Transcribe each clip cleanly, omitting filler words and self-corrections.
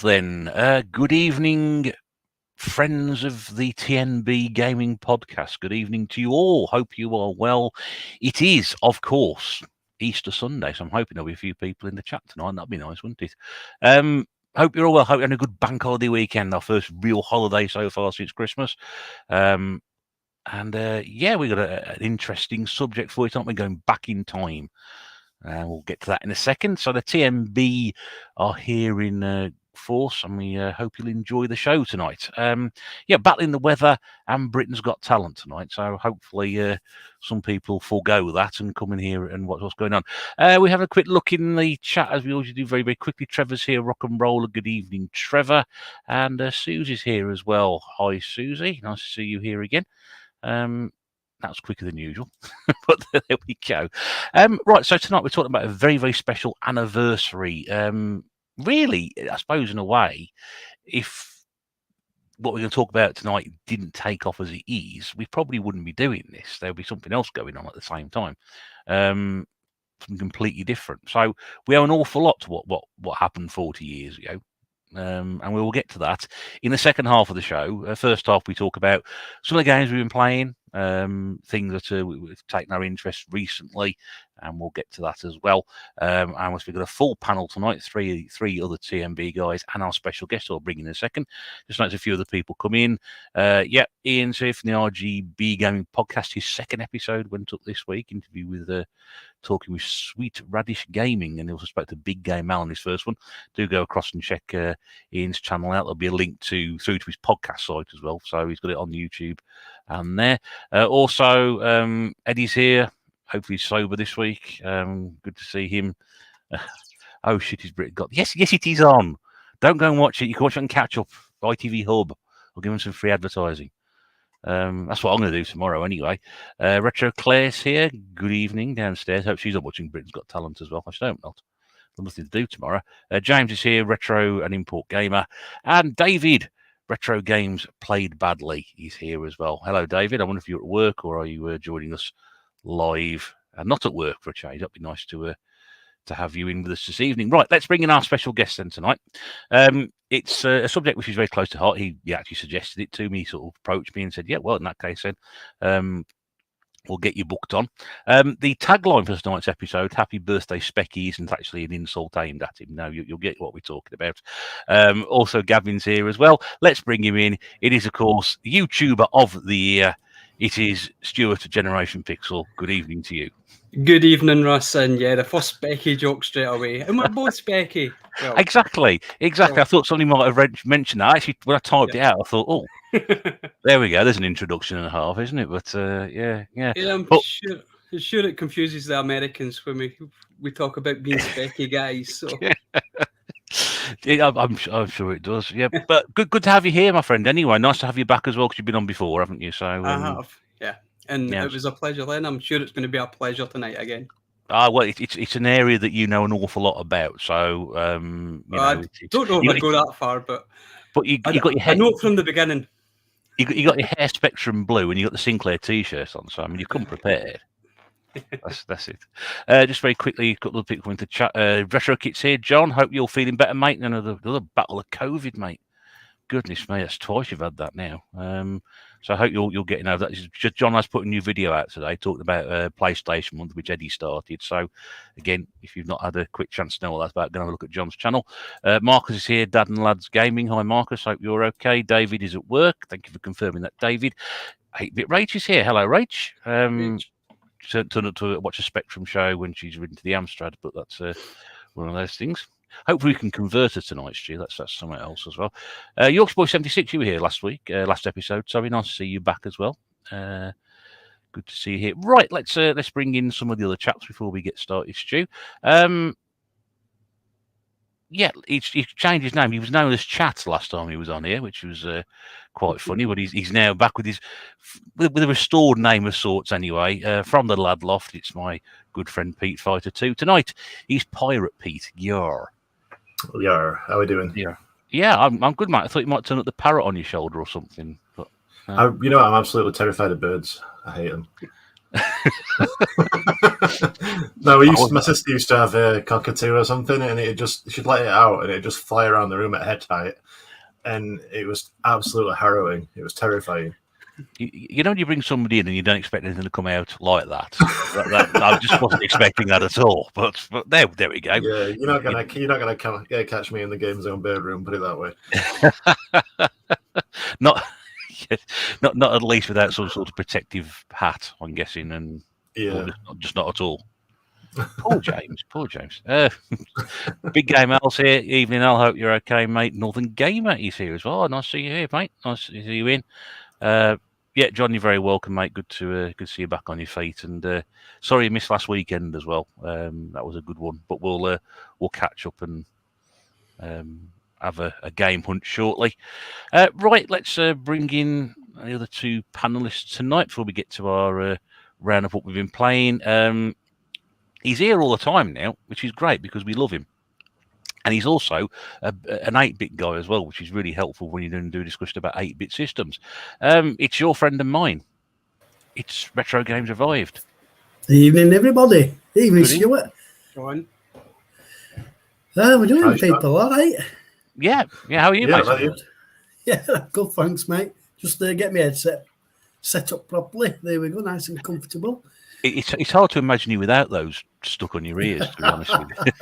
Then, good evening, friends of the tNb Gaming Podcast. Good evening to you all. Hope you are well. It is, of course, Easter Sunday, so I'm hoping there'll be a few people in the chat tonight. That'd be nice, wouldn't it? Hope you're all well. Hope you're having a good bank holiday weekend. Our first real holiday so far since Christmas. Yeah, we got an interesting subject for you. Aren't we going back in time? We'll get to that in a second. So the tNb are here in force, and we hope you'll enjoy the show tonight. Battling the weather and Britain's Got Talent tonight. So hopefully some people forego that and come in here and watch what's going on. We have a quick look in the chat, as we always do, very, very quickly. Trevor's here, rock and roller. Good evening, Trevor. And Susie's here as well. Hi, Susie. Nice to see you here again. That was quicker than usual, but there we go. Right, so tonight we're talking about a very, very special anniversary. Really, I suppose, in a way, if what we're going to talk about tonight didn't take off as it is, we probably wouldn't be doing this. There'll be something else going on at the same time, something completely different. So we owe an awful lot to what happened 40 years ago. And we will get to that in the second half of the show. First half, we talk about some of the games we've been playing, things that we've taken our interest recently, and we'll get to that as well. And we've got a full panel tonight, three other tNb guys, and our special guest I'll bring in a second. Just notice a few other people come in. Ian's here from the RGB Gaming Podcast. His second episode went up this week, interview with talking with Sweet Radish Gaming, and he also spoke to Big Game Al on his first one. Do go across and check Ian's channel out. There'll be a link through to his podcast site as well, so he's got it on YouTube and there. Also, Eddie's here. Hopefully he's sober this week. Good to see him. Oh shit, he's got yes, it is on. Don't go and watch it. You can watch it on Catch Up, ITV Hub. I'll give him some free advertising. That's what I'm going to do tomorrow anyway. Retro Claire's here. Good evening downstairs. Hope she's not watching Britain's Got Talent as well. I hope not. Got nothing to do tomorrow. James is here, retro and import gamer. And David, Retro Games Played Badly, is here as well. Hello, David. I wonder if you're at work or are you joining us live and not at work for a change. That'd be nice to have you in with us this evening. Right, let's bring in our special guest then tonight. It's a subject which is very close to heart. He actually suggested it to me, sort of approached me and said, yeah, well, in that case then, we'll get you booked on. The tagline for tonight's episode, Happy Birthday Speccy, isn't actually an insult aimed at him. No, you'll get what we're talking about. Also, Gavin's here as well. Let's bring him in. It is, of course, the YouTuber of the year. It is Stuart of Generation Pixel. Good evening to you. Good evening, Russ, and yeah, the first Speccy joke straight away. And we're both Speccy. Well, exactly. Well, I thought somebody might have mentioned that. Actually, when I typed it out, I thought, oh, there we go. There's an introduction and a half, isn't it? But yeah. I'm sure it confuses the Americans when we talk about being Speccy guys. So. I'm sure it does. Yeah, but good to have you here, my friend. Anyway, nice to have you back as well because you've been on before, haven't you? So I have, yeah. And it was a pleasure then. I'm sure it's going to be a pleasure tonight again. Well, it's an area that you know an awful lot about. So I don't know if I go that far, but you got your hair. I know from the beginning. You got your hair Spectrum blue, and you got the Sinclair T-shirt on. So I mean, you come prepared. That's it. Just very quickly, a couple of people into chat. Retro Kit's here. John, hope you're feeling better, mate. Another battle of COVID, mate. Goodness me, that's twice you've had that now. So I hope you're getting over that. John has put a new video out today talking about PlayStation Month, which Eddie started. So again, if you've not had a quick chance to know what that's about, go and have a look at John's channel. Marcus is here, Dad and Lads Gaming. Hi, Marcus. Hope you're okay. David is at work. Thank you for confirming that, David. 8-Bit Rach is here. Hello, Rach. Turned up to watch a Spectrum show when she's ridden to the Amstrad, but that's one of those things. Hopefully we can convert her tonight, Stu. That's something else as well. Yorkshire Boy 76, you were here last week, last episode. Sorry, nice to see you back as well. Good to see you here. Right, let's bring in some of the other chaps before we get started, Stu. Yeah, he changed his name. He was known as Chat last time he was on here, which was quite funny. But he's now back with a restored name of sorts. Anyway, from the Lad Loft, it's my good friend Pete Fighter 2. Tonight he's Pirate Pete. Yar. Yar. How are we doing? Yeah, I'm good, mate. I thought you might turn up the parrot on your shoulder or something. But I'm absolutely terrified of birds. I hate them. No, my sister used to have a cockatoo or something, and she'd let it out, and it'd just fly around the room at head height, and it was absolutely harrowing. It was terrifying. You know, when you bring somebody in and you don't expect anything to come out like that. I just wasn't expecting that at all. But there we go. Yeah, you're not gonna catch me in the Game Zone Bird Room. Put it that way. not at least without some sort of protective hat, I'm guessing, and just not at all. Poor James. Big Game Al's here. Evening, Al. Hope you're okay, mate. Northern Gamer is here as well. Nice to see you here, mate. Nice to see you in. Yeah, John, you're very welcome, mate. Good to see you back on your feet. And sorry you missed last weekend as well. That was a good one. But we'll catch up and have a game hunt shortly. Right, let's bring in the other two panelists tonight before we get to our round of what we've been playing. He's here all the time now, which is great because we love him. And he's also an 8-bit guy as well, which is really helpful when you're going to do a discussion about 8-bit systems. It's your friend of mine. It's Retro Games Revived. Evening, everybody. Evening, Stuart. John. We're doing people, all right? Yeah. How are you, mate? Yeah, good, thanks, mate. Just get my headset set up properly. There we go, nice and comfortable. It's hard to imagine you without those stuck on your ears, to be honest with you.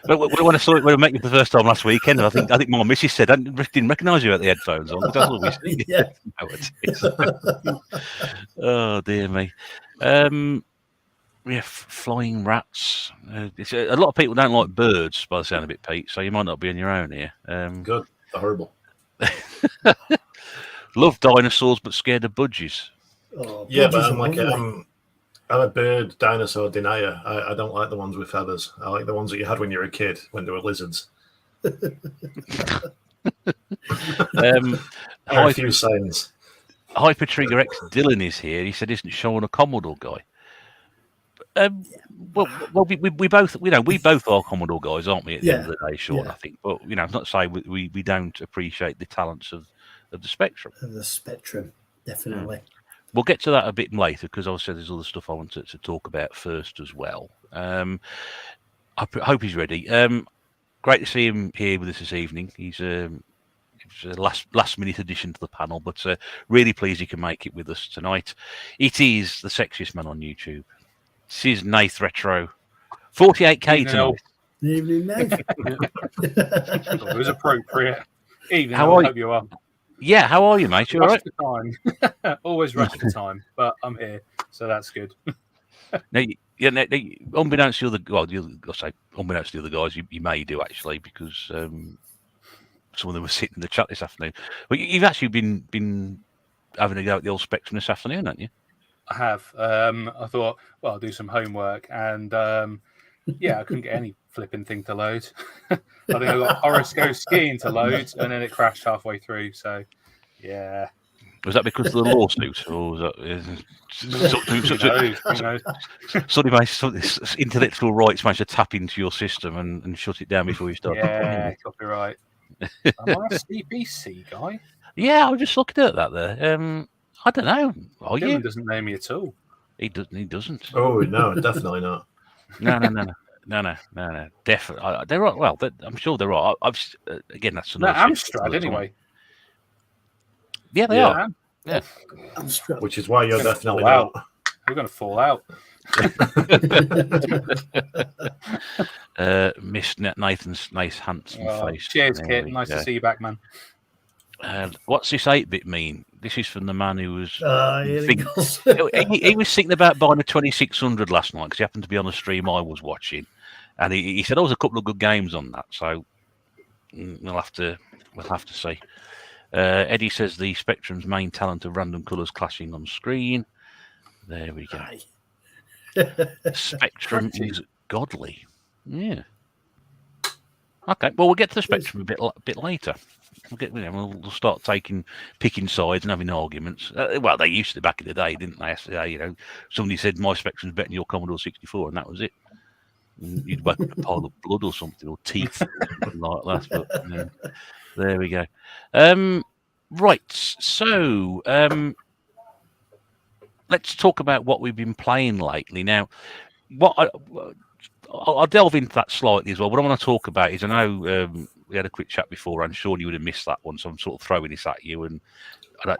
But when I met you for the first time last weekend, I think my missus said I didn't recognise you at the headphones on. That's what we Yeah. Oh dear me. Flying rats. A lot of people don't like birds, by the sound of it, Pete. So you might not be on your own here. Good, horrible. Love dinosaurs, but scared of budgies. Oh, yeah, but I'm a bird dinosaur denier. I don't like the ones with feathers. I like the ones that you had when you were a kid, when they were lizards. A few signs. Hyper Trigger X Dylan is here. He said, "Isn't Sean a Commodore guy?" Well, we both, we both are Commodore guys, aren't we? At the end of the day, Sean, I think. But it's not to say we don't appreciate the talents of the Spectrum. Of the Spectrum, definitely. We'll get to that a bit later because obviously there's other stuff I want to talk about first as well. I hope he's ready. Great to see him here with us this evening. He's a last minute addition to the panel, but really pleased he can make it with us tonight. It is the sexiest man on YouTube. This is Nath Retro. 48k tonight. Evening, Nath. It was appropriate. Evening, How are you? Hope you are. Yeah, how are you, mate? You all right? For time. Always rush for time, but I'm here, so that's good. Now, unbeknownst to the unbeknownst to the other guys, you may do actually because some of them were sitting in the chat this afternoon. But you've actually been having a go at the old Spectrum this afternoon, haven't you? I have. I thought, well, I'll do some homework, and I couldn't get any flipping thing to load. I think I got Horoscope skiing to load, and then it crashed halfway through. So, yeah. Was that because of the lawsuit, or was that somebody intellectual rights managed to tap into your system and shut it down before you started? Yeah, copyright. Am I a CBC guy? Yeah, I was just looking at that there. I don't know. Are Dylan you? Doesn't know me at all. He doesn't. Oh no, definitely not. No. Definitely. There are. Well, I'm sure there are. Again, that's No, another. Amstrad anyway. Yeah, they are. Yeah. Which is why you're definitely out. not. We're going to fall out. Missed Nathan's nice handsome face. Cheers, Kit. Nice to see you back, man. What's this 8-bit mean? This is from the man who was he was thinking about buying a 2600 last night because he happened to be on a stream I was watching, and he said, "Oh, there's a couple of good games on that." So we'll have to see. Eddie says the Spectrum's main talent of random colours clashing on screen. There we go. Spectrum is godly. Yeah. Okay. Well, we'll get to the Spectrum a bit later. We'll start picking sides and having arguments. Well, they used to back in the day, didn't they? Somebody said my Spectrum's better than your Commodore 64, and that was it. And you'd wake up a pile of blood or something, or teeth, or something like that. But there we go. Right. So let's talk about what we've been playing lately. Now, I'll delve into that slightly as well. What I want to talk about is, I know we had a quick chat before, and Sean, you would have missed that one, so I'm sort of throwing this at you, and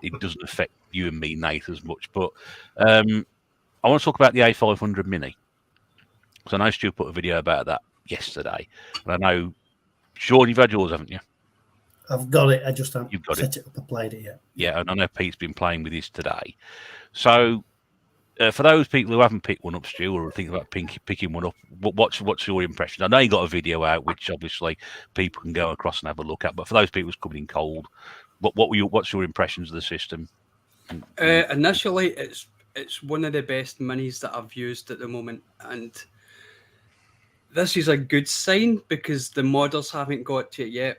it doesn't affect you and me, Nate, as much. But I want to talk about the A500 Mini. So I know Stu put a video about that yesterday, and I know, Sean, you've had yours, haven't you? I've got it. I just haven't set it up and played it yet. Yeah, and I know Pete's been playing with his today. So for those people who haven't picked one up, Stu, or think about picking one up, what's your impression? I know you got a video out, which obviously people can go across and have a look at. But for those people who's coming in cold, what's your impressions of the system? Initially, it's one of the best minis that I've used at the moment, and this is a good sign because the modders haven't got to it yet.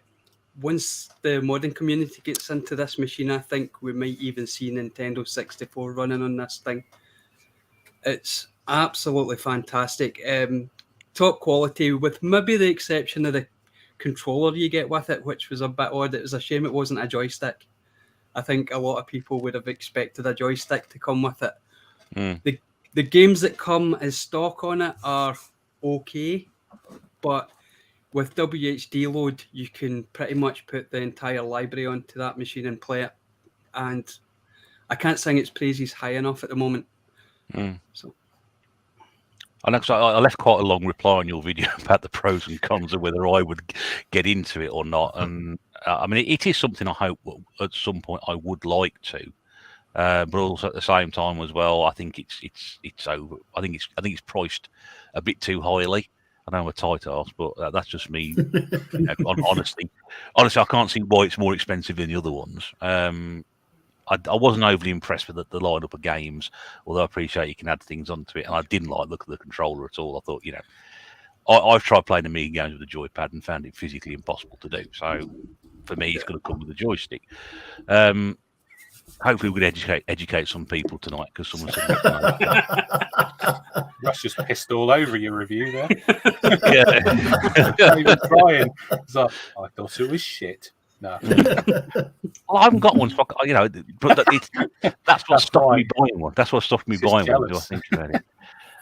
Once the modding community gets into this machine, I think we might even see Nintendo 64 running on this thing. It's absolutely fantastic. Top quality, with maybe the exception of the controller you get with it, which was a bit odd. It was a shame it wasn't a joystick. I think a lot of people would have expected a joystick to come with it. The games that come as stock on it are okay, but with WHD load, you can pretty much put the entire library onto that machine and play it. And I can't sing its praises high enough at the moment. So, I left quite a long reply on your video about the pros and cons of whether I would get into it or not. And I mean, it is something I hope at some point I would like to. But also at the same time as well, I think it's over. I think it's priced a bit too highly. I know I'm a tight ass, but that's just me. Honestly, I can't see why it's more expensive than the other ones. I wasn't overly impressed with the lineup of games, although I appreciate you can add things onto it. And I didn't like the look of the controller at all. I thought, I've tried playing Amiga games with a joypad and found it physically impossible to do. So for me, it's going to come with a joystick. Hopefully we can educate some people tonight, because someone said Russ just pissed all over your review there. Yeah. Not even trying. It's like, I thought it was shit. No. Well, I haven't got one, but that's what stopped me buying one. That's what stopped me buying one. Do I think about it?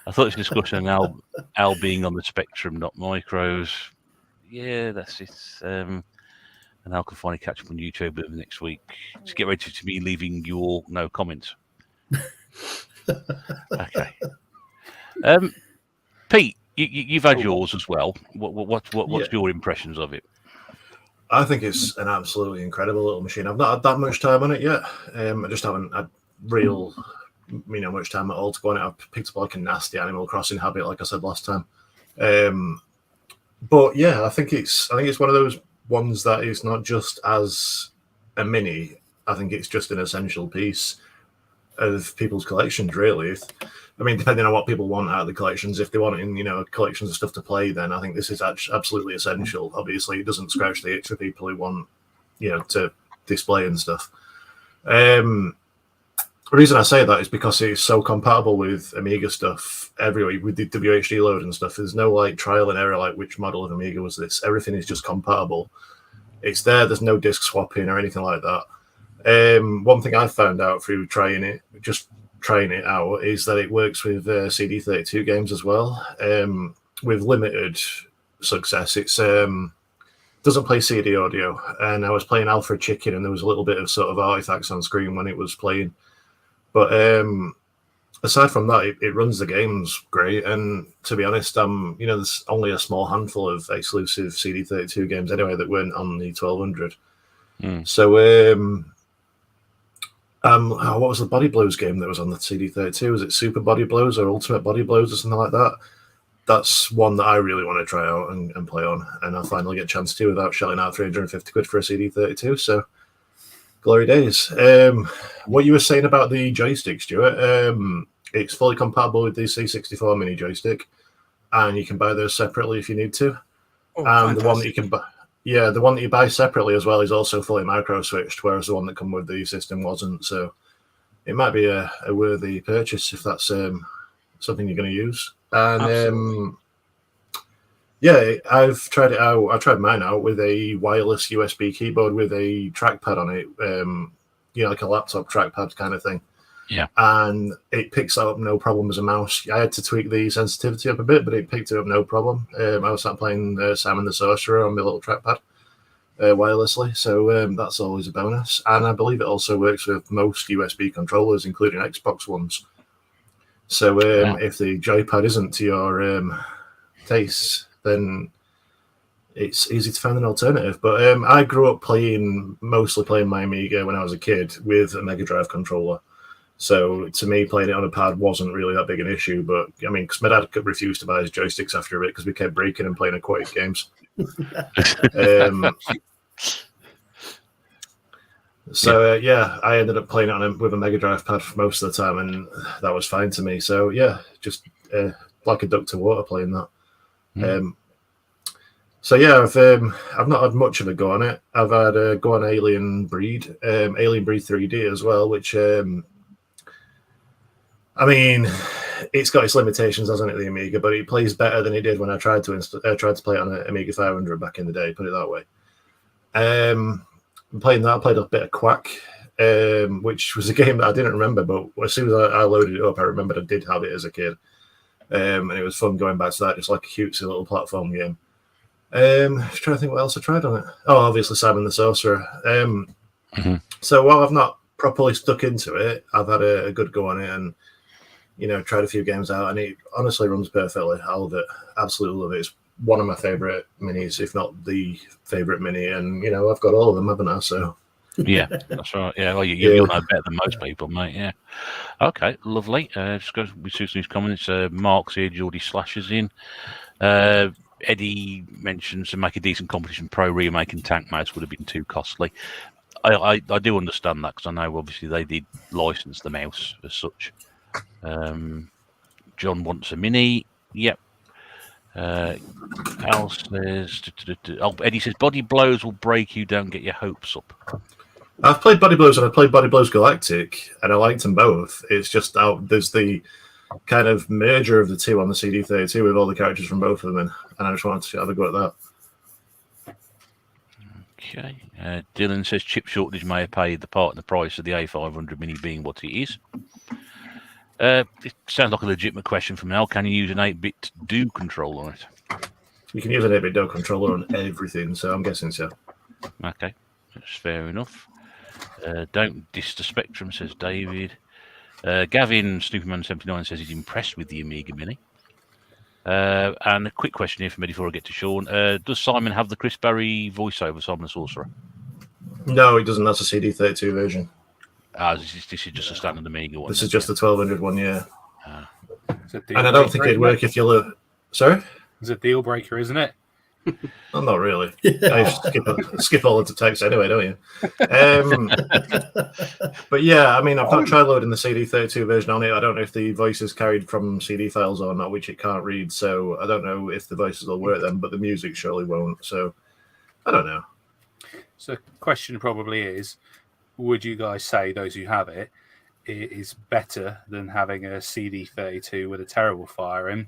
I thought this discussion Al being on the Spectrum, not micros. Yeah, that's it. And Al can finally catch up on YouTube next week. Just get ready to be leaving your no comments. Okay. Pete, you've had yours as well. What's your impressions of it? I think it's an absolutely incredible little machine. I've not had that much time on it yet. I just haven't had much time at all to go on it. I've picked up like a nasty Animal Crossing habit, like I said last time. But yeah, I think it's one of those ones that is not just as a mini. I think it's just an essential piece of people's collections, really. Depending on what people want out of the collections. If they want collections of stuff to play, then I think this is absolutely essential. Obviously, it doesn't scratch the itch for people who want, to display and stuff. The reason I say that is because it's so compatible with Amiga stuff everywhere, with the WHD load and stuff. There's no like trial and error, like which model of Amiga was this. Everything is just compatible. It's there. There's no disk swapping or anything like that. One thing I found out through trying it out, is that it works with CD32 games as well, with limited success. It's doesn't play CD audio, and I was playing Alfred Chicken, and there was a little bit of sort of artifacts on screen when it was playing. But aside from that, it runs the games great. And to be honest, there's only a small handful of exclusive CD32 games anyway that weren't on the 1200. So what was the Body Blows game that was on the CD32? Was it Super Body Blows or Ultimate Body Blows or something like that? That's one that I really want to try out and play on, and I'll finally get a chance to without shelling out 350 quid for a CD32. So, glory days. What you were saying about the joystick, Stuart, it's fully compatible with the C64 mini joystick, and you can buy those separately if you need to. Oh, and the one that you can buy. Yeah, the one that you buy separately as well is also fully micro switched, whereas the one that come with the system wasn't. So it might be a worthy purchase if that's something you're going to use. And yeah, I've tried it out. I tried mine out with a wireless USB keyboard with a trackpad on it. Like a laptop trackpad kind of thing. Yeah. And it picks that up no problem as a mouse. I had to tweak the sensitivity up a bit, but it picked it up no problem. I was sat playing Simon the Sorcerer on my little trackpad wirelessly, so that's always a bonus. And I believe it also works with most USB controllers, including Xbox ones. So if the joypad isn't to your taste, then it's easy to find an alternative. But I grew up mostly playing my Amiga when I was a kid with a Mega Drive controller. So to me, playing it on a pad wasn't really that big an issue. But I mean, because my dad refused to buy his joysticks after a bit because we kept breaking and playing aquatic games. I ended up playing it with a Mega Drive pad for most of the time, and that was fine to me. So yeah, just like a duck to water playing that. I've not had much of a go on it. I've had a go on Alien Breed 3D as well, which I mean, it's got its limitations, hasn't it, the Amiga? But it plays better than it did when I tried to play it on an Amiga 500 back in the day. Put it that way. Playing that, I played a bit of Quack, which was a game that I didn't remember, but as soon as I loaded it up, I remembered I did have it as a kid, and it was fun going back to that, just like a cutesy little platform game. I'm trying to think what else I tried on it. Oh, obviously Simon the Sorcerer. So while I've not properly stuck into it, I've had a good go on it, and tried a few games out, and it honestly runs perfectly. I love it, absolutely love it. It's one of my favorite minis, if not the favorite mini, and I've got all of them, haven't I? So yeah, that's right. Yeah, well, you'll know better than most people, mate. Yeah. Okay, lovely. Just go with Susan's comments. Mark's here, Geordie Slasher's in. Eddie mentions to make a decent competition pro remake and Tank Mouse would have been too costly. I do understand that, because I know obviously they did license the mouse as such. John wants a mini. Yep. Al says, Eddie says, Body Blows will break you, don't get your hopes up. I've played Body Blows and I've played Body Blows Galactic, and I liked them both. It's just there's the kind of merger of the two on the CD32 with all the characters from both of them in, and I just wanted to have a go at that. Okay. Dylan says chip shortage may have paid the part in the price of the A500 Mini being what it is. It sounds like a legitimate question from Al. Can you use an 8-bit Do controller on it? You can use an 8-bit Do controller on everything, so I'm guessing so. Okay, that's fair enough. Don't diss the Spectrum, says David. Gavin Snoopyman79 says he's impressed with the Amiga Mini. And a quick question here for me before I get to Sean. Does Simon have the Chris Barry voiceover, Simon the Sorcerer? No, it doesn't. That's a CD32 version. This is just a standard Amiga one. This is just the 1200 one, yeah. And I don't think it'd work if you look. Sorry? It's a deal breaker, isn't it? Well, not really. I skip all the text anyway, don't you? But yeah, I mean, I've not tried loading the CD32 version on it. I don't know if the voice is carried from CD files or not, which it can't read. So I don't know if the voices will work then, but the music surely won't. So I don't know. So the question probably is, would you guys say, those who have it, it is better than having a CD32 with a terrible firing,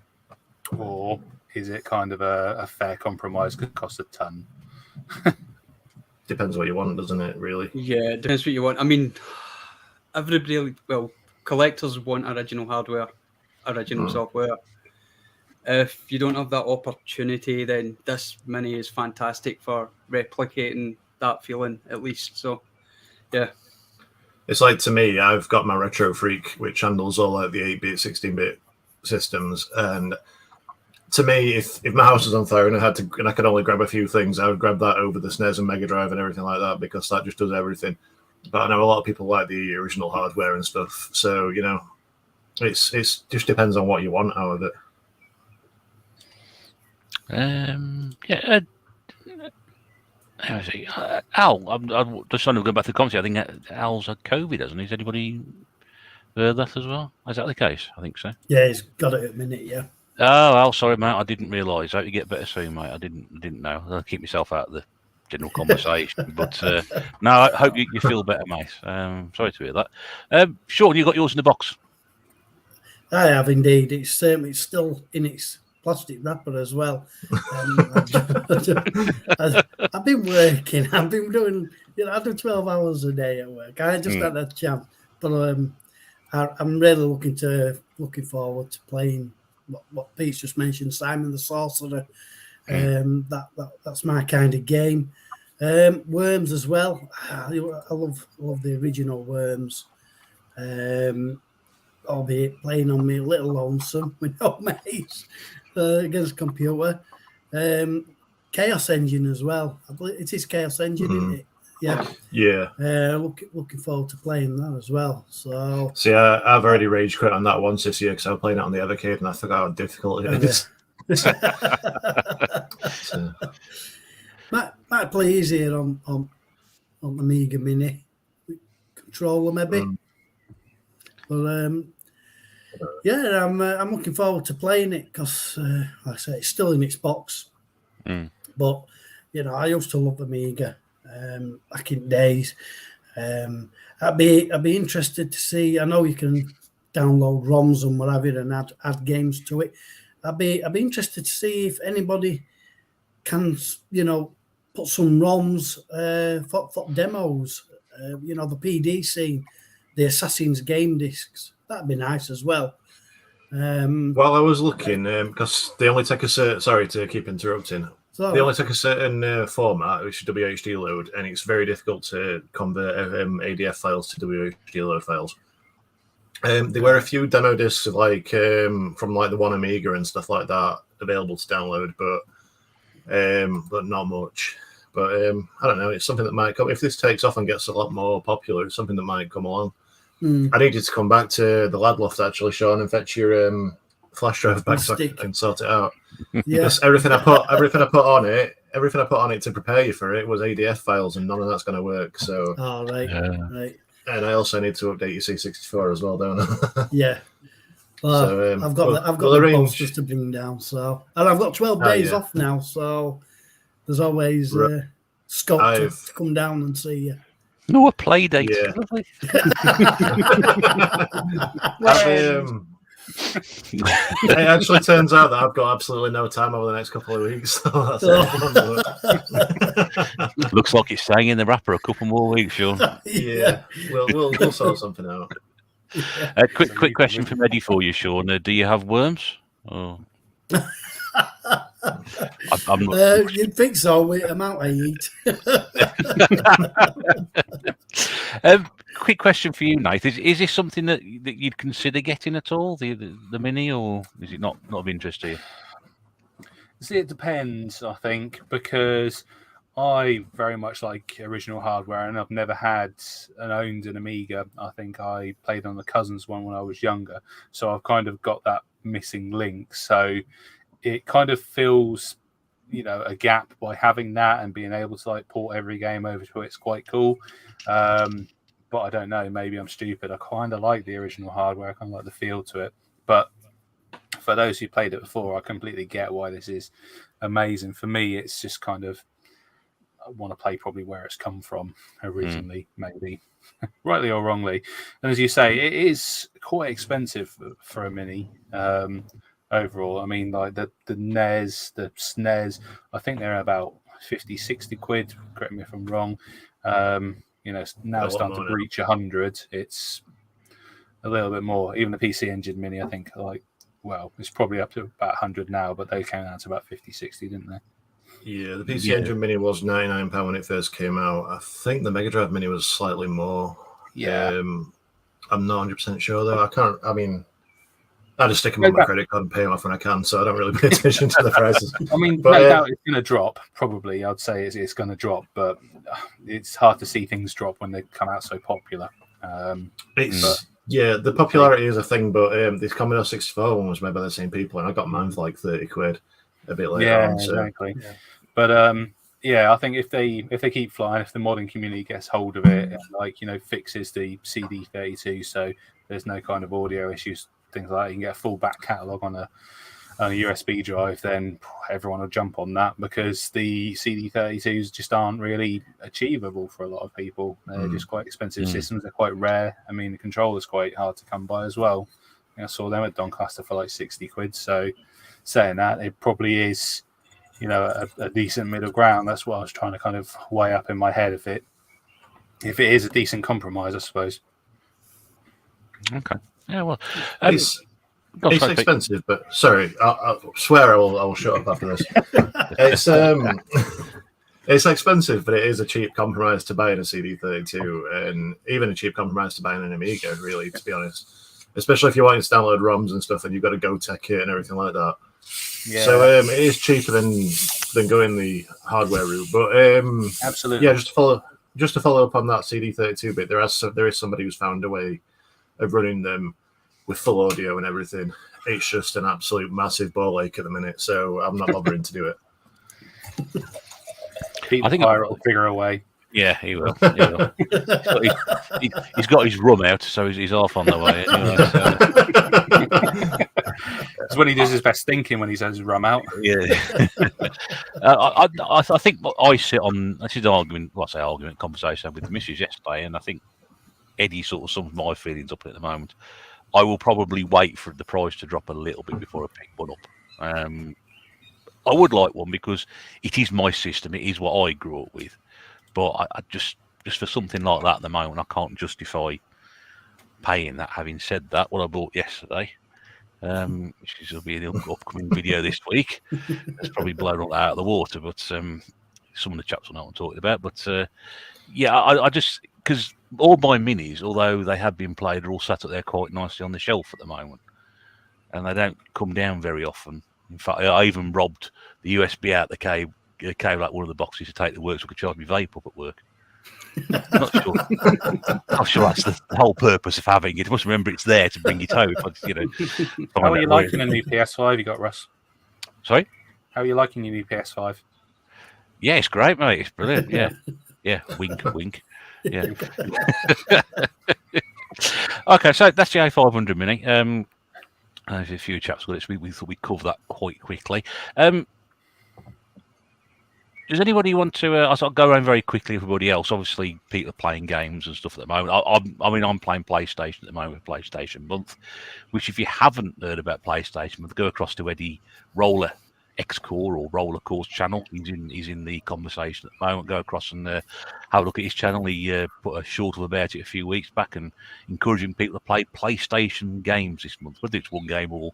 or is it kind of a fair compromise because it costs a ton? Depends what you want, doesn't it, really? Yeah, it depends what you want. I mean, collectors want original hardware, original software. If you don't have that opportunity, then this Mini is fantastic for replicating that feeling, at least. So, yeah. It's like, to me, I've got my Retro Freak, which handles all like the 8-bit, 16-bit systems, and to me, if my house was on fire and I could only grab a few things, I would grab that over the SNES and Mega Drive and everything like that, because that just does everything. But I know a lot of people like the original hardware and stuff, so it's just depends on what you want out of it. Al, I'm just trying to go back to the comments. I think Al's had COVID, hasn't he? Has anybody heard that as well? Is that the case? I think so. Yeah, he's got it at a minute, yeah. Oh, Al, sorry, mate. I didn't realise. I hope you get better soon, mate. I didn't know. I'll keep myself out of the general conversation. But no, I hope you feel better, mate. Sorry to hear that. Sean, you got yours in the box? I have indeed. It's still in its plastic wrapper as well. I've been working. I've been doing, I do 12 hours a day at work. I just had a chance. But I'm really looking forward to playing what Pete's just mentioned, Simon the Sorcerer. That's my kind of game. Worms as well. I love the original Worms. Albeit playing on me a little lonesome with no mates against computer. Chaos Engine as well. I believe it is Chaos Engine, isn't it? Yeah. Looking forward to playing that as well. So see, I've already rage quit on that once this year because I was playing it on the other kid and I forgot how difficult it is. So. Might play easier on Amiga Mini controller maybe. But I'm looking forward to playing it because, like I say, it's still in its box. But I used to love Amiga back in days. I'd be interested to see. I know you can download ROMs and whatever and add games to it. I'd be interested to see if anybody can put some ROMs for demos. The PD scene, the Assassin's game discs. That'd be nice as well. Well, I was looking because they only take a certain. Sorry to keep interrupting. They only take a certain format, which is WHD load, and it's very difficult to convert ADF files to WHD load files. There were a few demo discs from the One Amiga and stuff like that available to download, but not much. But I don't know. It's something that might come if this takes off and gets a lot more popular. It's something that might come along. I need you to come back to the lad loft actually, Sean, and fetch your flash drive back so I can sort it out. Because everything I put on it to prepare you for it was ADF files, and none of that's going to work. So, right. And I also need to update your C64 as well, don't I? Yeah. Well, so, I've got the posters to bring down. So, and I've got 12 days off now, so there's always scope to come down and see you. No, a play date. Yeah. It actually turns out that I've got absolutely no time over the next couple of weeks. So that's Looks like it's staying in the wrapper a couple more weeks, Sean. Yeah, we'll sort something out. Quick question from Eddie for you, Sean. Do you have worms? Oh. I'm not... You'd think so with the amount I eat. Quick question for you, Nathan. Is this something that you'd consider getting at all, the Mini, or is it not of interest to you? See, it depends, I think, because I very much like original hardware, and I've never had and owned an Amiga. I think I played on the cousin's one when I was younger, so I've kind of got that missing link. So it kind of fills, a gap by having that and being able to port every game over to it. It's quite cool. But I don't know, maybe I'm stupid. I kind of like the original hardware. I kind of like the feel to it. But for those who played it before, I completely get why this is amazing. For me, it's just kind of, I want to play probably where it's come from originally, maybe, rightly or wrongly. And as you say, it is quite expensive for a Mini overall. I mean, the NES, the SNES, I think they're about 50, 60 quid. Correct me if I'm wrong. Now it's starting to breach 100. It's a little bit more. Even the PC Engine Mini, I think, it's probably up to about 100 now, but they came down to about 50, 60, didn't they? Yeah, the PC Engine Mini was £99 when it first came out. I think the Mega Drive Mini was slightly more. Yeah. I'm not 100% sure, though. I just stick them on my credit card and pay them off when I can, so I don't really pay attention to the prices. I mean, no doubt it's going to drop, probably. I'd say it's going to drop, but it's hard to see things drop when they come out so popular. The popularity is a thing, but this Commodore 64 one was made by the same people, and I got mine for 30 quid a bit later on. So. Exactly. Yeah. But I think if they keep flying, if the modding community gets hold of it, and fixes the CD32, so there's no kind of audio issues, things like that, you can get a full back catalogue on a USB drive, then everyone will jump on that, because the CD32s just aren't really achievable for a lot of people. They're just quite expensive systems. They're quite rare. I mean, the controller's quite hard to come by as well. I saw them at Doncaster for 60 quid. So saying that, it probably is, a decent middle ground. That's what I was trying to kind of weigh up in my head, if it is a decent compromise, I suppose. Okay. Yeah. Well, It's expensive, but sorry, I swear I will shut up after this. It's it's expensive, but it is a cheap compromise to buying a CD32, and even a cheap compromise to buying an Amiga. Really, to be honest, especially if you're wanting to download ROMs and stuff, and you've got to go tech it and everything like that. Yeah. So it is cheaper than going the hardware route. But absolutely, yeah, just to follow up on that CD32 bit, there is somebody who's found a way of running them with full audio and everything. It's just an absolute massive ball ache at the minute, so I'm not bothering to do it. I think Pirate will figure a way. Yeah, he will. He's got his rum out, so he's off on the way. Anyway, It's when he does his best thinking when he says rum out. Yeah. I think I sit on this is argument conversation with the missus yesterday, and I think Eddie sort of sums my feelings up at the moment. I will probably wait for the price to drop a little bit before I pick one up. I would like one because it is my system. It is what I grew up with. But I just for something like that at the moment, I can't justify paying that. Having said that, what I bought yesterday, which will be an upcoming video this week, it's probably blown all out of the water. But some of the chaps will know what I'm talking about. But yeah, I just because all my minis, although they have been played, are all sat up there quite nicely on the shelf at the moment, and they don't come down very often. In fact, I even robbed the USB out the cable like one of the boxes to take the work so I could charge me vape up at work. Not sure that's the whole purpose of having it. I must remember it's there to bring it home. How are you liking the new PS5 you got, Russ? Sorry? How are you liking your new PS5? Yeah, it's great, mate. It's brilliant. Yeah. Wink, wink. Yeah. Okay, so that's the A500 Mini. There's a few chaps with it. We thought we'd cover that quite quickly. Does anybody want to? I'll go around very quickly. Everybody else, obviously, people are playing games and stuff at the moment. I'm playing PlayStation at the moment with PlayStation Month, which, if you haven't heard about PlayStation Month, go across to Eddie Roller X-Core or Roller Core's channel. He's in the conversation at the moment. Go across and have a look at his channel. He put a short of about it a few weeks back and encouraging people to play PlayStation games this month. Whether it's one game or,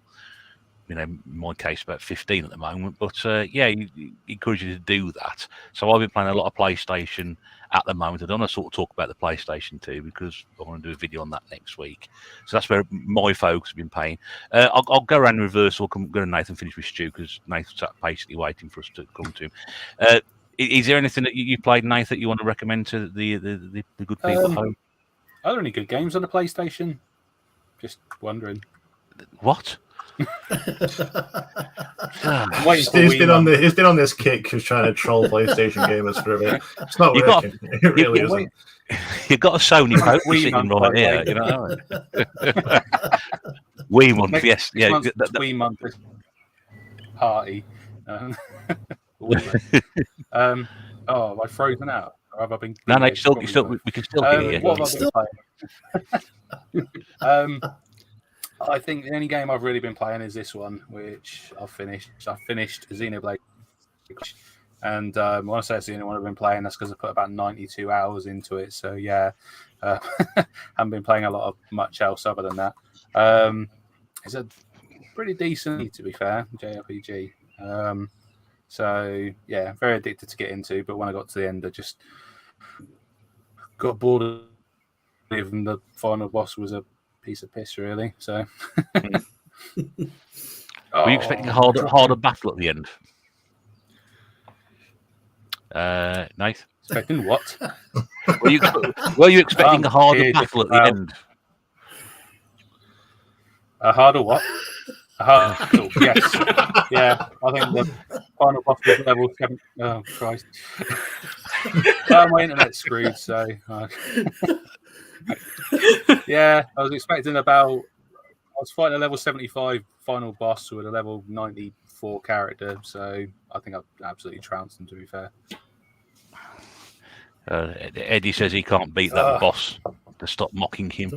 in my case, about 15 at the moment. But yeah, he encourage you to do that. So I've been playing a lot of PlayStation at the moment. I don't want to sort of talk about the PlayStation 2 because I want to do a video on that next week. So that's where my folks have been playing. I'll go around in reverse. I'll go to Nathan, finish with Stu because Nathan's patiently waiting for us to come to him. Is there anything that you played, Nathan, that you want to recommend to the good people at home? Are there any good games on the PlayStation? Just wondering. What? He's been on this kick who's trying to troll PlayStation gamers for a bit. It's not working. It really isn't. You've got a Sony poke sitting right here, you know. Wii month, yes, yeah. Wii month party. Oh, have I frozen out? Or have I been? No, we can still hear you. What have I been playing? I think the only game I've really been playing is this one, which I've finished. I finished Xenoblade, and when I say it's the only one I've been playing, that's because I put about 92 hours into it. So yeah, haven't been playing a lot of much else other than that. It's a pretty decent, to be fair, JRPG. So yeah, very addicted to get into. But when I got to the end, I just got bored of it, and the final boss was a piece of piss, really. So, were you expecting a harder battle at the end? Nice. Expecting what? Were you expecting a harder battle at the end? A harder what? A harder battle, yes. Yeah, I think the final boss was level 7. Oh, Christ. Well, my internet's screwed, so... Yeah, I was expecting I was fighting a level 75 final boss with a level 94 character, so I think I've absolutely trounced him, to be fair. Eddie says he can't beat that boss to stop mocking him.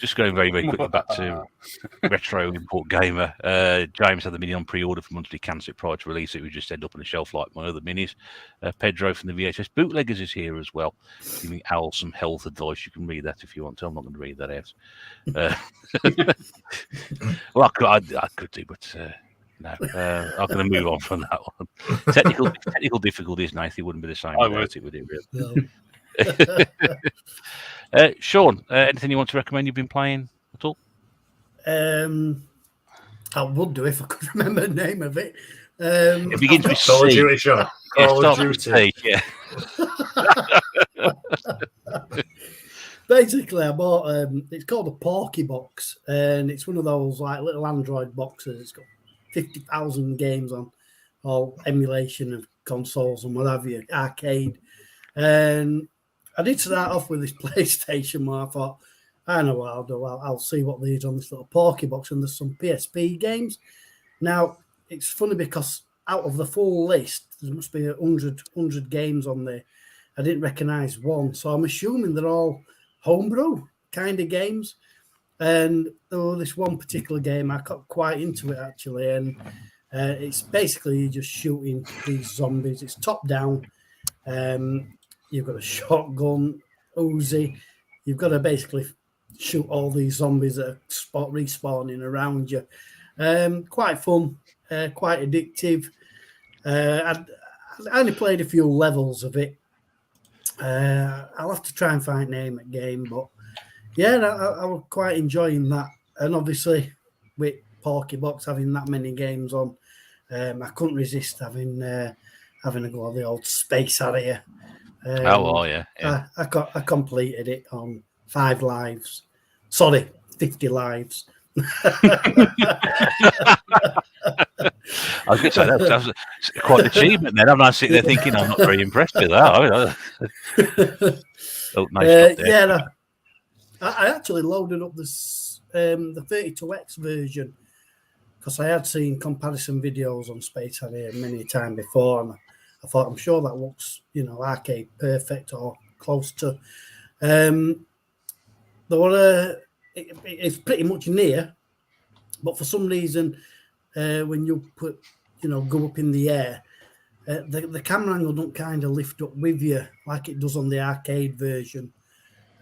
Just going very, very quickly back to Retro Import Gamer. James had the Mini on pre-order for monthly cancel it prior to release. It would just end up on the shelf like my other minis. Pedro from the VHS Bootleggers is here as well, giving Al some health advice. You can read that if you want to. I'm not going to read that out. Well, I could do, but no. I'm going to move on from that one. Technical difficulties, Nathan, wouldn't be the same without it, would it, really? No. Sean, anything you want to recommend you've been playing at all? I would do if I could remember the name of it. It begins with Call of C. Duty, Sean. Call of Duty. Yeah. Basically, I bought it's called a Porky box, and it's one of those like little Android boxes. It's got 50,000 games on, all emulation of consoles and what have you, arcade. And I did start off with this PlayStation where I thought, I know what I'll do. I'll see what there's on this little Porky box, and there's some Psp games. Now, it's funny because out of the full list, there must be 100 games on there. I didn't recognise one, so I'm assuming they're all homebrew kind of games. And this one particular game, I got quite into it actually, and it's basically just shooting these zombies. It's top down. You've got a shotgun, Uzi. You've got to basically shoot all these zombies that are respawning around you. Quite fun, quite addictive. I only played a few levels of it. I'll have to try and find the name of the game, but yeah, I was quite enjoying that. And obviously, with Porky Box having that many games on, I couldn't resist having a go at the old Space Harrier. Yeah. I completed it on 5 lives. Sorry, 50 lives. I was going to say that's quite an achievement then. I'm not sitting there thinking I'm not very impressed with that. Oh, nice. Yeah, I actually loaded up this the 32X version because I had seen comparison videos on Space Harrier many times before, and I thought, I'm sure that looks, arcade perfect or close to. It's pretty much near, but for some reason, when you go up in the air, the camera angle don't kind of lift up with you like it does on the arcade version.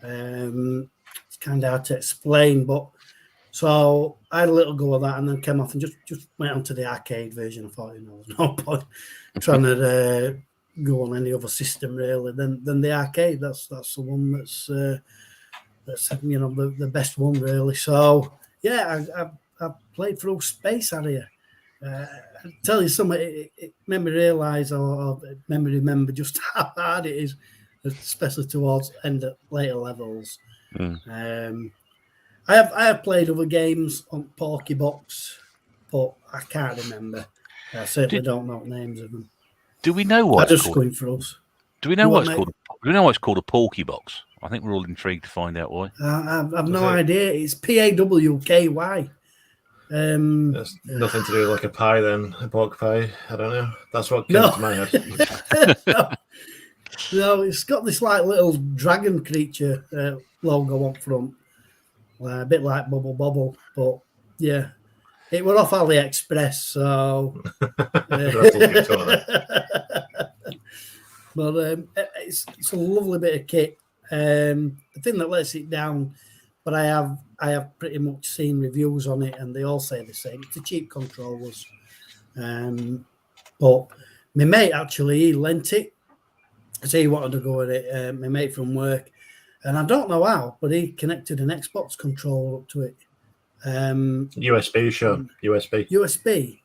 It's kind of hard to explain, but so I had a little go of that and then came off and just went onto the arcade version. I thought, there's no point trying to go on any other system really than the arcade. That's the one that's the best one really. So yeah, I played through Space Harrier. I tell you something, it made me realise or made me remember just how hard it is, especially towards later levels. I have played other games on Porky Box, but I can't remember. I certainly don't know the names of them. Do we know what it's called? Going for us. Do we know what it's called? Do we know why it's called a Porky Box? I think we're all intrigued to find out why. I've no idea. It's PAWKY. There's nothing to do with like a pie then, a pork pie. I don't know. That's what came to my head. No, it's got this like little dragon creature logo up front, a bit like Bubble Bobble, but yeah, it were off AliExpress, so. But it's a lovely bit of kit. The thing that lets it down, but I have pretty much seen reviews on it, and they all say the same. It's the cheap controllers. But my mate actually, he lent it. So he wanted to go with it. My mate from work, and I don't know how, but he connected an Xbox controller up to it. USB, sure. USB.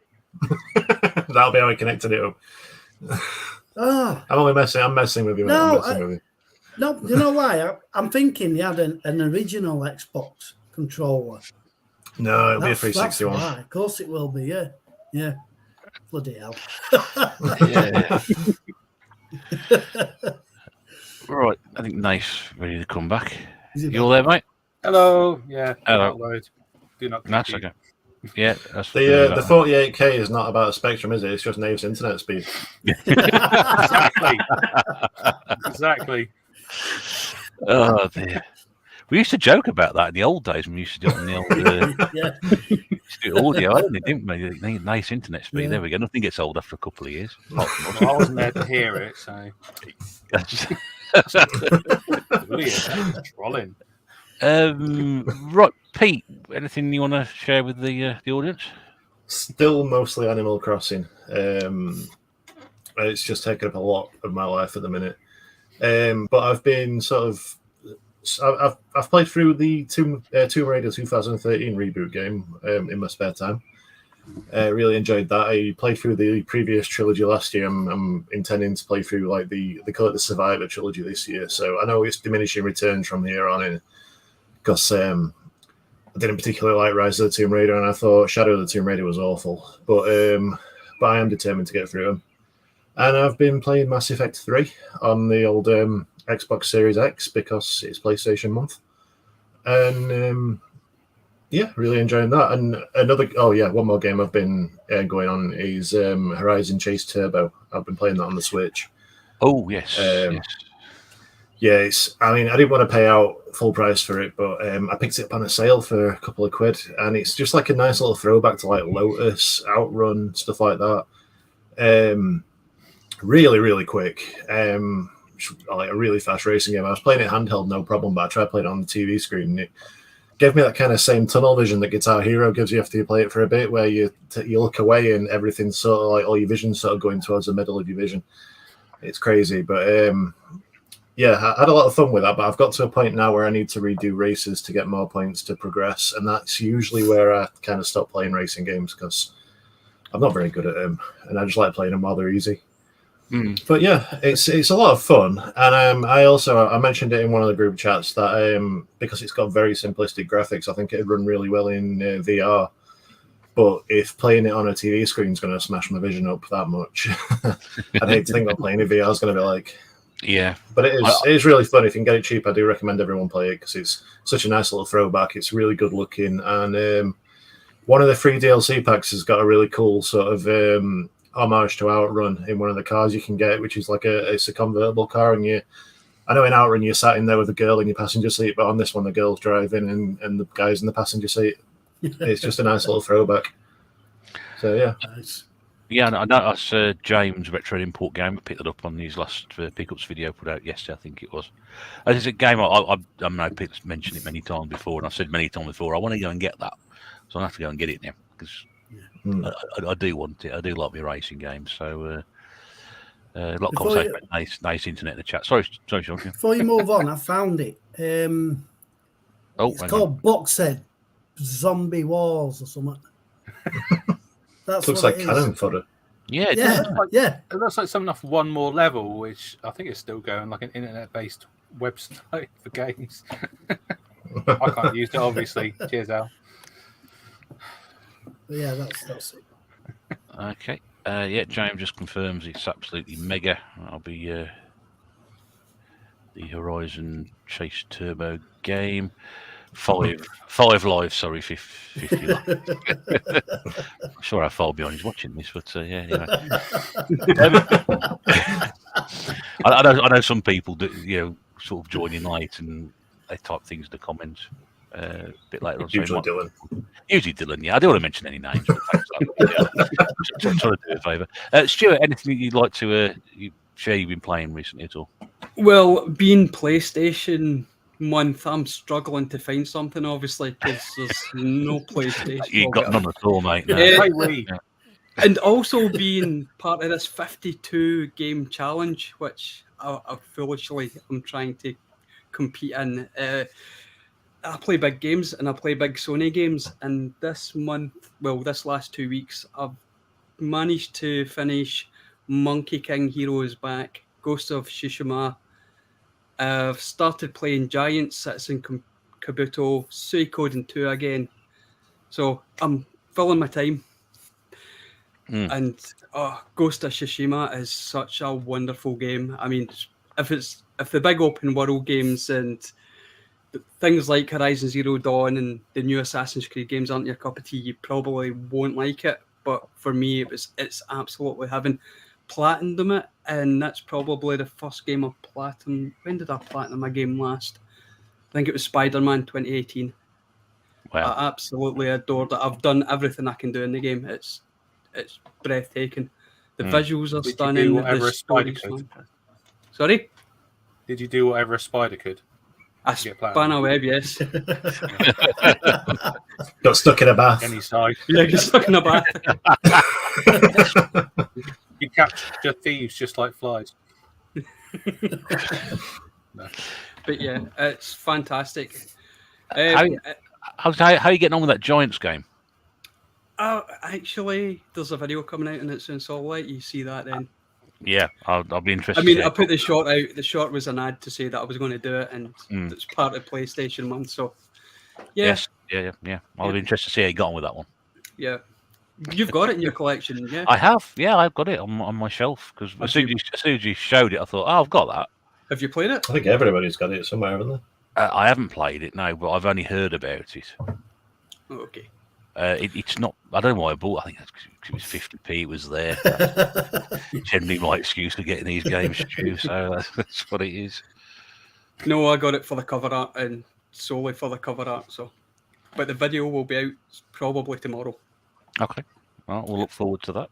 That'll be how I connected it up. I'm messing with you. No, you know why? I'm thinking he had an original Xbox controller. No, it'll be a 360 one. Of course it will be, yeah. Bloody hell. Yeah. Right, I think Nate's ready to come back. You all there, mate? Hello. Yeah. Hello. Do not. That's okay. Yeah, that's the 48K is not about a Spectrum, is it? It's just Nave's internet speed. Exactly. Oh dear. We used to joke about that in the old days when we used to do it on the old used to do audio only, didn't we? Nice internet speed. Yeah. There we go. Nothing gets old after a couple of years. Well, I wasn't there to hear it, so brilliant. Trolling. Right, Pete. Anything you want to share with the audience? Still mostly Animal Crossing. It's just taken up a lot of my life at the minute. But I've been I've played through the Tomb Raider 2013 reboot game in my spare time. Really enjoyed that. I played through the previous trilogy last year. I'm intending to play through like they call it the Survivor trilogy this year. So I know it's diminishing returns from here on in, because I didn't particularly like Rise of the Tomb Raider, and I thought Shadow of the Tomb Raider was awful. But I am determined to get through them. And I've been playing Mass Effect 3 on the old Xbox Series X because it's PlayStation month. And really enjoying that. And one more game I've been going on is Horizon Chase Turbo. I've been playing that on the Switch. Oh, yes. Yes. Yeah, I didn't want to pay out full price for it, but I picked it up on a sale for a couple of quid, and it's just like a nice little throwback to like Lotus, Outrun, stuff like that. Really, really quick. Like a really fast racing game. I was playing it handheld, no problem, but I tried playing it on the TV screen, and it gave me that kind of same tunnel vision that Guitar Hero gives you after you play it for a bit, where you look away and everything's sort of like all your vision's sort of going towards the middle of your vision. It's crazy, but I had a lot of fun with that, but I've got to a point now where I need to redo races to get more points to progress, and that's usually where I kind of stop playing racing games, because I'm not very good at them, and I just like playing them while they're easy. But yeah, it's a lot of fun, and I mentioned it in one of the group chats that because it's got very simplistic graphics, I think it'd run really well in VR. But if playing it on a TV screen is going to smash my vision up that much, I'd hate to think what playing in VR is going to be like. Yeah, but it is really fun. If you can get it cheap, I do recommend everyone play it because it's such a nice little throwback. It's really good looking, and one of the free DLC packs has got a really cool sort of homage to Outrun in one of the cars you can get, which is like it's a convertible car, and I know in Outrun you're sat in there with a girl in your passenger seat, but on this one the girl's driving and the guy's in the passenger seat. It's just a nice little throwback. So yeah. Nice. Yeah, I know that's James Retro Import Game. I picked it up on his last pickups video put out yesterday, I think it was. It's a game I know Pete's mentioned it many times before, and I've said many times before, I want to go and get that. So I have to go and get it now, because I do want it. I do like my racing games. So a lot of conversation about nice internet in the chat. Sorry, Sean. Before you move on, I found it. It's called Boxhead Zombie Wars or something. That looks like cannon fodder. Yeah, It looks like something off One More Level, which I think is still going, like an internet-based website for games. I can't use it, obviously. Cheers, Al. Yeah, that's it. Okay. James just confirms it's absolutely mega. I'll be the Horizon Chase Turbo game. 5 live, sorry, 50 live. I'm sure how far behind he's watching this, but anyway. I know some people do, sort of join in late and they type things in the comments a bit later on. Usually Dylan. Usually Dylan, yeah. I don't want to mention any names, but trying to do a favour. Stuart, anything you'd like to share you've been playing recently at all? Well, being PlayStation month, I'm struggling to find something, obviously, because there's no PlayStation. You've got none at all, mate. No. And also being part of this 52 game challenge, which I foolishly am trying to compete in. I play big games and I play big Sony games, and this last 2 weeks, I've managed to finish Monkey King Heroes Back, Ghost of Tsushima. I've started playing Giants, Citizen Kabuto, Suikoden 2 again. So I'm filling my time. And Ghost of Tsushima is such a wonderful game. I mean, if the big open world games and things like Horizon Zero Dawn and the new Assassin's Creed games aren't your cup of tea, you probably won't like it. But for me, it's absolutely having platinumed it, and that's probably the first game of platinum. When did I platinum a game last? I think it was Spider-Man 2018. Wow. I absolutely adored it. I've done everything I can do in the game. It's breathtaking. The visuals are Did you stunning. do whatever The a spider story's could? fun. Sorry? Did you do whatever a spider could? I Get span platinum. a web, yes. Got stuck in a bath. Any side. Yeah, get stuck in a bath. You capture thieves just like flies. No. But yeah, it's fantastic. How are you getting on with that Giants game? Actually, there's a video coming out and it's in Solid. You see that then? Yeah, I'll be interested. I mean, I put the short out. The short was an ad to say that I was going to do it, and it's part of PlayStation month. So, yeah. Yes, yeah. I'll be interested to see how you got on with that one. Yeah, you've got it in your collection, yeah? I have. Yeah, I've got it on my shelf because as soon as you showed it, I thought, oh, I've got that. Have you played it? I think everybody's got it somewhere, haven't they? I haven't played it, no, but I've only heard about it. Oh, okay. It's not. I don't know why I bought. I think it was 50p. It was there. Generally, my excuse for getting these games, Stu. So that's what it is. No, I got it for the cover art and solely for the cover art. So, but the video will be out probably tomorrow. Okay. Well, we'll look forward to that.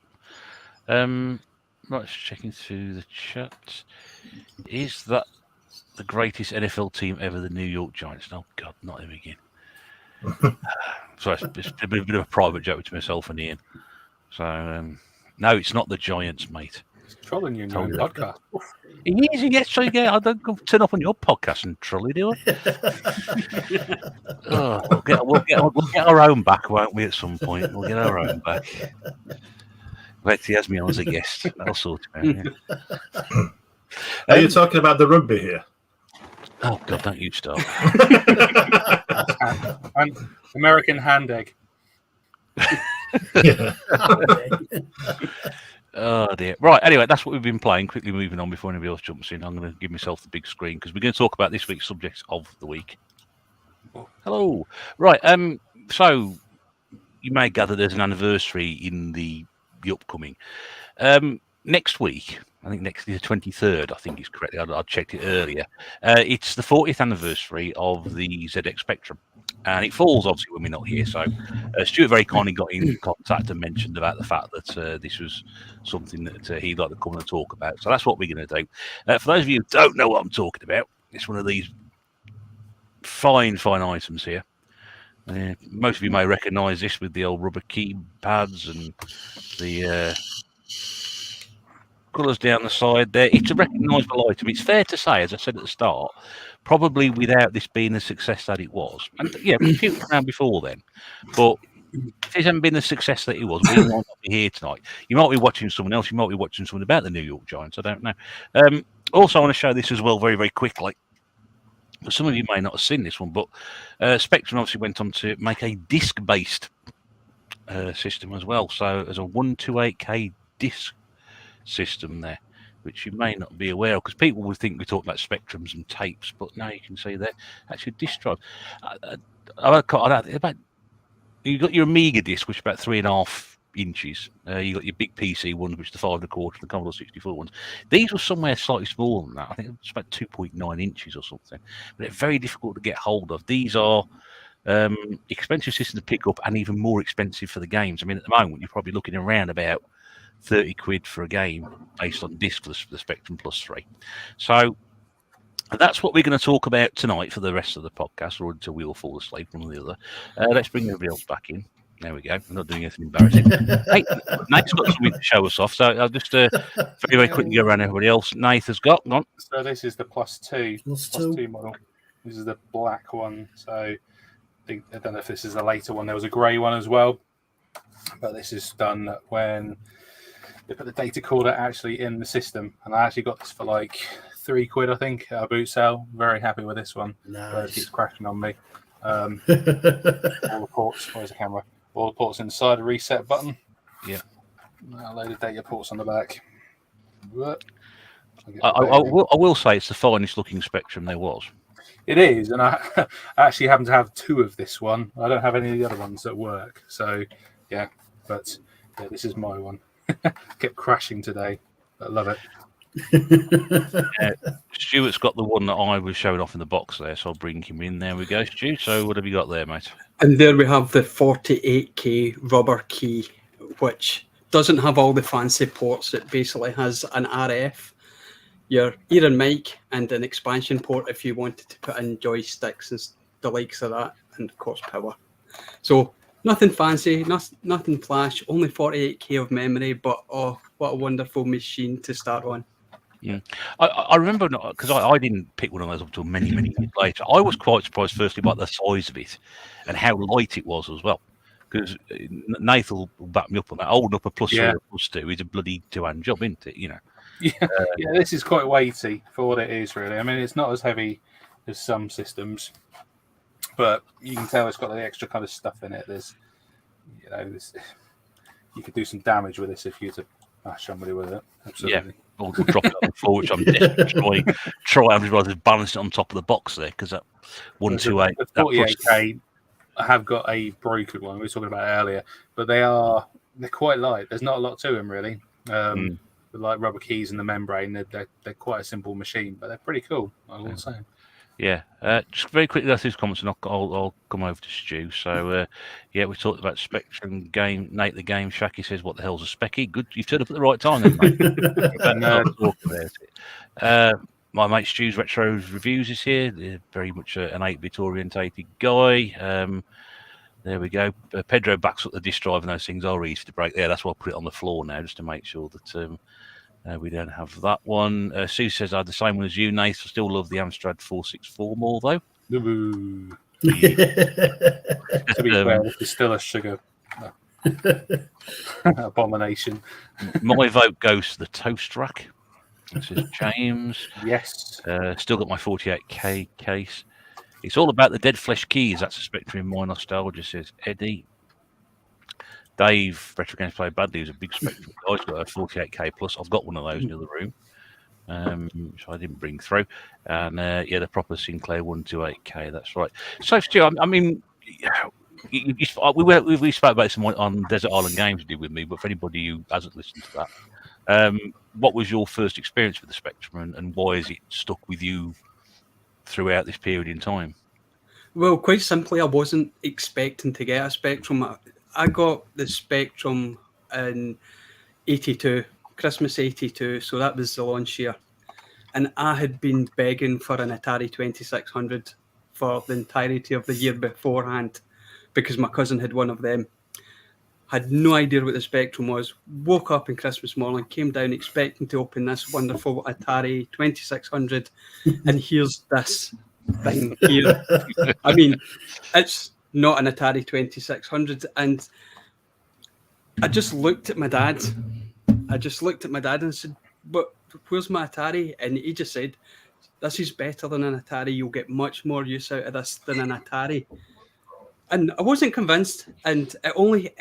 Right, just checking through the chat. Is that the greatest NFL team ever, the New York Giants? Oh God, not him again. So it's a bit of a private joke to myself and Ian. So no, it's not the Giants, mate. It's trolling you in your own podcast. He is, yes. So yeah, I don't go turn up on your podcast and trolley, do I? We'll get our own back, won't we? At some point, we'll get our own back. Wait, he has me on as a guest. That'll sort it out. Yeah. Are you talking about the rugby here? Oh God, don't you start. And American hand egg. Yeah. Oh dear. Right. Anyway, that's what we've been playing. Quickly moving on before anybody else jumps in. I'm going to give myself the big screen because we're going to talk about this week's subject of the week. Hello. Right. So you may gather there's an anniversary in the upcoming next week. I think next is the 23rd. I think is correct. I checked it earlier. It's the 40th anniversary of the ZX Spectrum, and it falls obviously when we're not here. So Stuart very kindly got in contact and mentioned about the fact that this was something that he'd like to come and talk about. So that's what we're going to do. For those of you who don't know what I'm talking about, it's one of these fine items here. Most of you may recognise this with the old rubber keypads and the colours down the side there. It's a recognisable item. It's fair to say, as I said at the start, probably without this being the success that it was. And yeah, computers were around before then, but if it hadn't been the success that it was, we might not be here tonight. You might be watching someone else. You might be watching something about the New York Giants. I don't know. Also, I want to show this as well very, very quickly. But some of you may not have seen this one, but Spectrum obviously went on to make a disc-based system as well. So there's a 128K disc system there, which you may not be aware of, because people would think we talk about Spectrums and tapes, but now you can see there actually disc drive. You got your Amiga disc, which is about 3.5 inches. You got your big PC ones, which are the 5.25, the Commodore 64 ones. These were somewhere slightly smaller than that. I think it's about 2.9 inches or something. But they're very difficult to get hold of. These are expensive systems to pick up, and even more expensive for the games. I mean, at the moment, you're probably looking around about 30 quid for a game based on disc for the Spectrum Plus 3. So that's what we're going to talk about tonight for the rest of the podcast, or until we all fall asleep, one or the other. Let's bring everybody else back in. There we go. I'm not doing anything embarrassing. Nate's got something to show us off, so I'll just very, very quickly go around everybody else. Nath has got. Go on. So this is the plus two model. This is the black one. So I don't know if this is the later one. There was a grey one as well, but this is done when they put the data recorder actually in the system, and I actually got this for like £3, I think, at a boot sale. Very happy with this one. Nice. It keeps crashing on me. All the ports. Where's the camera? All the ports inside a reset button. Yeah. A load of data ports on the back. I will say it's the finest looking Spectrum there was. It is, and I actually happen to have 2 of this one. I don't have any of the other ones that work. So, yeah, but yeah, this is my one. Kept crashing today. I love it. Stuart's got the one that I was showing off in the box there, so I'll bring him in. There we go, Stu. So what have you got there, mate? And there we have the 48K rubber key, which doesn't have all the fancy ports. It basically has an RF, your ear and mic, and an expansion port if you wanted to put in joysticks and the likes of that, and of course power. So nothing fancy, nothing flash, only 48K of memory, but oh, what a wonderful machine to start on. Yeah, I remember, because I didn't pick one of those up until many years later. I was quite surprised, firstly, by the size of it and how light it was as well. Because Nathan will back me up on that. Holding up a plus 3 or plus 2 is a bloody 2-hand job, isn't it? You know. Yeah, this is quite weighty for what it is, really. I mean, it's not as heavy as some systems, but you can tell it's got the extra kind of stuff in it. There's, you could do some damage with this if you were to bash somebody with it. Absolutely. Yeah. Or drop it on the floor, which I'm desperately trying. I'm just balancing it on top of the box there because that 128. The 48K, I have got a broken one. We were talking about it earlier, but they're quite light. There's not a lot to them really. With like rubber keys and the membrane, they're quite a simple machine, but they're pretty cool. I will say. Yeah, just very quickly, that's his comments, and I'll come over to Stu. So, we talked about Spectrum game. Nate the Game Shacky says, "What the hell's a Specky?" Good, you've turned up at the right time, then, mate. Talk about it. My mate Stu's Retro Reviews is here. They're very much an 8-bit orientated guy. There we go. Pedro backs up the disk drive, and those things are easy to break. There, that's why I put it on the floor now, just to make sure that. We don't have that one. Sue says, I had the same one as you, Nate. I still love the Amstrad 464 more, though. To be fair, this is still a sugar abomination. My vote goes to the Toast Rack. This is James. Yes. Still got my 48K case. It's all about the dead flesh keys. That's a Spectrum in my nostalgia, says Eddie. Dave, Retro Games Play Badly, who's a big Spectrum guy. He's got a 48K plus. I've got one of those in the other room, which I didn't bring through. And the proper Sinclair 128K. That's right. So, Stu, I mean, we spoke about this on Desert Island Games you did with me, but for anybody who hasn't listened to that, what was your first experience with the Spectrum, and why has it stuck with you throughout this period in time? Well, quite simply, I wasn't expecting to get a Spectrum. I got the Spectrum in 82, Christmas 82, so that was the launch year. And I had been begging for an Atari 2600 for the entirety of the year beforehand because my cousin had one of them. Had no idea what the Spectrum was. Woke up on Christmas morning, came down expecting to open this wonderful Atari 2600, and here's this thing here. I mean, it's not an Atari 2600, and I just looked at my dad. And said, "But where's my Atari?" And he just said, "This is better than an Atari. You'll get much more use out of this than an Atari." And I wasn't convinced, and I only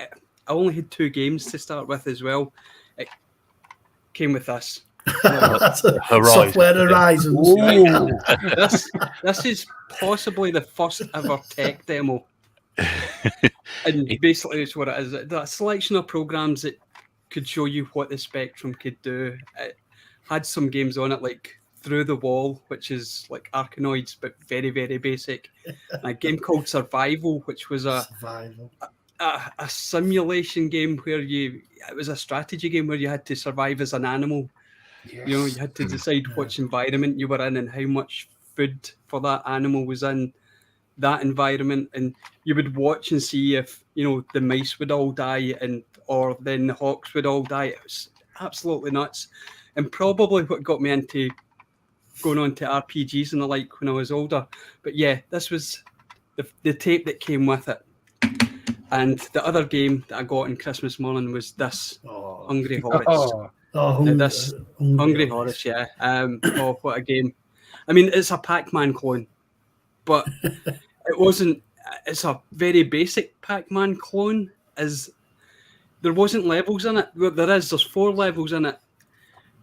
had 2 games to start with as well. It came with this. Software Horizons. This is possibly the first ever tech demo. And basically it's what it is. A selection of programs that could show you what the Spectrum could do. It had some games on it like Through the Wall, which is like Arkanoids but very, very basic. And a game called Survival, which was a simulation game where it was a strategy game where you had to survive as an animal. Yes. You had to decide which environment you were in and how much food for that animal was in that environment, and you would watch and see if the mice would all die or then the hawks would all die. It was absolutely nuts, and probably what got me into going on to RPGs and the like when I was older. But yeah, this was the tape that came with it. And the other game that I got on Christmas morning was this Hungry Horse. Hungry Horse, yeah. What a game. I mean, it's a Pac-Man clone, but it wasn't. It's a very basic Pac-Man clone. There wasn't levels in it. There's 4 levels in it,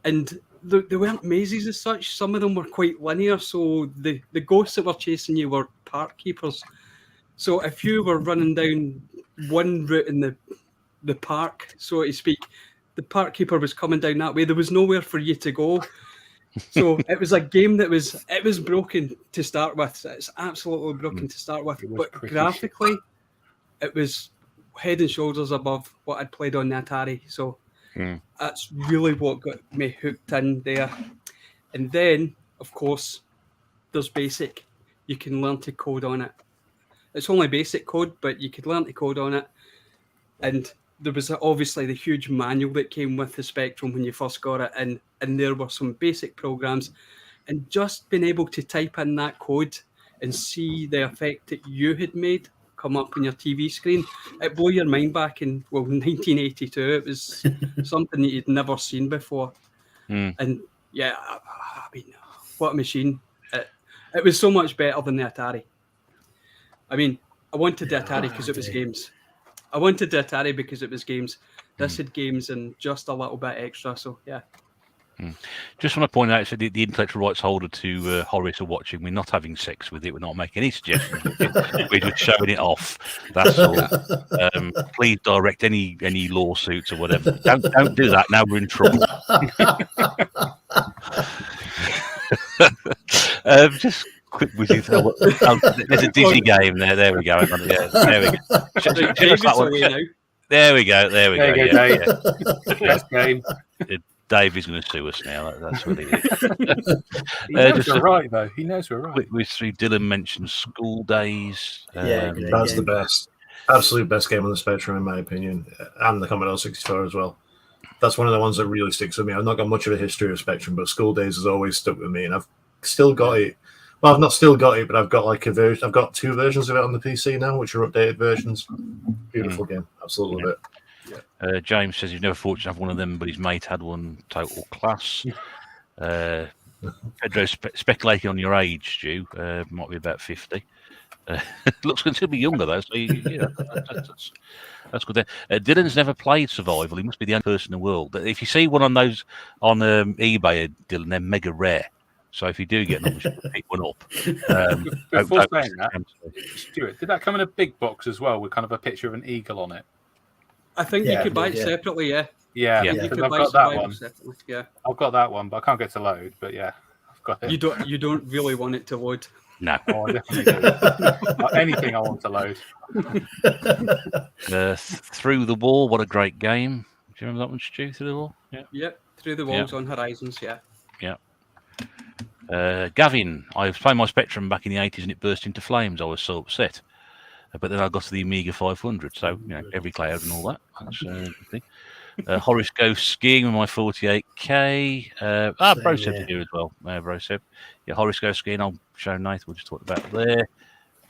and they weren't mazes as such. Some of them were quite linear, so the ghosts that were chasing you were park keepers. So if you were running down one route in the park, so to speak, the park keeper was coming down that way. There was nowhere for you to go. So it was a game that was broken to start with. It's absolutely broken to start with, but graphically, it was head and shoulders above what I'd played on the Atari. So that's really what got me hooked in there. And then, of course, there's Basic. You can learn to code on it. It's only basic code, but you could learn to code on it. And there was obviously the huge manual that came with the Spectrum when you first got it, and there were some basic programs. And just being able to type in that code and see the effect that you had made come up on your TV screen, it blew your mind back in 1982. It was something that you'd never seen before. And yeah, I mean, what a machine. It was so much better than the Atari. I mean, I wanted the Atari because it was games. I wanted the Atari because it was games. This had games and just a little bit extra. So, yeah. Just want to point out, so the intellectual rights holder to Horace are watching. We're not having sex with it. We're not making any suggestions. We're just showing it off. That's all. Please direct any lawsuits or whatever. Don't do that. Now we're in trouble. Just quick whizzing through. There's a Digi game there. There we go. Yeah, there we go. There we go. There we go. Yeah. Best game. Dave is going to sue us now. That's what it is. He knows we're right, though. He knows we're right. Quick whiz through. Dylan mentioned School Days. That's the best. Absolute best game on the Spectrum, in my opinion, and the Commodore 64 as well. That's one of the ones that really sticks with me. I've not got much of a history of Spectrum, but School Days has always stuck with me, and I've still got it. Well, I've not still got it, but I've got like a version. I've got 2 versions of it on the PC now, which are updated versions. Beautiful game, absolutely love it. James says he's never fortunate to have one of them, but his mate had one. Total class. Pedro speculating on your age, Stu. Might be about 50. Looks going to be younger though, so that's good. Dylan's never played Survival. He must be the only person in the world. But if you see one on those on eBay, Dylan, they're mega rare. So if you do get them, you should pick one up. Before saying that, Stuart, did that come in a big box as well with kind of a picture of an eagle on it? I think you could buy it separately, yeah. Yeah, you could I've buy got that one. separately, yeah. I've got that one, but I can't get to load. But yeah, I've got it. You don't really want it to load. No. Oh, I definitely do. Anything I want to load. Through the Wall, what a great game. Do you remember that one, Stu? Through the Wall? Yeah. Yep, Through the Walls on Horizons, yeah. Yeah. Gavin, I was playing my Spectrum back in the 80s and it burst into flames. I was so upset. But then I got to the Amiga 500, so every cloud and all that. That's a good thing. Horace goes skiing with my 48K. Broseb's here as well. Broseb. Yeah, Horace goes skiing. I'll show Nathan. We'll just talk about there.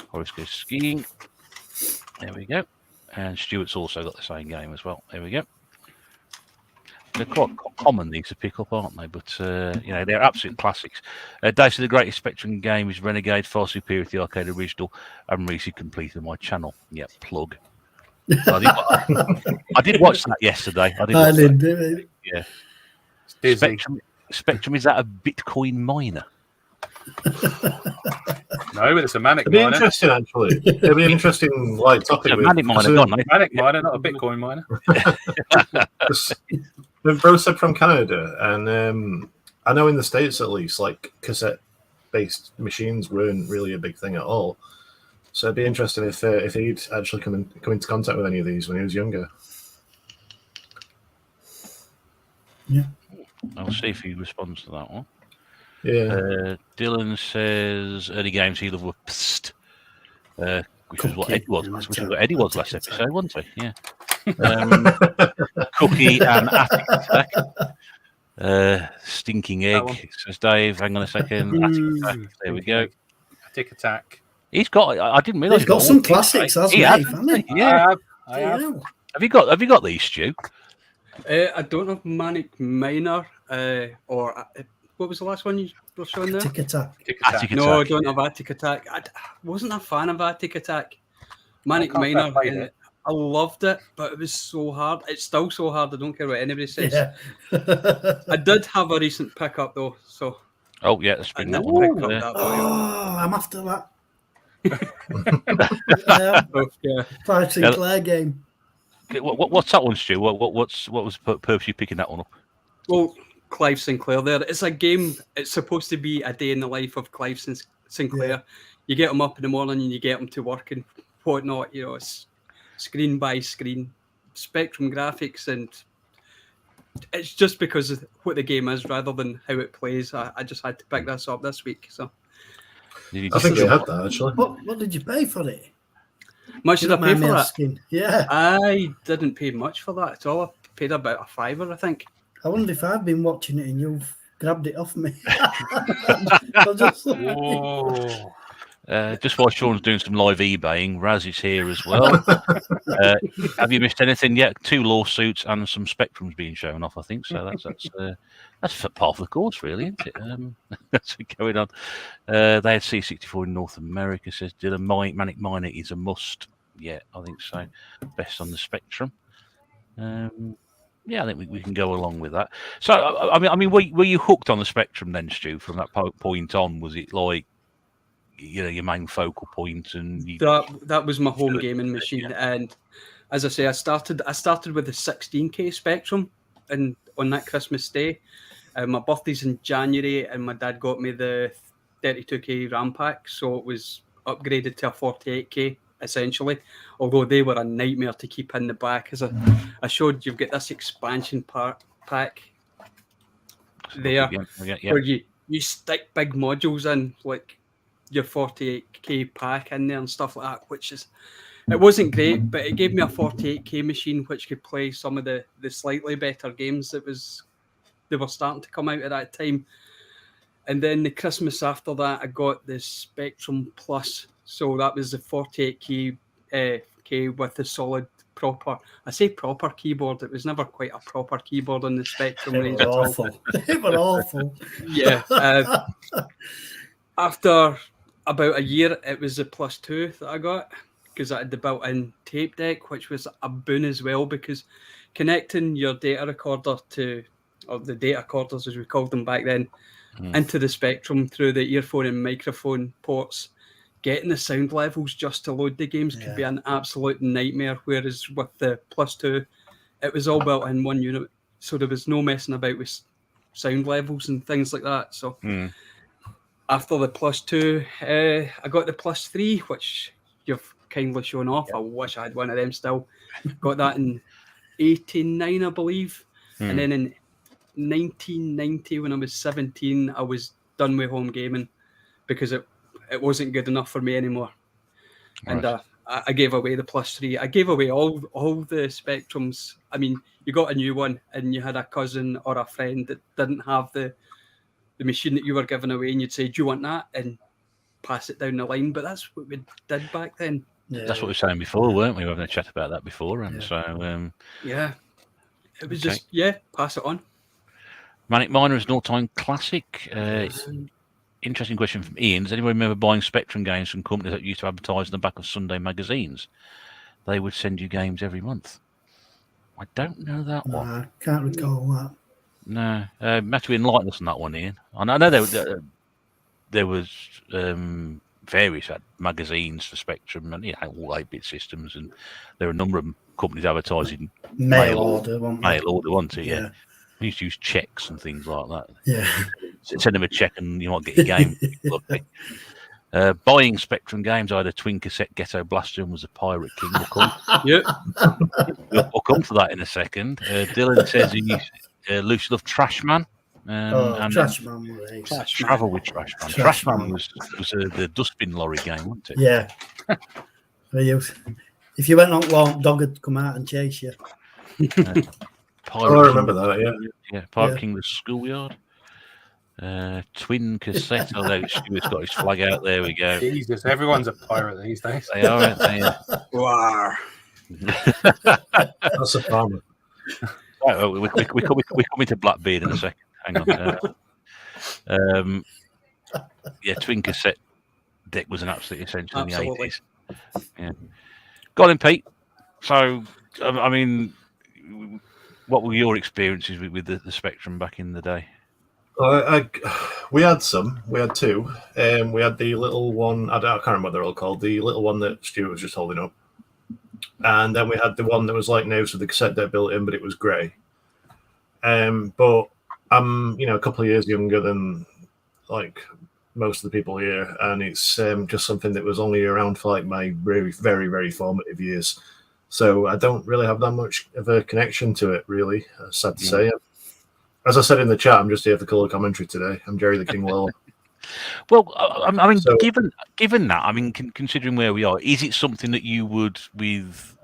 Horace goes skiing. There we go. And Stuart's also got the same game as well. There we go. They're quite common, these to pick up, aren't they? But, they're absolute classics. Dave said the greatest Spectrum game is Renegade, far superior to the arcade original, and recently completed my channel. Yeah, plug. I did watch that yesterday. I did. Yeah. Spectrum, is that a Bitcoin miner? No, but it's a manic It'd be miner. interesting, actually. It'd be an interesting topic. Manic miner, gone, eh? Manic miner, not a Bitcoin miner. Bro said from Canada, and I know in the States at least, like cassette-based machines weren't really a big thing at all. So it'd be interesting if he'd actually come into contact with any of these when he was younger. Yeah, I'll see if he responds to that one. Yeah. Dylan says early games he loved were Psst, which is what Eddie was. Which is what Eddie was last episode, wasn't he? Yeah. Cookie and Attic Attack. Stinking Egg, says Dave. Hang on a second. Attic Attack. There we go. Attic Attack. He's got. I didn't realise he's got some classics, hasn't he? Yeah. I have. Have you got these, Stu? I don't have Manic Miner or what was the last one you were showing there? Attic Attack. No, I don't have Attic Attack. I wasn't a fan of Attic Attack. Manic Miner. I loved it, but it was so hard. It's still so hard. I don't care what anybody says. Yeah. I did have a recent pickup though, so. Oh yeah, let's bring that one. I'm after that. Yeah. 5 Sinclair game. What's that one, Stu? What was the purpose you picking that one up? Well, Clive Sinclair there. It's a game. It's supposed to be a day in the life of Clive Sinclair. Yeah. You get him up in the morning and you get him to work and whatnot. You know, it's screen by screen, Spectrum graphics, and it's just because of what the game is rather than how it plays. I just had to pick this up this week. So I think we had that actually. What did you pay for it? much did I pay for that? Asking. Yeah. I didn't pay much for that at all. I paid about a £5, I think. I wonder if I've been watching it and you've grabbed it off me. I'll just... Whoa. Just while Sean's doing some live eBaying, Raz is here as well. Have you missed anything yet? 2 lawsuits and some Spectrums being shown off, I think. So that's part of the course, really, isn't it? That's going on. They had C64 in North America. Says Dylan, Manic Miner is a must. Yeah, I think so. Best on the Spectrum. Yeah, I think we can go along with that. So, I mean, were you hooked on the Spectrum then, Stu? From that point on, was it like, you know, your main focal point? And that was my home gaming machine. Yeah. And as I say, I started with the 16K Spectrum, and on that Christmas Day, my birthday's in January, and my dad got me the 32K RAM pack, so it was upgraded to a 48K. Essentially, although they were a nightmare to keep in the back. As I showed, you've got this expansion pack there where you stick big modules in, like your 48K pack in there and stuff like that, which is, it wasn't great, but it gave me a 48K machine which could play some of the slightly better games they were starting to come out at that time. And then the Christmas after that, I got the Spectrum Plus. So that was the 48K with the solid proper. I say proper keyboard. It was never quite a proper keyboard on the Spectrum range. They were awful. They were awful. Yeah. After about a year, it was the Plus 2 that I got, because I had the built-in tape deck, which was a boon as well, because connecting your data recorder or the data recorders as we called them back then, into the Spectrum through the earphone and microphone ports, getting the sound levels just to load the games could be an absolute nightmare. Whereas with the Plus 2, it was all built in one unit, so there was no messing about with sound levels and things like that. So after the Plus 2, I got the Plus 3, which you've kindly shown off. I wish I had one of them still. Got that in 89, I believe. And then in 1990, when I was 17, I was done with home gaming because it wasn't good enough for me anymore. Right. And I gave away the Plus 3. I gave away all the Spectrums. I mean, you got a new one and you had a cousin or a friend that didn't have the machine that you were giving away, and you'd say, do you want that? And pass it down the line. But that's what we did back then. Yeah. That's what we were saying before, weren't we? We were having a chat about that before. And so, yeah, it was just, pass it on. Manic Miner is an all-time classic. Interesting question from Ian. Does anyone remember buying Spectrum games from companies that used to advertise in the back of Sunday magazines? They would send you games every month. I don't know that one. I can't recall that. No. Matthew, enlighten us on that one, Ian. I know there was various magazines for Spectrum and all 8-bit systems, and there were a number of companies advertising mail order, wasn't it? Yeah. We used to use checks and things like that. Yeah. Send them a check and you might get your game. Buying Spectrum games, I had a twin cassette Ghetto Blaster and was a Pirate King. We'll come to that in a second. Dylan says he's Lucy Love Trashman. Trashman. Travel with Trashman. Trashman was the dustbin lorry game, wasn't it? Yeah. If you went on long, dog would come out and chase you. I remember that, yeah. Pirate King, the Schoolyard. Twin cassette. Although Stuart's got his flag out. There we go. Jesus, everyone's a pirate these days. They are, aren't they? Wow. That's a farmer. Right, we come into Blackbeard in a second. Hang on. Twin cassette deck was an absolutely essential in the 80s. Yeah. Got him, Pete. So, I mean, what were your experiences with the Spectrum back in the day? We had some. We had 2. We had the little one. I can't remember what they're all called. The little one that Stuart was just holding up. And then we had the one that was like now, so the cassette deck built in, but it was grey. But I'm, a couple of years younger than like most of the people here, and it's just something that was only around for like my very, very, very formative years. So I don't really have that much of a connection to it, really. Sad to say. As I said in the chat, I'm just here for colour commentary today. I'm Jerry the King Lowell. Well, I mean, So- given that, I mean, considering where we are, is it something that you would, with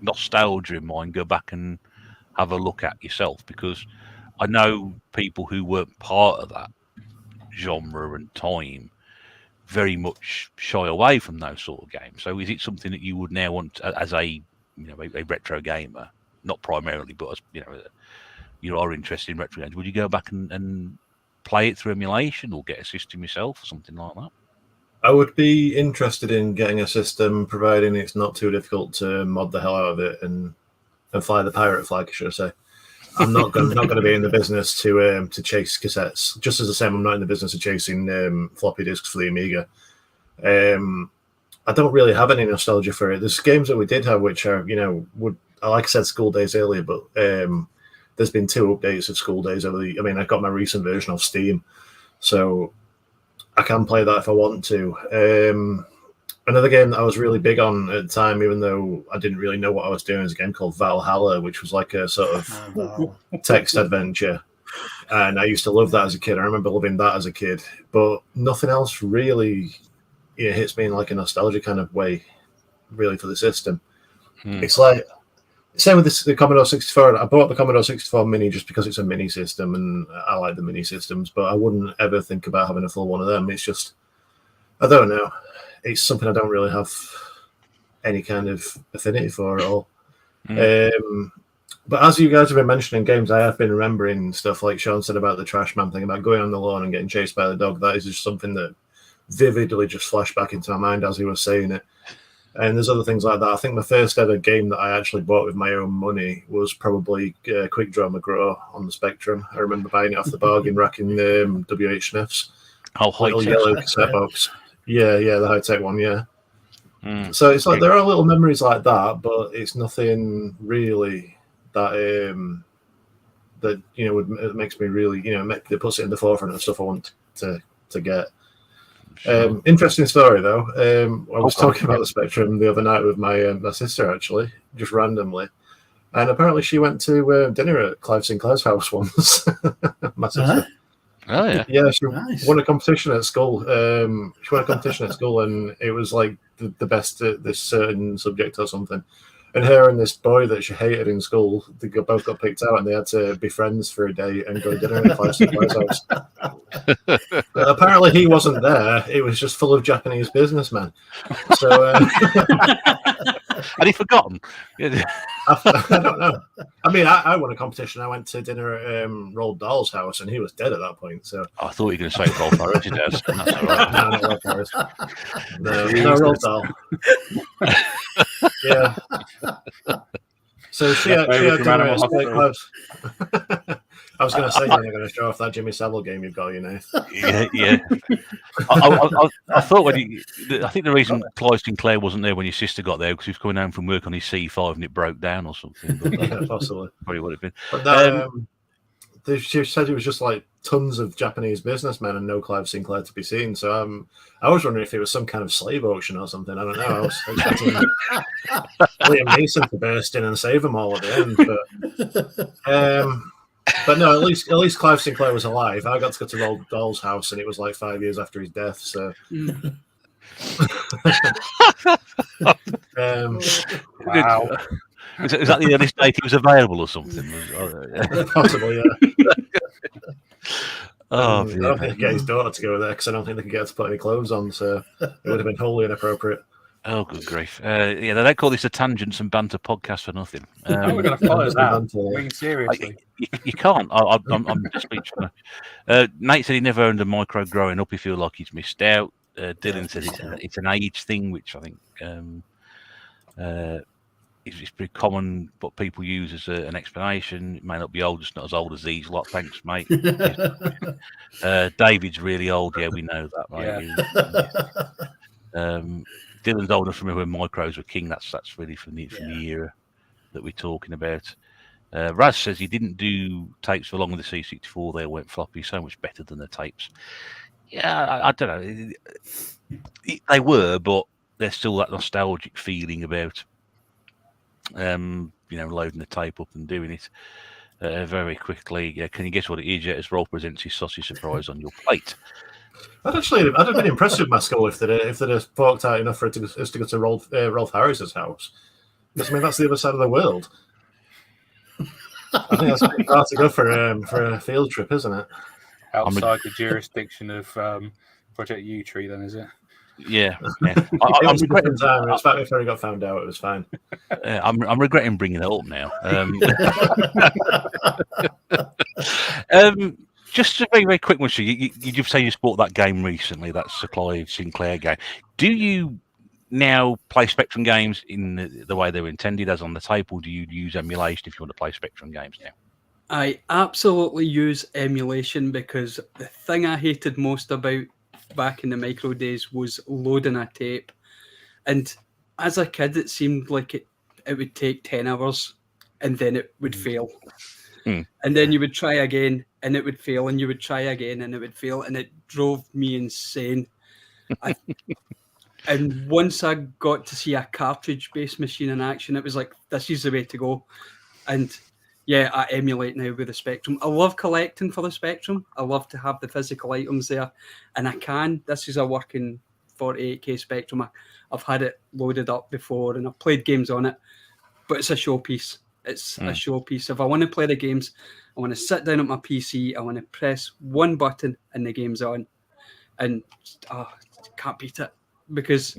nostalgia in mind, go back and have a look at yourself? Because I know people who weren't part of that genre and time very much shy away from those sort of games. So is it something that you would now want as a retro gamer, not primarily, but as you are interested in retro games, would you go back and play it through emulation or get a system yourself or something like that? I would be interested in getting a system, providing it's not too difficult to mod the hell out of it and fly the pirate flag, should I say. I'm not going to be in the business to chase cassettes. Just as the same, I'm not in the business of chasing floppy disks for the Amiga. I don't really have any nostalgia for it. There's games that we did have which are, like I said, School Days earlier, but there's been 2 updates of School Days over the. I mean, I've got my recent version of Steam, so I can play that if I want to. Another game that I was really big on at the time, even though I didn't really know what I was doing, is a game called Valhalla, which was like a sort of text adventure. And I used to love that as a kid. I remember loving that as a kid. But nothing else really hits me in like a nostalgia kind of way, really, for the system. It's like, same with the Commodore 64. I bought the Commodore 64 Mini just because it's a mini system, and I like the mini systems, but I wouldn't ever think about having a full one of them. It's just, I don't know. It's something I don't really have any kind of affinity for at all. But as you guys have been mentioning games, I have been remembering stuff like Sean said about the trash man thing, about going on the lawn and getting chased by the dog. That is just something that vividly just flashed back into my mind as he was saying it. And there's other things like that. I think my first ever game that I actually bought with my own money was probably Quick Draw McGraw on the Spectrum. I remember buying it off the bargain rack in WH Smith's. Little yellow cassette box. Yeah, the high-tech one, yeah. So it's like there are little memories like that, but it's nothing really that it makes me really that puts it in the forefront of stuff I want to get. Sure. Interesting story though. I was talking about the Spectrum the other night with my sister, actually, just randomly, and apparently she went to dinner at Clive Sinclair's house once. My sister. Oh yeah. Yeah, she won a competition at school. She won a competition at school, and it was like the best at this certain subject or something. And her and this boy that she hated in school, they both got picked out, and they had to be friends for a day and go to dinner at Clive Sinclair's house. But apparently, he wasn't there. It was just full of Japanese businessmen. So. Had he forgotten? I don't know. I mean, I won a competition. I went to dinner at Roald Dahl's house, and he was dead at that point. So I thought you were going to say Rolf Harris. That's all right. No, not Rolf Harris. No, Roald Dahl. Yeah. So she had dinner at Clive's. I was going to say, you're not going to show off that Jimmy Savile game you've got, Yeah. I thought I think the reason Clive Sinclair wasn't there when your sister got there because he was coming home from work on his C5 and it broke down or something. But yeah, possibly. Probably would have been. But no, she said it was just like tons of Japanese businessmen and no Clive Sinclair to be seen. So I was wondering if it was some kind of slave auction or something. I don't know. I was expecting Liam Neeson to burst in and save them all at the end. But no, at least Clive Sinclair was alive. I got to go to Roald Dahl's house, and it was like 5 years after his death. So, wow, is that the earliest date he was available or something? Possibly, yeah. Oh, I don't think he could get his daughter to go there because I don't think they could get her to put any clothes on. So it would have been wholly inappropriate. Oh, good grief! They don't call this a tangents and banter podcast for nothing. We're going to follow that. I mean, seriously, you can't. I'm just being funny. Nate said he never owned a micro growing up. He feels like he's missed out. Dylan says it's an age thing, which I think it's pretty common. What people use as an explanation. It may not be old. It's not as old as these lot. Thanks, mate. David's really old. Yeah, we know that, right? Yeah. Dylan's old enough to remember when micros were king. That's really from the era that we're talking about. Raz says he didn't do tapes for long with the C64. They went floppy. So much better than the tapes. Yeah, I don't know. They were, but there's still that nostalgic feeling about, loading the tape up and doing it very quickly. Can you guess what it is yet? As Roll presents his sausage surprise on your plate. I'd have been impressed with my skull if they'd have forked out enough for us to go to Rolf Harris's house. Because, I mean, that's the other side of the world. I think that's pretty far to go for a field trip, isn't it? Outside the jurisdiction of Project U Tree, then, is it? Yeah. I'm regretting time. It's fact, if I got found out, it was fine. I'm regretting bringing it up now. Just a very, very quick one. You say you bought that game recently, that Clive Sinclair game. Do you now play Spectrum games in the way they were intended, as on the tape, or do you use emulation if you want to play Spectrum games now? I absolutely use emulation, because the thing I hated most about back in the micro days was loading a tape. And as a kid, it seemed like it would take 10 hours and then it would fail. And then you would try again and it would fail, and you would try again and it would fail, and it drove me insane. And once I got to see a cartridge-based machine in action, it was like, this is the way to go. And yeah, I emulate now with the Spectrum. I love collecting for the Spectrum. I love to have the physical items there. And I can. This is a working 48K Spectrum. I've had it loaded up before and I've played games on it. But it's a showpiece. It's a showpiece. If I want to play the games, I want to sit down at my PC. I want to press one button and the game's on. And can't beat it. Because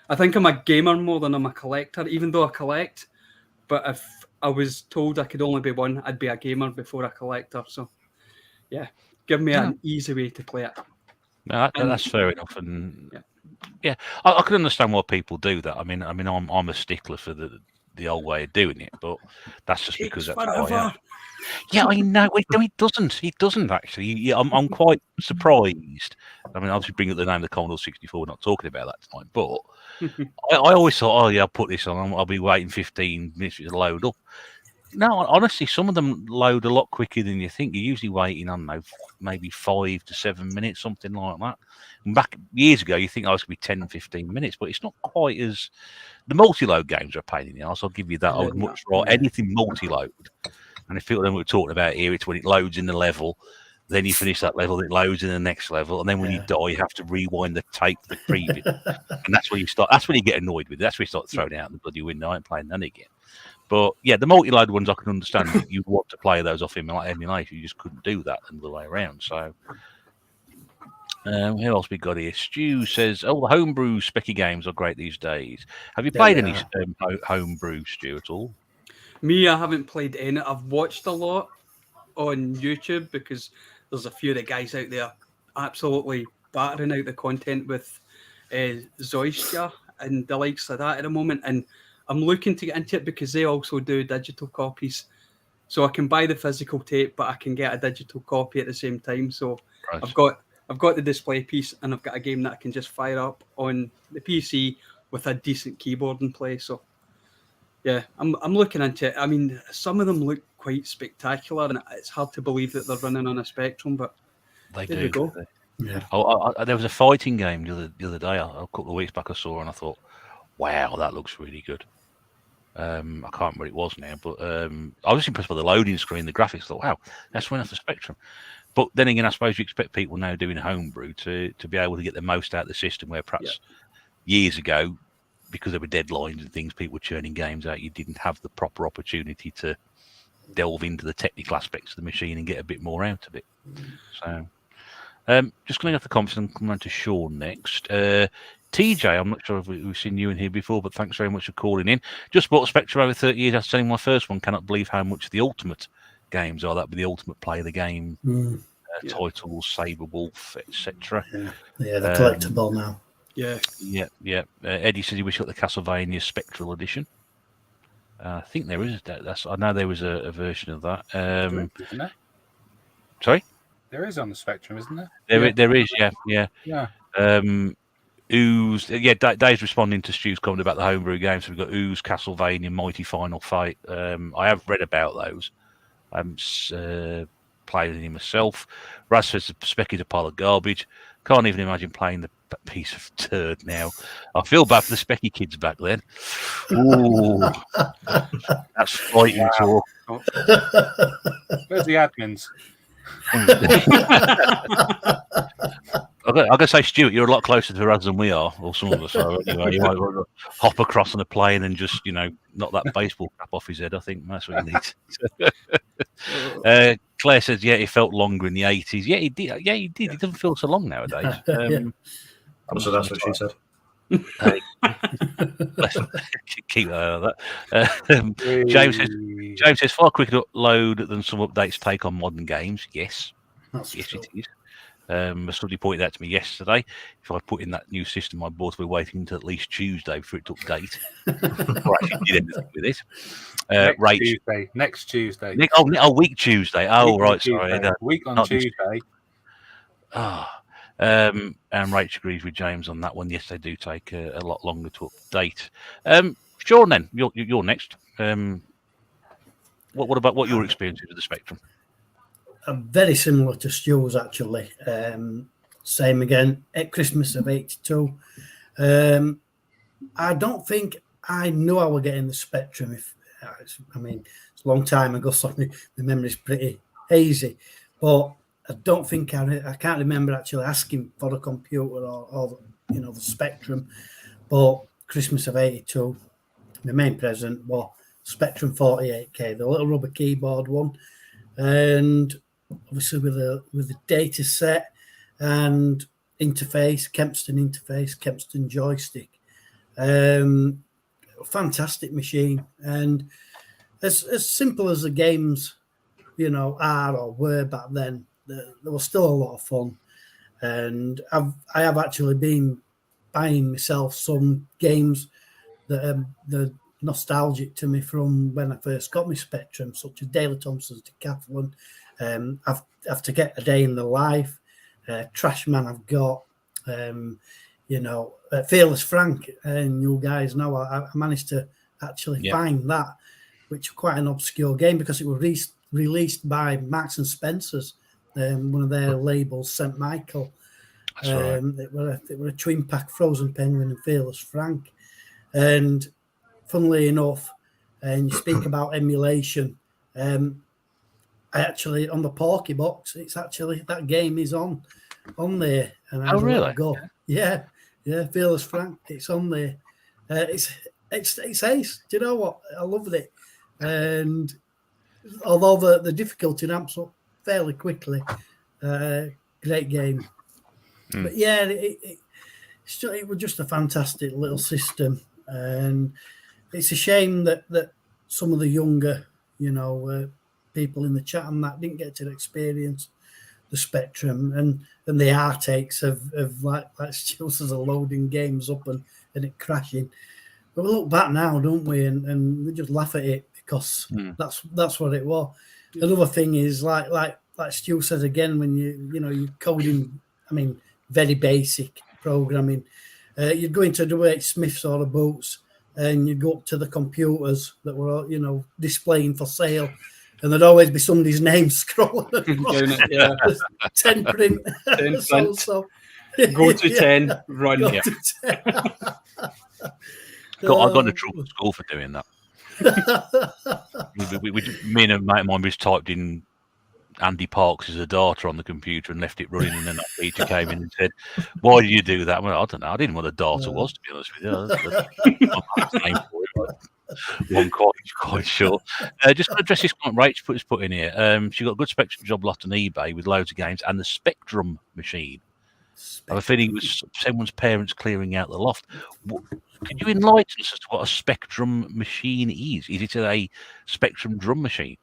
I think I'm a gamer more than I'm a collector, even though I collect. But if I was told I could only be one, I'd be a gamer before a collector. So, yeah, give me an easy way to play it. No, that's fair enough. And yeah, I can understand why people do that. I mean, I'm a stickler for the old way of doing it, but that's just because that's how I am. Yeah, I know. It doesn't actually. Yeah, I'm quite surprised. I mean, obviously, bring up the name of the Commodore 64. We're not talking about that tonight, but I always thought, I'll put this on. I'll be waiting 15 minutes to load up. No, honestly, some of them load a lot quicker than you think. You're usually waiting on, maybe 5 to 7 minutes, something like that. And back years ago, you think I was going to be 10, 15 minutes, but it's not quite as... The multi-load games are a pain in the arse. I'll give you that. I would much rather anything multi-load. And if people know what we're talking about here, it's when it loads in the level, then you finish that level, it loads in the next level, and then when you die, you have to rewind the tape the previous. And that's when you start. That's when you get annoyed with it. That's when you start throwing it out the bloody window. I ain't playing none again. But yeah, the multi-load ones I can understand. You want to play those off emulation, you just couldn't do that the way around. So, who else we got here? Stu says, "Oh, the homebrew Speccy games are great these days. Have you played any homebrew, Stu, at all?" Me, I haven't played any. I've watched a lot on YouTube because there's a few of the guys out there absolutely battering out the content with Zoistia and the likes of that at the moment. And I'm looking to get into it because they also do digital copies. So I can buy the physical tape, but I can get a digital copy at the same time. So I've got the display piece, and I've got a game that I can just fire up on the PC with a decent keyboard and play. So yeah, I'm looking into it. I mean, some of them look quite spectacular, and it's hard to believe that they're running on a Spectrum, but there you go. Yeah. There was a fighting game the other day, a couple of weeks back I saw, and I thought, wow, that looks really good. I can't remember what it was now, but I was impressed by the loading screen, the graphics. I thought, wow, that's running off the Spectrum. But then again, I suppose you expect people now doing homebrew to be able to get the most out of the system, where perhaps years ago, because there were deadlines and things, people were churning games out. You didn't have the proper opportunity to delve into the technical aspects of the machine and get a bit more out of it. So, just going to have the conference and come on to Sean next. TJ, I'm not sure if we've seen you in here before, but thanks very much for calling in. Just bought a Spectral over 30 years after selling my first one. Cannot believe how much the ultimate games are. That with the ultimate play of the game, titles, Saber Wolf, etc. Yeah, the collectible now. Yeah. Eddie says he wished he got the Castlevania Spectral edition. I think there is. I know there was a version of that. Isn't there? Sorry? There is on the Spectrum, isn't there? There is, yeah. Ooze. Dave's responding to Stu's comment about the homebrew games. So we've got Ooze, Castlevania, Mighty Final Fight. I have read about those. I haven't played any myself. Raz says Speccy's a pile of garbage. Can't even imagine playing the piece of turd now. I feel bad for the Specky kids back then. Ooh, that's fighting talk. Where's the admins? I've got to say, Stuart, you're a lot closer to Raz than we are, or some of us are. Anyway, you might want to hop across on a plane and just, knock that baseball cap off his head. I think that's what you need. Claire says, yeah, it felt longer in the 80s. Yeah, he did. Yeah, he did. It doesn't feel so long nowadays. So that's what she said. Keep that out of that. James says far quicker to upload than some updates take on modern games. Yes, yes, it is. Somebody pointed that to me yesterday. If I put in that new system I bought, we're waiting until at least Tuesday for it to update. Or actually did anything with it. Next Tuesday. Week Tuesday. Oh, week right. Tuesday. Sorry. Week on Tuesday. And Rach agrees with James on that one. Yes, they do take a lot longer to update. Sean, then you're next. What about your experiences with the Spectrum? Very similar to Stu's, actually. Same again at Christmas of '82. I don't think I knew I was getting the Spectrum. It's a long time ago, so the memory's pretty hazy. But I don't think I can't remember actually asking for a computer or the Spectrum. But Christmas of '82, my main present was Spectrum 48K, the little rubber keyboard one, and obviously with the data set and interface, Kempston joystick. Fantastic machine, and as simple as the games, are or were back then, there was still a lot of fun. And I have actually been buying myself some games that are nostalgic to me from when I first got my Spectrum, such as Daley Thompson's Decathlon. I've to get A Day in the Life, Trashman. I've got, Fearless Frank, and you guys know I managed to actually find that, which was quite an obscure game because it was released by Marks and Spencer's, one of their labels, St. Michael. That's right. It were a twin pack, Frozen Penguin and Fearless Frank. And funnily enough, and you speak about emulation, I actually, on the Porky box, it's actually, that game is on there. And I really? Go. Yeah, Fearless Frank, it's on there. It's ace. Do you know what? I loved it. And although the difficulty ramps up fairly quickly, great game. But yeah, it was just a fantastic little system. And it's a shame that some of the younger, people in the chat and that didn't get to experience the Spectrum and the heartaches of like Stu says, loading games up and it crashing. But we look back now, don't we? And we just laugh at it because that's what it was. Another thing is like Stu says again, when you're coding, very basic programming. You'd go into WH Smith's or the Boots, and you'd go up to the computers that were, displaying for sale, and there'd always be somebody's name scrolling across. Yeah. 10 print. 10 print. So, Go to 10, run. Go to 10. I got into trouble at school for doing that. Me and a mate of mine just typed in Andy Parks as a data on the computer and left it running, and then that teacher came in and said, "Why did you do that?" Well, I don't know. I didn't know what a data was, to be honest with you. One quite sure. Just to address this comment Rach put in here. She got a good Spectrum job lot on eBay with loads of games and the Spectrum machine. I have a feeling it was someone's parents clearing out the loft. Can you enlighten us as to what a Spectrum machine is? Is it a Spectrum drum machine?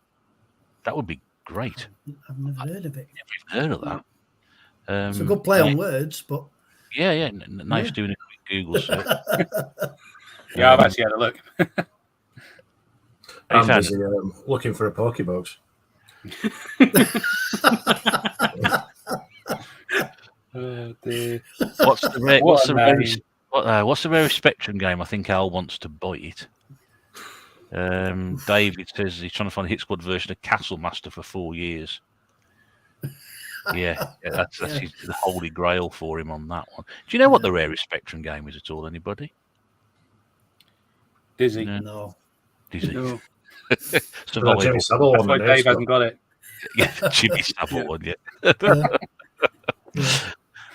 That would be great. I've never heard of it. Never heard of that. It's a good play on words, but yeah, nice doing a quick Google search. Yeah, I've actually had a look. I'm busy looking for a Pokebox. Oh, dear. What's the rarest Spectrum game? I think Al wants to buy it. David says he's trying to find a Hit Squad version of Castle Master for 4 years. Yeah, that's the holy grail for him on that one. Do you know what the rarest Spectrum game is at all? Anybody? Dizzy. No. Dizzy. No. Survival. Jimmy Savile That's one. why Dave hasn't got it. Yeah, Jimmy Savile one. Yeah. Yeah.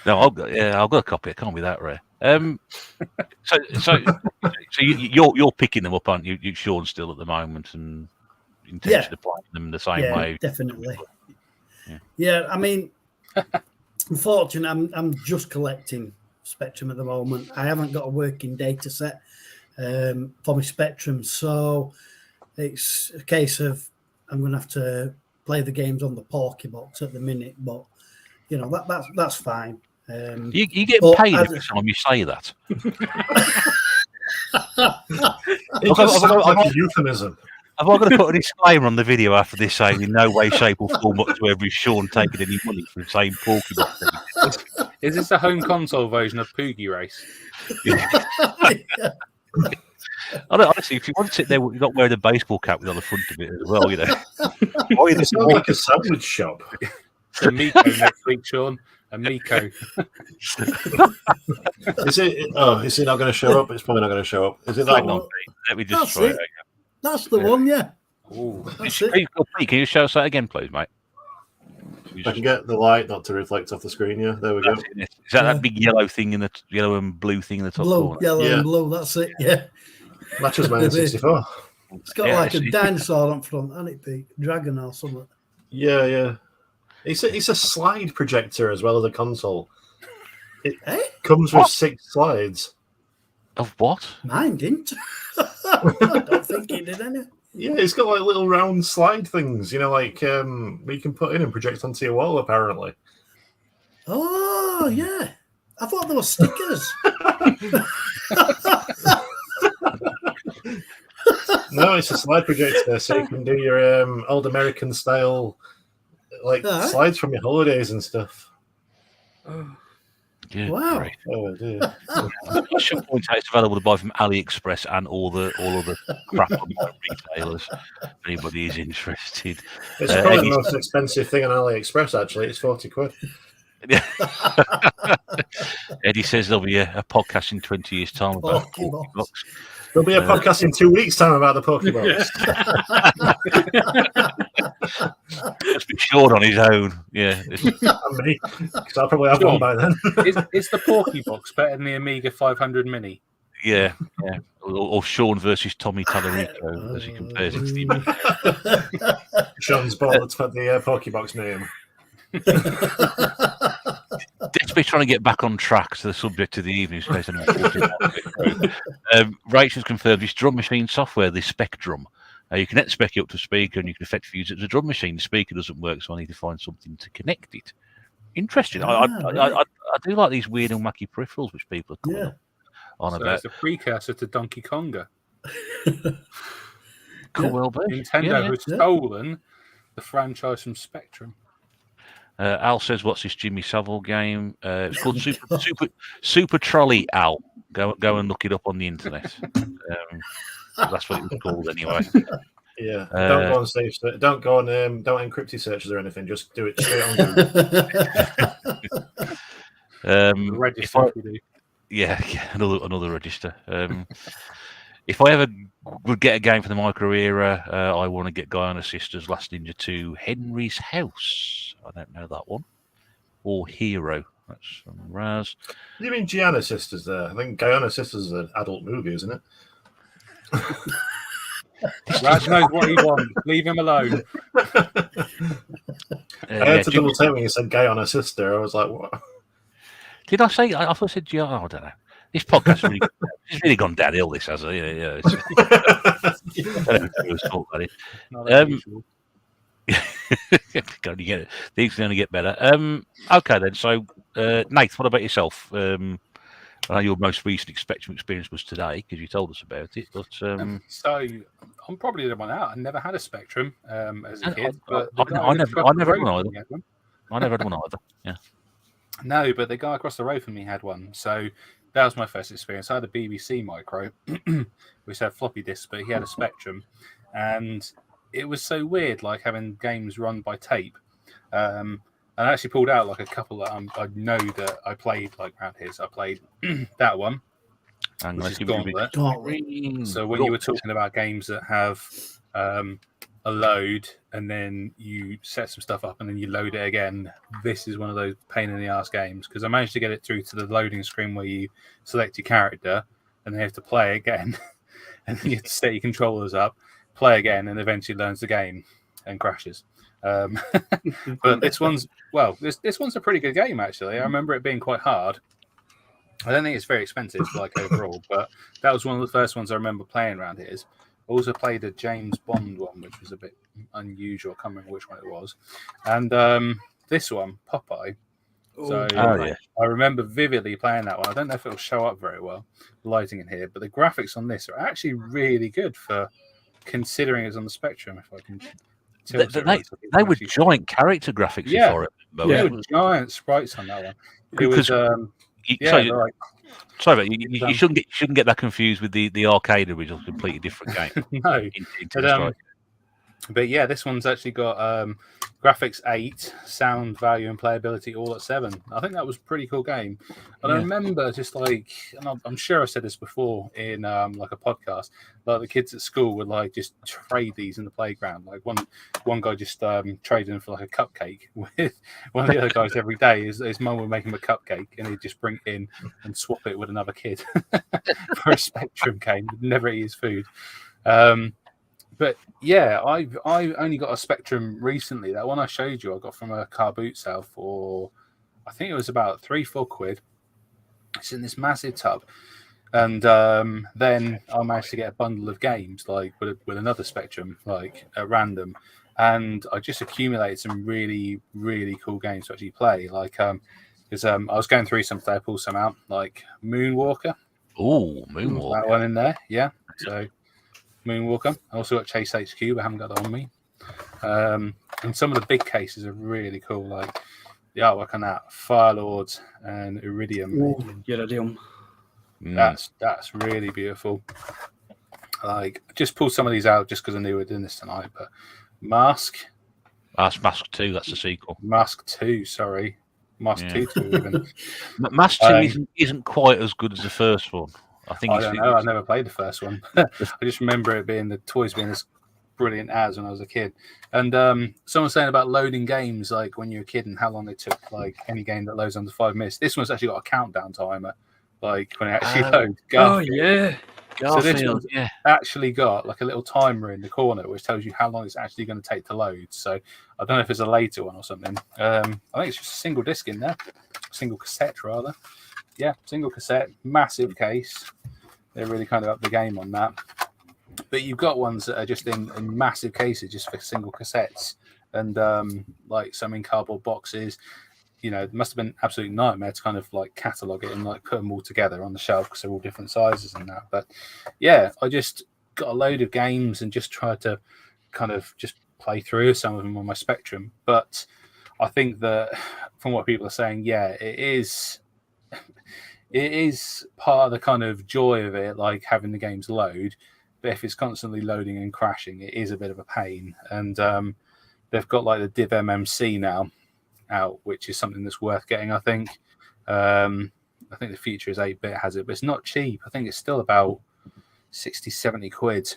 No, I've got a copy. It can't be that rare. So you're picking them up, aren't you? You Sean still at the moment, and intention of playing them the same way. Definitely. Yeah, I mean, unfortunately, I'm just collecting Spectrum at the moment. I haven't got a working data set for my Spectrum, so it's a case of I'm going to have to play the games on the Pokébox at the minute. But you know that's fine. You get paid every time you say that. It just sounds like a euphemism. Have I got to put a disclaimer on the video after this saying in no way, shape, or form whatsoever is Sean taking any money from the same Pokébox? Is this a home console version of Poogie Race? Honestly, if you want to sit there, you've got wearing a baseball cap on the front of it as well, you know. It sounds like a sandwich shop. A Miko next week, Sean. A Miko. Is it not going to show up? It's probably not going to show up. Is it that one? Let me just try it again. That's the one, yeah. Ooh. That's it. Pete, can you show us that again, please, mate? I can get the light not to reflect off the screen. Yeah, there we go. Is that big yellow thing in the yellow and blue thing in the top Blue, corner? yellow, Yeah. and blue. That's it. Yeah, Matches my N64. it's got like a dinosaur on front, hasn't it? Pete? Dragon or something. Yeah. It's a slide projector as well as a console. It comes with 6 slides. Of what? Mine didn't. I don't think it did any. Yeah, it's got like little round slide things, you know, like you can put in and project onto your wall, apparently. Oh, yeah. I thought they were stickers. No, it's a slide projector, so you can do your old American style slides from your holidays and stuff. Good Wow. grief. Oh dear. I should point out it's available to buy from AliExpress and all other crap on retailers. If anybody is interested, It's probably the most expensive thing on AliExpress. Actually, it's 40 quid. Eddie says there'll be a podcast in 20 years' time about Pokébox. There'll be a podcast in 2 weeks' time about the Pokébox. Just be Sean on his own. Yeah. And me, because I'll probably have one by then. Is the Pokébox better than the Amiga 500 Mini? Yeah. Or Sean versus Tommy Tallarico as he compares it to the Sean's bought the Pokébox name. Desperately trying to get back on track to the subject of the evening. Rachel's confirmed it's drum machine software, the Spectrum. You connect the Speccy up to a speaker and you can effectively use it as a drum machine. The speaker doesn't work, so I need to find something to connect it. Interesting. I do like these weird and wacky peripherals which people are coming on about. It's a precursor to Donkey Konga. Could well be. Nintendo has stolen the franchise from Spectrum. Al says, "What's this Jimmy Savile game? It's called Super Trolley." Al, go and look it up on the internet. That's what it was called anyway. Yeah, don't go on safe. Don't go on. Don't encrypt your searches or anything. Just do it straight on Google. Register. Yeah, another register. If I ever would get a game for the micro era, I want to get Guyana Sisters Last Ninja 2 Henry's House. I don't know that one. Or Hero. That's from Raz. You mean Gianna Sisters there? I think Guyana Sisters is an adult movie, isn't it? Raz knows what he wants. Leave him alone. I had to double check when you said Guyana Sister. I was like, what? Did I say? I thought I said Gianna. I don't know. This podcast has really gone downhill. This has, yeah. Things are going to get better. Okay, then. So, Nate, what about yourself? I know your most recent Spectrum experience was today because you told us about it. But so I'm probably the one out. I never had a Spectrum as a kid. I never had one either. I never had one either. Yeah. No, but the guy across the road from me had one. So that was my first experience. I had a BBC Micro, which had floppy disks, but he had a Spectrum, and it was so weird, like having games run by tape. And I actually pulled out like a couple that I know that I played like around here. So I played that one, which is Gauntlet. So when you were talking about games that have a load and then you set some stuff up and then you load it again, this is one of those pain in the ass games, because I managed to get it through to the loading screen where you select your character and then you have to play again and then you have to set your controllers up, play again, and eventually learns the game and crashes. But this one's a pretty good game, actually. I remember it being quite hard. I don't think it's very expensive, like overall, but that was one of the first ones I remember playing around here. I also played a James Bond one, which was a bit unusual. I can't remember which one it was. And this one, Popeye. So I remember vividly playing that one. I don't know if it'll show up very well, the lighting in here, but the graphics on this are actually really good for considering it's on the Spectrum. If I can, they were giant character graphics for it. They were giant sprites on that one. It was. Sorry, but you shouldn't get that confused with the arcade original, completely different game. No, but yeah, this one's actually got graphics 8, sound value, and playability all at 7. I think that was a pretty cool game. And I remember just like, and I'm sure I said this before in like a podcast, like the kids at school would like just trade these in the playground. Like one guy just traded them for like a cupcake with one of the other guys every day. His mum would make him a cupcake and he'd just bring it in and swap it with another kid for a Spectrum game. He'd never eat his food. But yeah, I've only got a Spectrum recently. That one I showed you, I got from a car boot sale for, I think it was about £3-4. It's in this massive tub, and then I managed to get a bundle of games like with another Spectrum, like at random, and I just accumulated some really really cool games to actually play. Like because I was going through some today, I pulled some out, like Moonwalker. Oh, Moonwalker, that one in there, yeah. So. Moonwalker. I also got Chase HQ, but I haven't got that on me. And some of the big cases are really cool, like the artwork on that, Firelords and Iridium. Iridium. That's really beautiful. Like, just pull some of these out just because I knew we were doing this tonight. But Mask. That's Mask 2. That's the sequel. Mask 2. Sorry, Mask 2 even. Mask 2 isn't quite as good as the first one. I don't know. I never played the first one. I just remember it being the toys being as brilliant as when I was a kid. And someone saying about loading games, like when you're a kid, and how long it took, like any game that loads under 5 minutes. This one's actually got a countdown timer, like when it actually loads. Garfield. Oh yeah. So this one's actually got like a little timer in the corner which tells you how long it's actually going to take to load. So I don't know if it's a later one or something. I think it's just a single disc in there, single cassette rather. Yeah, single cassette, massive case. They really kind of up the game on that. But you've got ones that are just in massive cases just for single cassettes, and like some in cardboard boxes. You know, it must have been an absolute nightmare to kind of like catalogue it and like put them all together on the shelf because they're all different sizes and that. But yeah, I just got a load of games and just tried to kind of just play through some of them on my Spectrum. But I think that from what people are saying, yeah, it is part of the kind of joy of it, like having the games load. But if it's constantly loading and crashing, it is a bit of a pain. And they've got like the Div MMC now out, which is something that's worth getting, I think. I think the feature is 8-bit has it, but it's not cheap. I think it's still about 60-70 quid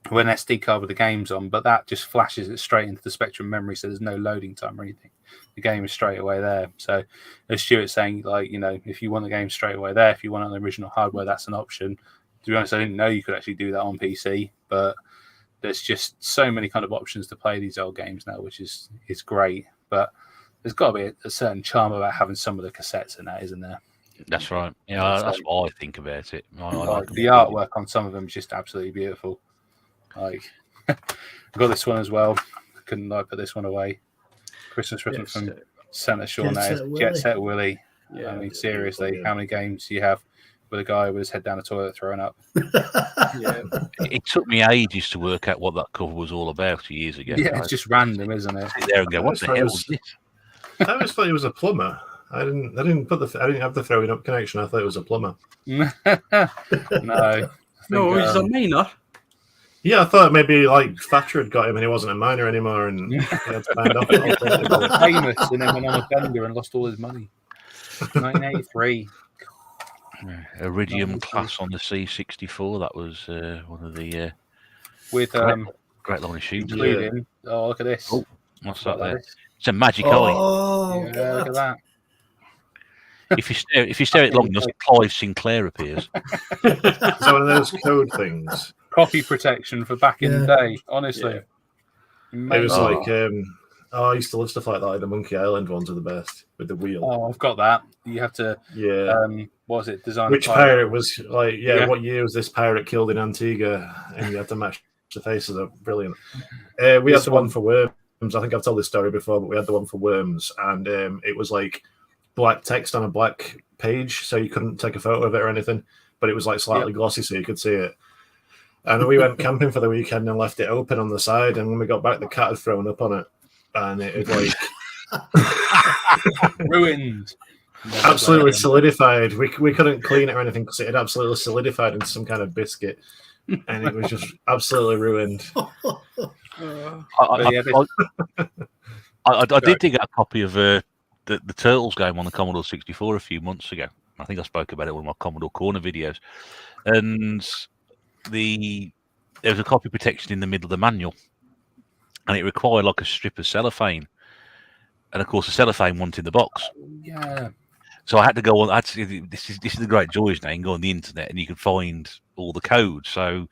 with an SD card with the games on, but that just flashes it straight into the Spectrum memory, so there's no loading time or anything. The game is straight away there. So as Stuart's saying, like, you know, if you want the game straight away there, if you want it on the original hardware, that's an option. To be honest, I didn't know you could actually do that on PC, but there's just so many kind of options to play these old games now, which is great. But there's got to be a certain charm about having some of the cassettes in that, isn't there? That's right. Yeah, that's what I think about it. Like the artwork on some of them is just absolutely beautiful. Like, I got this one as well. Couldn't put this one away. Christmas present from Santa Shaw now. Jet Set Willy. Yeah, I mean, seriously, how many games do you have with a guy with his head down the toilet throwing up? Yeah. It took me ages to work out what that cover was all about years ago. Yeah, it's just random, isn't it? Sit there and go, what the hell is this? I always thought he was a plumber. I didn't have the throwing up connection. I thought it was a plumber. No. No, he's a miner. Yeah, I thought maybe like Thatcher had got him and he wasn't a miner anymore, and he had signed off. Famous, and then went on a bender and lost all his money. 1983. Iridium class on the C64. That was one of the with great long shooters. including. Oh, look at this. Oh, what's that there? This. It's a magic eye. Oh, Yeah, look at that. If you stare at it long enough, Clive Sinclair appears. It's one of those code things. Copy protection for back in the day. Honestly, It was like I used to love stuff like that. Like the Monkey Island ones are the best with the wheel. Oh, I've got that. You have to. Yeah. What was it? Design. Which pirate was like? Yeah, what year was this pirate killed in Antigua? And you had to match the faces. Are brilliant. We had the one for Worms. I think I've told this story before, but we had the one for Worms, and it was like black text on a black page, so you couldn't take a photo of it or anything. But it was like slightly glossy, so you could see it. And we went camping for the weekend and left it open on the side. And when we got back, the cat had thrown up on it, and it had like ruined. Absolutely solidified. We couldn't clean it or anything because it had absolutely solidified into some kind of biscuit, and it was just absolutely ruined. I did dig out a copy of the Turtles game on the Commodore 64 a few months ago. I think I spoke about it in one of my Commodore Corner videos, and there was a copy protection in the middle of the manual, and it required like a strip of cellophane, and of course the cellophane wasn't in the box. Yeah. So I had to go on. This is the great joys now. You can go on the internet and you can find all the code. So,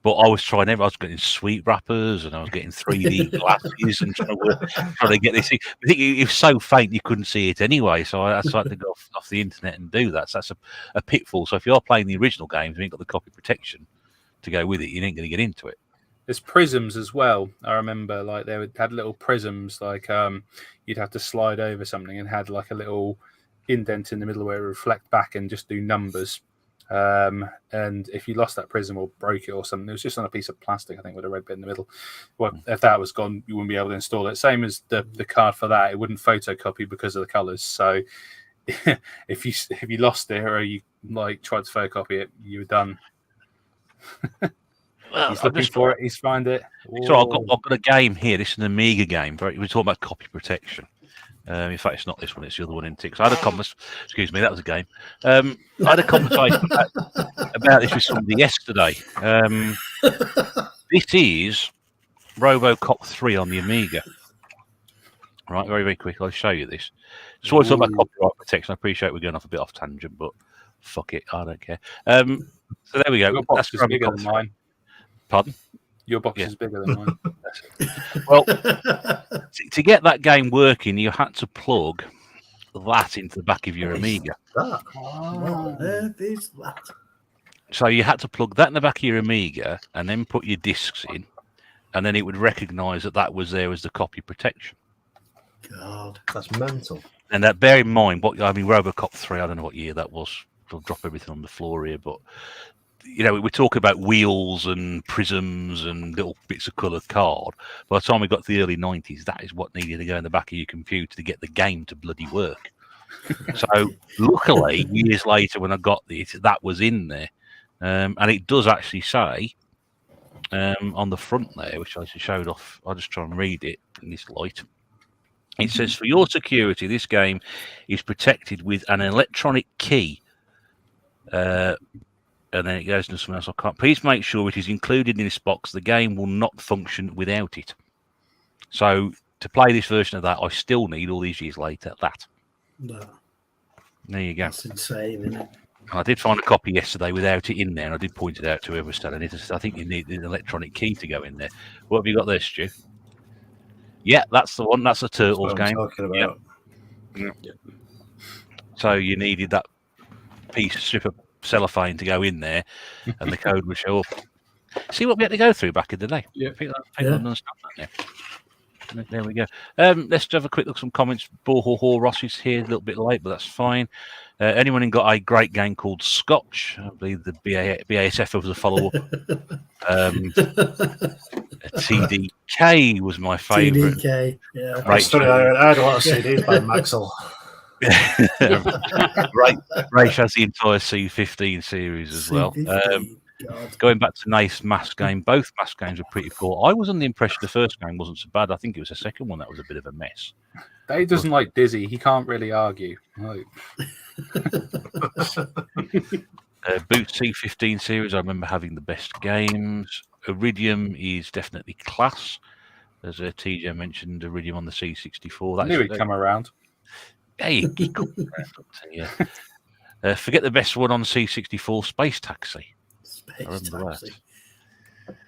but I was trying. I was getting sweet wrappers and I was getting 3D glasses and trying to get this thing. I think it was so faint you couldn't see it anyway. So I decided to go off the internet and do that. So that's a pitfall. So if you are playing the original games, you ain't got the copy protection to go with it. You ain't going to get into it. There's prisms as well. I remember like had little prisms like you'd have to slide over something and had like a little indent in the middle where it would reflect back and just do numbers. And if you lost that prism or broke it or something, it was just on a piece of plastic, I think, with a red bit in the middle. Well, if that was gone, you wouldn't be able to install it. Same as the card for that, it wouldn't photocopy because of the colours. So if you lost it or you like tried to photocopy it, you were done. Well, he's looking for it. He's found it. So I've got a game here. This is an Amiga game. We're talking about copy protection. In fact, it's not this one; it's the other one in Tix. I had a excuse me, that was a game. I had a conversation about this with somebody yesterday. This is Robocop 3 on the Amiga. Right, very, very quick. I'll show you this. So we're talking about copyright protection. I appreciate we're going off a bit off tangent, but fuck it, I don't care. So there we go. Your box is bigger than mine. Pardon? Your box is bigger than mine. Well, to get that game working, you had to plug that into the back of your Amiga. What on earth is that? So you had to plug that in the back of your Amiga and then put your discs in, and then it would recognise that was there as the copy protection. God, that's mental. And that, bear in mind, Robocop 3, I don't know what year that was. I'll drop everything on the floor here, but we're talking about wheels and prisms and little bits of coloured card. By the time we got to the early 90s, that is what needed to go in the back of your computer to get the game to bloody work. So luckily, years later when I got this, that was in there. And it does actually say on the front there, which I showed off, I'll just try and read it in this light. It says, for your security, this game is protected with an electronic key. And then it goes into something else. Please make sure it is included in this box. The game will not function without it. So to play this version of that, I still need, all these years later, that. No. There you go. That's insane, isn't it? I did find a copy yesterday without it in there, and I did point it out to whoever was selling it. I think you need an electronic key to go in there. What have you got there, Stu? Yeah, that's the one. That's a Turtles game. Talking about. Yep. So you needed that strip of cellophane to go in there, and the code would show up. See what we had to go through back in the day. Yeah, people understand that now. There we go. Let's have a quick look at some comments. Ross is here a little bit late, but that's fine. Anyone who got a great game called Scotch? I believe the BASF was a follow-up. TDK was my favourite. TDK, yeah. I had a lot of CDs by Maxwell. Race has the entire C15 series as well. C15, God. Going back to Nate's mass game, both mass games were pretty poor. I was under the impression the first game wasn't so bad. I think it was the second one that was a bit of a mess. Dave doesn't like Dizzy. He can't really argue. Like... Boot C15 series, I remember having the best games. Iridium is definitely class. As TJ mentioned, Iridium on the C64. I knew he'd come around. Hey, he could come around. Yeah. Forget the best one on C64, Space Taxi. I remember that.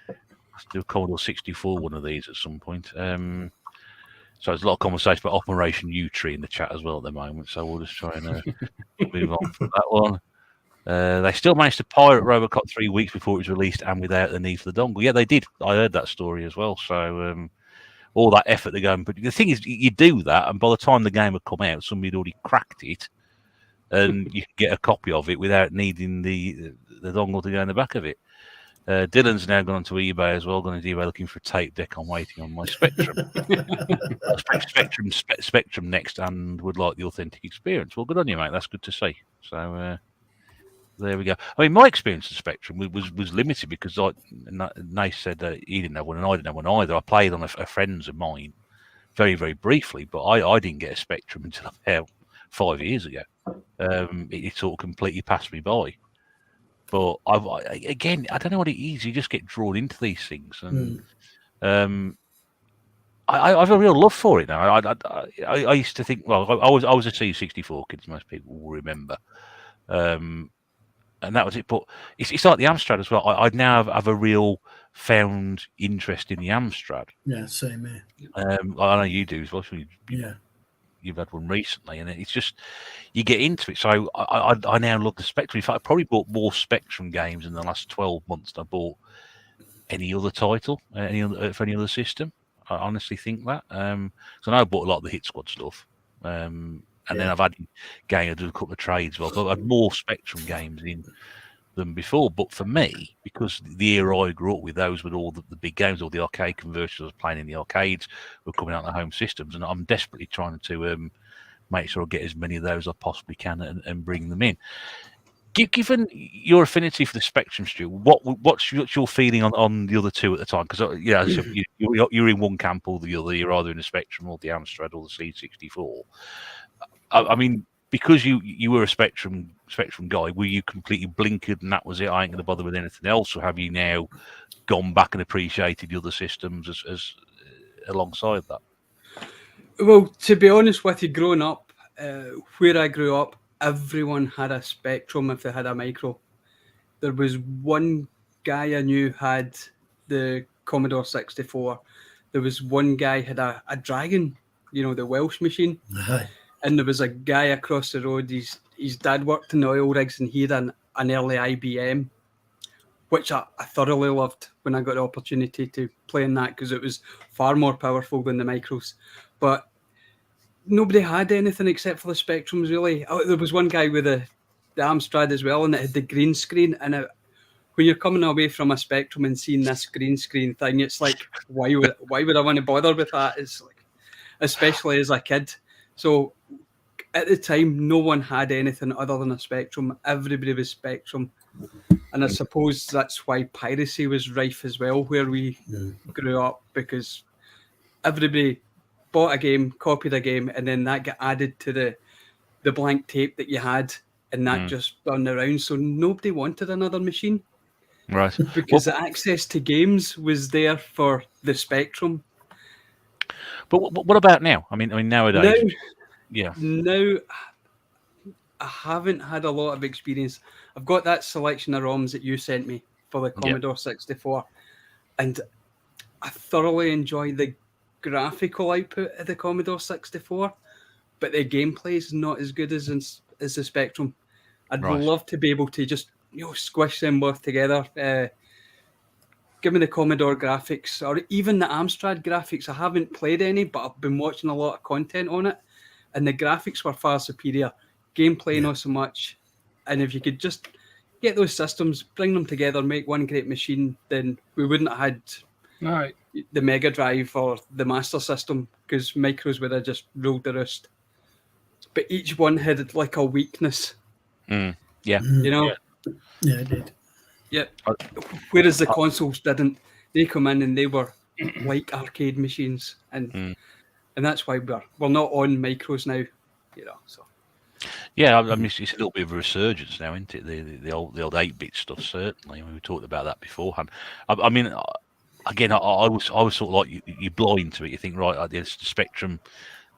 Let's do a Commodore 64 one of these at some point. So there's a lot of conversation about Operation U-Tree in the chat as well at the moment. So we'll just try and move on from that one. They still managed to pirate Robocop 3 weeks before it was released and without the need for the dongle. Yeah, they did. I heard that story as well. So all that effort to go and... But the thing is, you do that, and by the time the game had come out, somebody had already cracked it, and you can get a copy of it without needing the dongle to go in the back of it. Dylan's now gone onto eBay as well, gone to eBay looking for a tape deck. I'm waiting on my Spectrum. Spectrum next, and would like the authentic experience. Well, good on you, mate. That's good to see. So there we go. I mean, my experience of Spectrum was limited because Nace said that he didn't know one and I didn't know one either. I played on a friend's of mine very, very briefly, but I didn't get a Spectrum until about 5 years ago. It sort of completely passed me by. But again, I don't know what it is. You just get drawn into these things, and I have a real love for it now. I used to think, well, I was a C64 kid, as most people will remember, and that was it. But it's like the Amstrad as well. I now have a real found interest in the Amstrad. Yeah, same here. I know you do as well. Yeah. You've had one recently, and it's just you get into it. So I now love the Spectrum. In fact, I probably bought more Spectrum games in the last 12 months than I bought any other title, for any other system. I honestly think that. So I know I bought a lot of the Hit Squad stuff, and then I've had games. I do a couple of trades. Well, I've had more Spectrum games in than before. But for me, because the era I grew up with, those were all the big games, all the arcade conversions I was playing in the arcades were coming out on the home systems, and I'm desperately trying to make sure I get as many of those as I possibly can and bring them in. Given your affinity for the Spectrum, Stu, what's your feeling on the other two at the time? Because you're in one camp or the other. You're either in the Spectrum or the Amstrad or the C64. I mean, because you were a Spectrum guy, were you completely blinkered and that was it? I ain't going to bother with anything else, or have you now gone back and appreciated the other systems as alongside that? Well, to be honest with you, growing up, where I grew up, everyone had a Spectrum if they had a micro. There was one guy I knew had the Commodore 64. There was one guy had a Dragon, the Welsh machine. Aye. And there was a guy across the road. His dad worked in the oil rigs, and he had an early IBM, which I thoroughly loved when I got the opportunity to play in that because it was far more powerful than the micros. But nobody had anything except for the Spectrums, really. There was one guy with the Amstrad as well, and it had the green screen. And when you're coming away from a Spectrum and seeing this green screen thing, it's like, why would I want to bother with that? It's like, especially as a kid. So at the time, no one had anything other than a Spectrum. Everybody was Spectrum. And I suppose that's why piracy was rife as well, where we grew up, because everybody bought a game, copied a game, and then that got added to the blank tape that you had, and that just run around. So nobody wanted another machine. Right. Because the access to games was there for the Spectrum. But what about now? I mean nowadays. Now, I haven't had a lot of experience. I've got that selection of ROMs that you sent me for the Commodore 64, and I thoroughly enjoy the graphical output of the Commodore 64, but the gameplay is not as good as the Spectrum. I'd love to be able to just squish them both together. Give me the Commodore graphics, or even the Amstrad graphics. I haven't played any, but I've been watching a lot of content on it, and the graphics were far superior. Gameplay not so much. And if you could just get those systems, bring them together, make one great machine, then we wouldn't have had the Mega Drive or the Master System, because micros would have just ruled the roost. but each one had like a weakness. Yeah. You know. Yeah, it did. Yeah. Whereas the consoles didn't. They come in and they were like arcade machines, and that's why we're not on micros now. You know. So. Yeah, I mean, it's a little bit of a resurgence now, isn't it? The old 8-bit stuff, certainly. I mean, we talked about that beforehand. I mean, again, I was sort of like you're blind to it. You think, right, the Spectrum,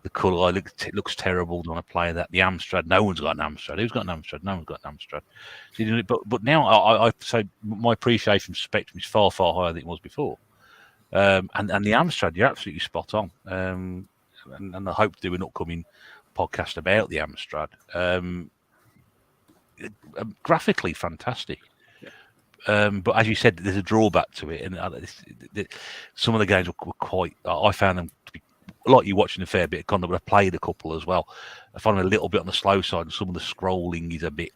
the colour, it looks terrible. Don't want to play that. The Amstrad, no one's got an Amstrad. Who's got an Amstrad? No one's got an Amstrad. So, but now I say my appreciation for Spectrum is far higher than it was before. And the Amstrad, you're absolutely spot on. And I hope to do an upcoming podcast about the Amstrad. Graphically fantastic. But as you said, there's a drawback to it, and some of the games were quite. I found them to be like you watching a fair bit of content, but I played a couple as well. I found them a little bit on the slow side, and some of the scrolling is a bit.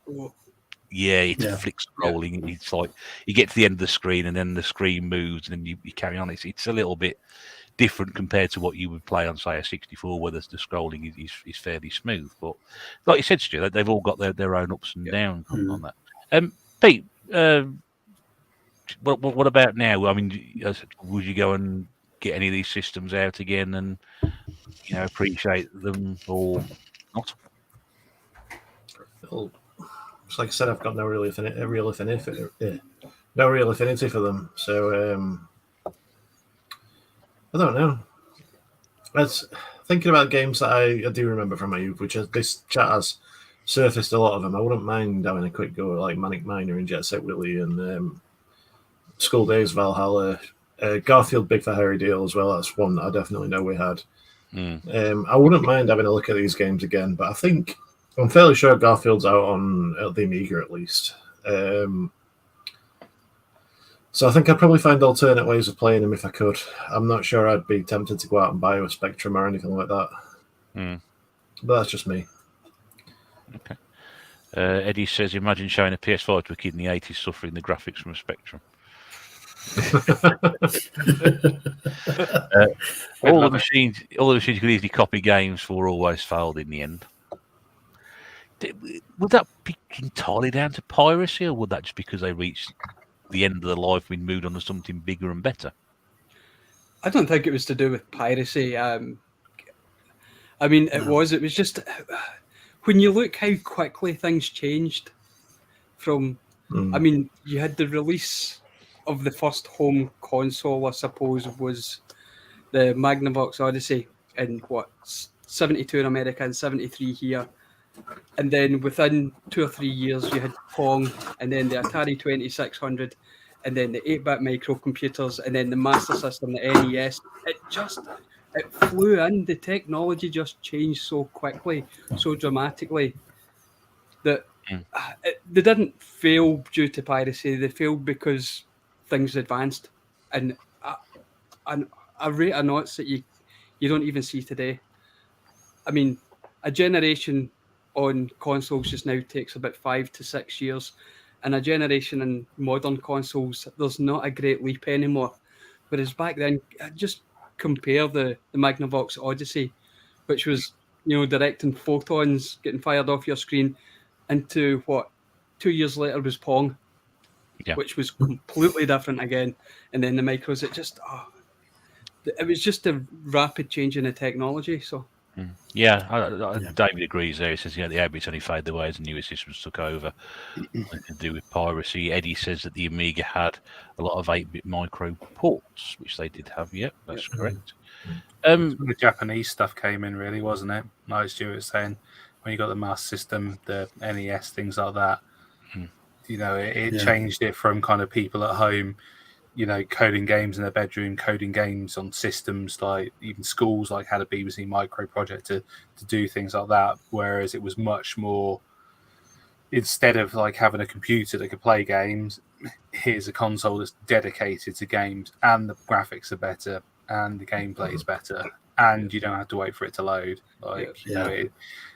It's flick scrolling. It's like you get to the end of the screen, and then the screen moves, and then you carry on. It's a little bit different compared to what you would play on, say, a 64, where the scrolling is fairly smooth. But like you said, Stu, they've all got their own ups and downs on that. Pete, what about now? I mean, would you go and get any of these systems out again and appreciate them or not? Well, it's like I said, I've got no real affinity for them. So I don't know. That's thinking about games that I do remember from my youth, which this chat has surfaced a lot of them. I wouldn't mind having a quick go at like Manic Miner and Jet Set Willy and School Days, Valhalla, Garfield Big for Harry Deal as well. That's one that I definitely know we had. I wouldn't mind having a look at these games again, but I'm fairly sure Garfield's out on the Amiga at least. So I think I'd probably find alternate ways of playing them if I could. I'm not sure I'd be tempted to go out and buy a Spectrum or anything like that. But that's just me. Okay. Eddie says, imagine showing a PS5 to a kid in the 80s suffering the graphics from a Spectrum. All the machines could easily copy games for always failed in the end. Would that be entirely down to piracy, or would that just because they reached the end of their life and moved on to something bigger and better? I don't think it was to do with piracy. I mean, it was just when you look how quickly things changed from, I mean, you had the release of the first home console, I suppose, was the Magnavox Odyssey in 72 in America and 73 here. And then within 2 or 3 years, you had Pong, and then the Atari 2600, and then the 8-bit microcomputers, and then the Master System, the NES. It flew in. The technology just changed so quickly, so dramatically, that they didn't fail due to piracy. They failed because things advanced, and a rate of knots that you don't even see today. I mean, a generation on consoles just now takes about 5 to 6 years, and a generation in modern consoles, there's not a great leap anymore. Whereas back then, just compare the Magnavox Odyssey, which was directing photons getting fired off your screen, into 2 years later was Pong, which was completely different again. And then the micros, it was just a rapid change in the technology. So. David agrees there. He says, the 8-bits only faded away as the newer systems took over. Nothing to do with piracy. Eddie says that the Amiga had a lot of 8-bit micro ports, which they did have. Yep, that's correct. The Japanese stuff came in, really, wasn't it? Like Stuart was saying, when you got the Master System, the NES, things like that, it changed it from kind of people at home, coding games in their bedroom, coding games on systems, like even schools like had a BBC Micro project to do things like that. Whereas it was much more, instead of like having a computer that could play games, here's a console that's dedicated to games, and the graphics are better, and the gameplay is better, and you don't have to wait for it to load.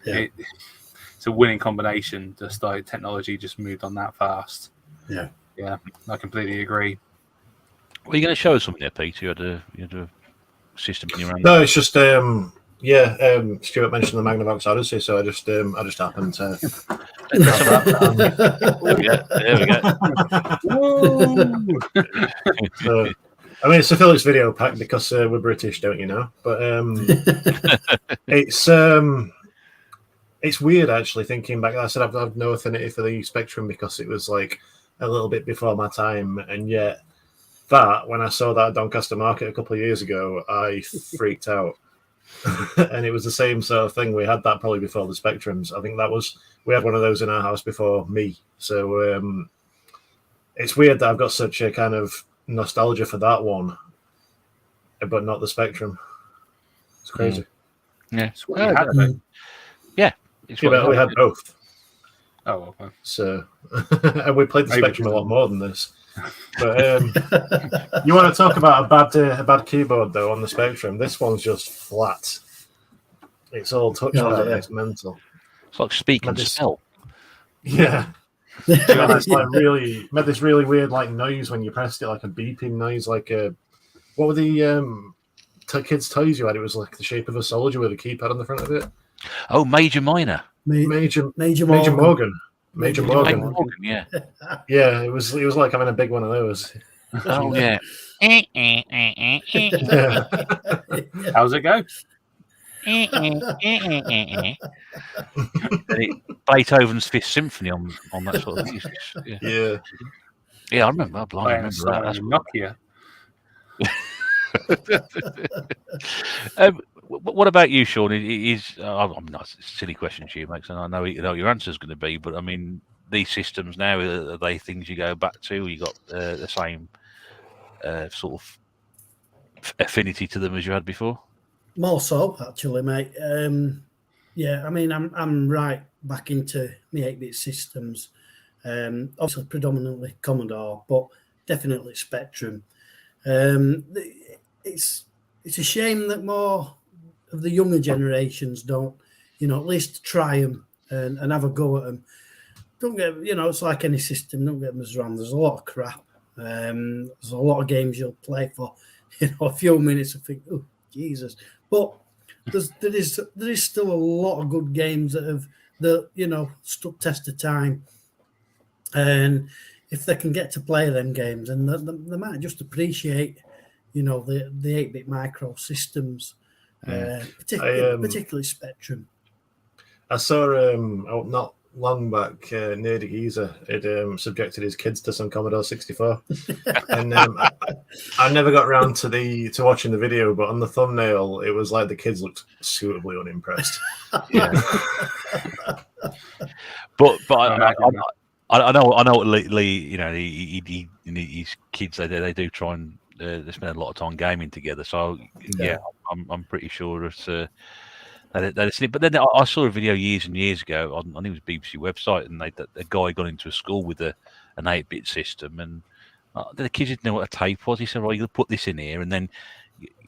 It's a winning combination. Just like technology just moved on that fast. Yeah, I completely agree. Were you going to show us something there, Peter? You had a system in your hand? No, it's just Yeah, Stuart mentioned the Magnavox Odyssey, so I just happened to. There we go. So, I mean, it's a Philips video pack because we're British, don't you know? But it's weird actually thinking back. Like I said I've no affinity for the Spectrum because it was like a little bit before my time, and yet that when I saw that at Doncaster Market a couple of years ago, I freaked out. And it was the same sort of thing. We had that probably before the Spectrums. I think we had one of those in our house before me. So it's weird that I've got such a kind of nostalgia for that one, but not the Spectrum. It's crazy. Yeah, It's what you had, though. it's Yeah, what but we had both. Oh, okay. So, and we played the Maybe Spectrum a lot more than this. But you want to talk about a bad keyboard though on the Spectrum? This one's just flat. It's all touchpad. yeah. It's mental. It's like speak and This- spell. Yeah. It's like really made this really weird like noise when you pressed it, like a beeping noise, like a what were the kids' toys you had? It was like the shape of a soldier with a keypad on the front of it. Oh, Major Minor. Major Morgan. Morgan. Major Morgan. Morgan, yeah. Yeah, it was like having a big one of those. Oh, yeah. Yeah. How's it go? Beethoven's Fifth Symphony on that sort of music. Yeah. Yeah, I remember. I Playing remember someone that. on Nokia. What about you, Sean? I'm not a silly question to you, mate. And I know your answer is going to be, but I mean, these systems now are they things you go back to? You got the same sort of affinity to them as you had before? More so, actually, mate. Yeah, I mean, I'm right back into the 8-bit systems. Also, predominantly Commodore, but definitely Spectrum. It's a shame that more of the younger generations don't, at least try them and have a go at them. Don't get, it's like any system. Don't get them as wrong. There's a lot of crap. There's a lot of games you'll play for, a few minutes and think, oh Jesus. But there is still a lot of good games that stood test of time. And if they can get to play them games, and they might just appreciate, the 8-bit micro systems, particularly Spectrum. I saw not long back, Nerdy Geezer had subjected his kids to some Commodore 64, and I never got around to watching the video, but on the thumbnail it was like the kids looked suitably unimpressed. Yeah, but I know what Lee, his kids they do try and they spend a lot of time gaming together. So yeah, I'm pretty sure that they're listening. But then I saw a video years and years ago on I think it was BBC website, and a guy got into a school with an 8-bit system, and the kids didn't know what a tape was. He said, "Well, you'll put this in here," and then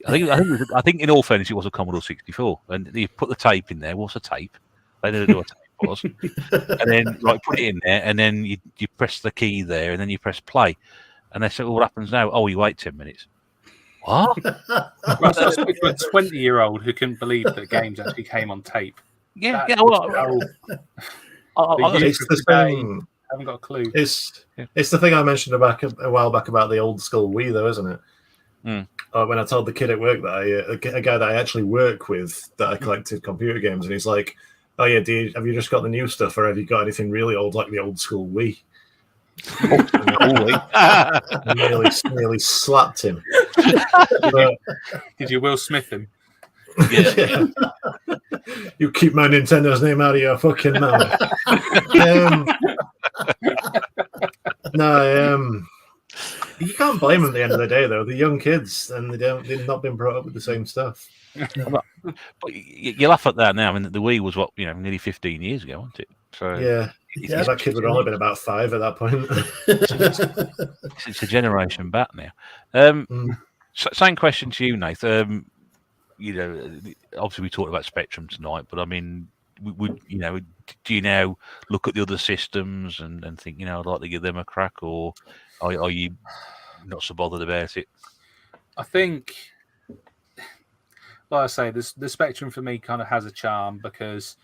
I think in all fairness, it was a Commodore 64, and you put the tape in there. What's a tape? They didn't know what a tape was, and then put it in there, and then you press the key there, and then you press play, and they said, "Well, what happens now?" "Oh, you wait 10 minutes." What? Well, so to a 20-year-old who couldn't believe that games actually came on tape. Yeah, It's the thing. Haven't got a clue. It's the thing I mentioned a while back about the old school Wii, though, isn't it? When I told the kid at work that a guy that I actually work with that I collected computer games, and he's like, "Oh yeah, have you just got the new stuff, or have you got anything really old like the old school Wii?" Nearly slapped him. Did you Will Smith him? Yeah. You keep my Nintendo's name out of your fucking mouth. You can't blame them at the end of the day, though. They're young kids, and they've not been brought up with the same stuff. But you laugh at that now. I mean, the Wii was nearly 15 years ago, wasn't it? So yeah. That kid would only been about 5 at that point. It's a generation back now. Same question to you, Nathan. Obviously we talked about Spectrum tonight, but I mean, do you now look at the other systems and think, I'd like to give them a crack, or are you not so bothered about it? I think like I say, the Spectrum for me kind of has a charm because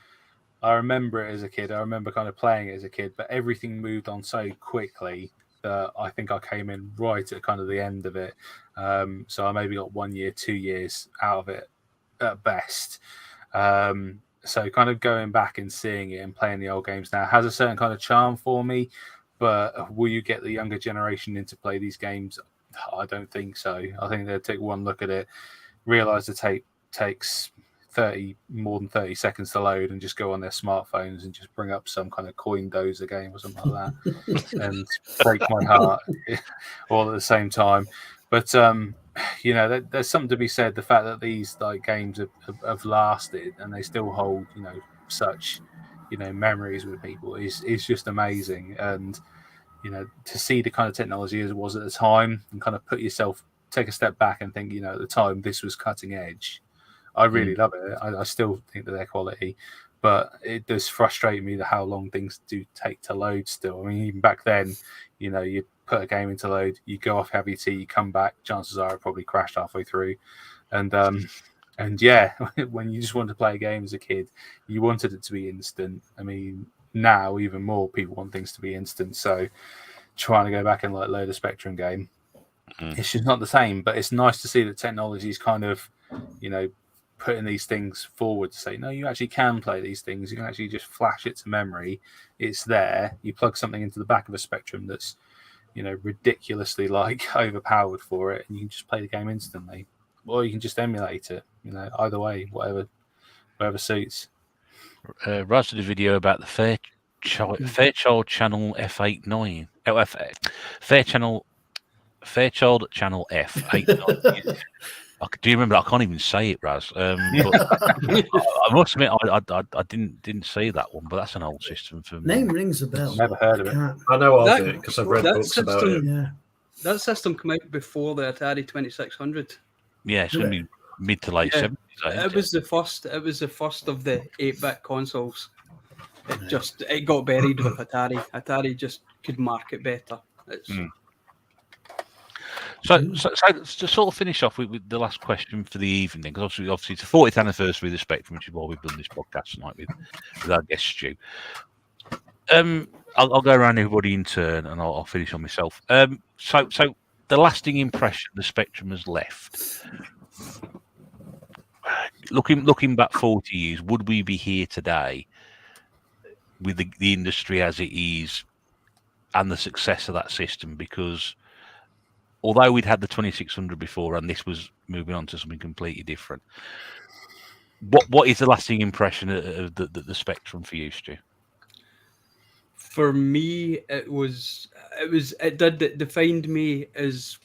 I remember it as a kid. I remember kind of playing it as a kid, but everything moved on so quickly that I think I came in right at kind of the end of it. So I maybe got 1 year, 2 years out of it at best. So kind of going back and seeing it and playing the old games now has a certain kind of charm for me. But will you get the younger generation in to play these games? I don't think so. I think they'll take one look at it, realize the tape takes more than 30 seconds to load, and just go on their smartphones and just bring up some kind of coin dozer game or something like that and break my heart all at the same time. But there's something to be said. The fact that these games have lasted and they still hold such memories with people is just amazing. And to see the kind of technology as it was at the time and kind of take a step back and think, at the time this was cutting edge. I really love it. I still think that they're quality, but it does frustrate me how long things do take to load still. I mean, even back then, you put a game into load, you go off, have your tea, you come back, chances are it probably crashed halfway through. And yeah, when you just wanted to play a game as a kid, you wanted it to be instant. I mean, now even more people want things to be instant. So trying to go back and load a Spectrum game, it's just not the same. But it's nice to see that technology is kind of, putting these things forward to say, no, you actually can play these things. You can actually just flash it to memory. It's there. You plug something into the back of a Spectrum that's, ridiculously overpowered for it, and you can just play the game instantly. Or you can just emulate it. Either way, whatever suits. Raz did a video about the Fairchild Channel F89. Fairchild Channel F89. Do you remember? I can't even say it, Raz. But I must admit, I didn't see that one. But that's an old system for me. Name rings a bell. Never heard of it. I know of it because I've read books about it. Yeah. That system came out before the Atari 2600. Yeah, it's going to be mid to late 70s. It was the first. It was the first of the 8-bit consoles. It got buried with Atari. Atari just could market better. So to sort of finish off with the last question for the evening, because obviously it's the 40th anniversary of the Spectrum, which is why we've done this podcast tonight with our guest Stu. I'll go around everybody in turn, and I'll finish on myself. So the lasting impression the Spectrum has left. Looking back 40 years, would we be here today with the industry as it is and the success of that system? Because although we'd had the 2600 before, and this was moving on to something completely different, what is the lasting impression of the Spectrum for you, Stu? For me, it defined me as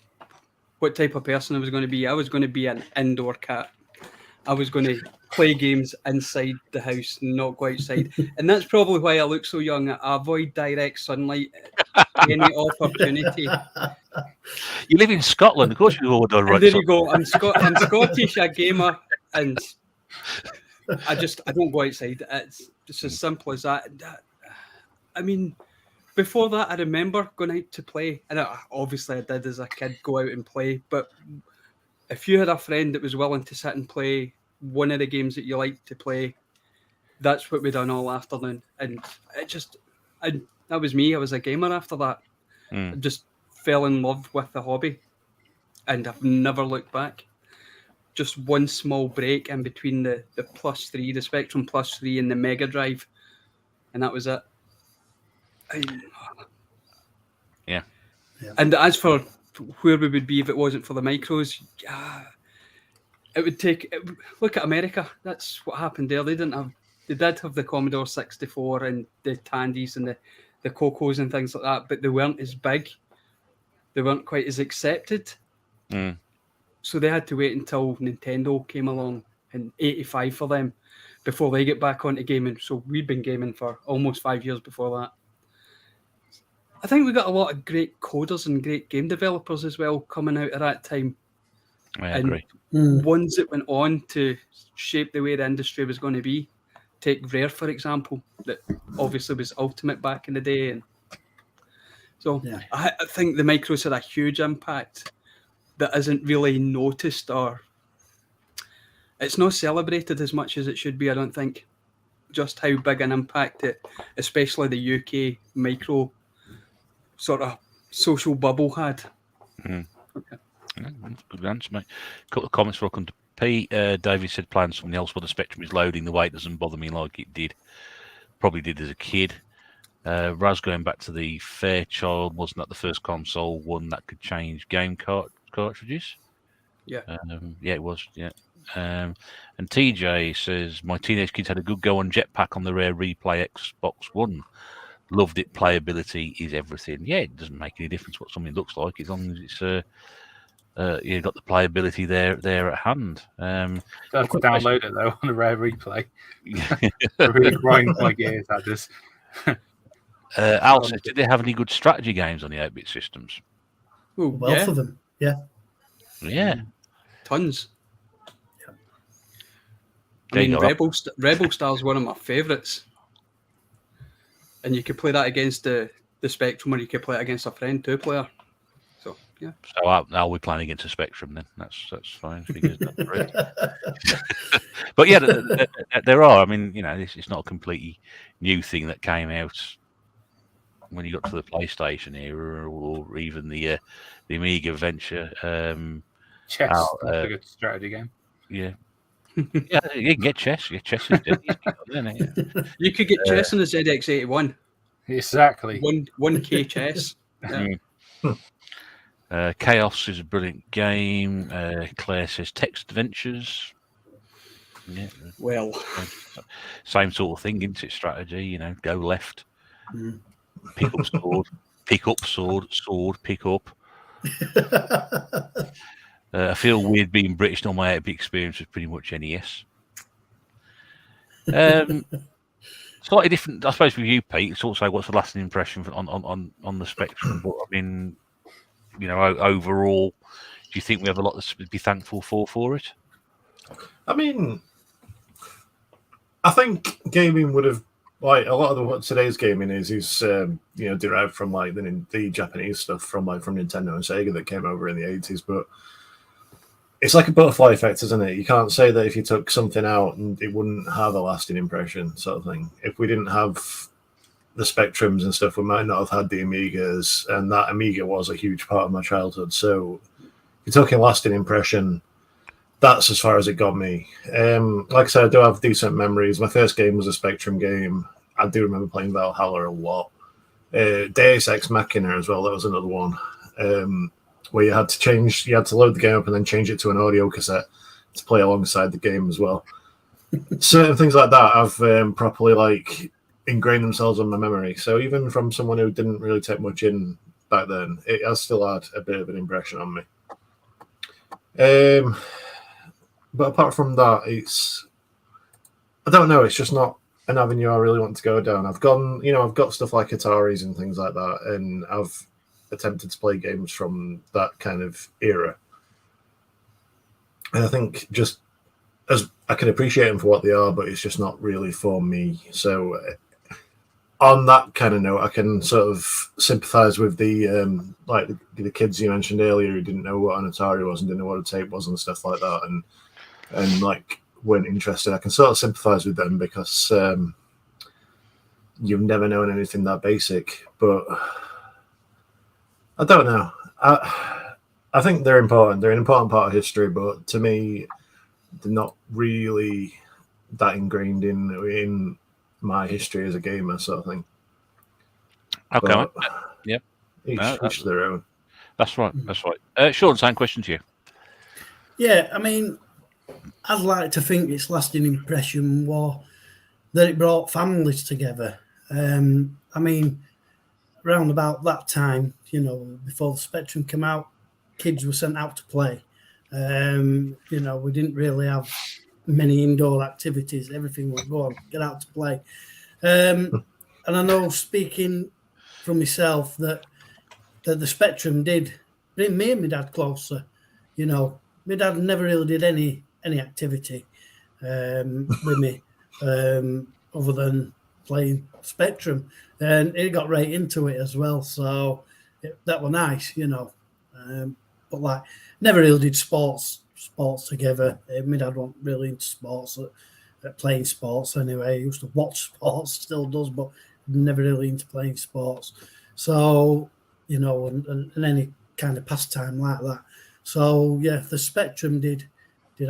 what type of person I was going to be. I was going to be an indoor cat. I was going to play games inside the house, not go outside. And that's probably why I look so young. I avoid direct sunlight at any opportunity. You live in Scotland, of course you've all done right. And there you go. I'm Scottish, a gamer, and I don't go outside. It's just as simple as that. I mean, before that, I remember going out to play, and obviously I did as a kid go out and play. But if you had a friend that was willing to sit and play one of the games that you like to play, that's what we done all afternoon. And that was me. I was a gamer after that. I just fell in love with the hobby, and I've never looked back. Just one small break in between the +3, the Spectrum +3, and the Mega Drive, and that was it. Yeah. And as for where we would be if it wasn't for the micros, it would take. Look at America. That's what happened there. They did have the Commodore 64 and the Tandys and the Cocos and things like that, but they weren't as big. They weren't quite as accepted. So they had to wait until Nintendo came along in '85 for them before they get back onto gaming. So we'd been gaming for almost 5 years before that. I think we got a lot of great coders and great game developers as well coming out at that time. I agree. Ones that went on to shape the way the industry was going to be. Take Rare, for example, that obviously was Ultimate back in the day. And so I think the micros had a huge impact that isn't really noticed or it's not celebrated as much as it should be, I don't think. Just how big an impact it, especially the UK micro sort of social bubble had. Okay. Good answer, mate. A couple of comments for Welcome to Pete. David said playing something else while the Spectrum is loading. The weight doesn't bother me like it did. Probably did as a kid. Raz, going back to the Fairchild, wasn't that the first console one that could change game cartridges? Yeah. Yeah, it was. Yeah. And TJ says, my teenage kids had a good go on Jetpack on the rare replay Xbox One. Loved it. Playability is everything. Yeah, it doesn't make any difference what something looks like as long as it's you've got the playability there at hand. I have to download it though on a rare replay. I really grind my gears at this. Al says, did they have any good strategy games on the 8-bit systems? Ooh, Wealth of them, yeah. Yeah. Tons. Yeah. I mean, Rebel Star is one of my favourites. And you could play that against the Spectrum, or you could play it against a friend, 2-player. So, yeah. So now we're playing against a Spectrum then. That's fine. Because but yeah, there are. I mean, it's not a completely new thing that came out when you got to the PlayStation era, or even the Amiga venture. Chess, that's a good strategy game. Yeah. Yeah, you can get chess. Yeah, chess is dead. You could get chess on the ZX81. Exactly. 1K chess. Yeah. Chaos is a brilliant game. Claire says Text Ventures. Yeah. Well, same sort of thing, isn't it? Strategy, go left, pick up sword, pick up sword, pick up. I feel weird being British. All my 8-bit experience was pretty much NES. Slightly different, I suppose, with you, Pete. It's also what's the lasting impression on the Spectrum. But I mean, overall, do you think we have a lot to be thankful for it? I mean, I think gaming would have, like, a lot of what today's gaming is derived from like the Japanese stuff from Nintendo and Sega that came over in the 80s. But it's like a butterfly effect, isn't it? You can't say that if you took something out and it wouldn't have a lasting impression, sort of thing. If we didn't have the Spectrums and stuff, we might not have had the Amigas, and that Amiga was a huge part of my childhood. So if you're talking lasting impression, that's as far as it got me. Like I said, I do have decent memories. My first game was a Spectrum game. I do remember playing Valhalla a lot. Deus Ex Machina as well, that was another one. Where you had to load the game up and then change it to an audio cassette to play alongside the game as well. Certain things like that have properly ingrained themselves in my memory. So even from someone who didn't really take much in back then, it has still had a bit of an impression on me. But apart from that, I don't know, it's just not an avenue I really want to go down. I've got stuff like Ataris and things like that, and I've attempted to play games from that kind of era. And I think just as I can appreciate them for what they are, but it's just not really for me. So on that kind of note, I can sort of sympathize with the kids you mentioned earlier who didn't know what an Atari was and didn't know what a tape was and stuff like that, and weren't interested. I can sort of sympathize with them because you've never known anything that basic. But I don't know. I think they're important. They're an important part of history, but to me, they're not really that ingrained in my history as a gamer, sort of thing. Okay. Yep. Each their own. That's right. That's right. Sean, same question to you. Yeah, I mean, I'd like to think its lasting impression was that it brought families together. I mean, around about that time, before the Spectrum came out, kids were sent out to play. We didn't really have many indoor activities. Everything would go on, get out to play. And I know, speaking from myself, that the Spectrum did bring me and my dad closer. My dad never really did any activity with me other than playing Spectrum, and he got right into it as well. So that was nice, but never really did sports sports together. My dad wasn't really into sports, playing sports anyway. He used to watch sports, still does, but never really into playing sports. So, you know, and any kind of pastime like that. So, yeah, the Spectrum did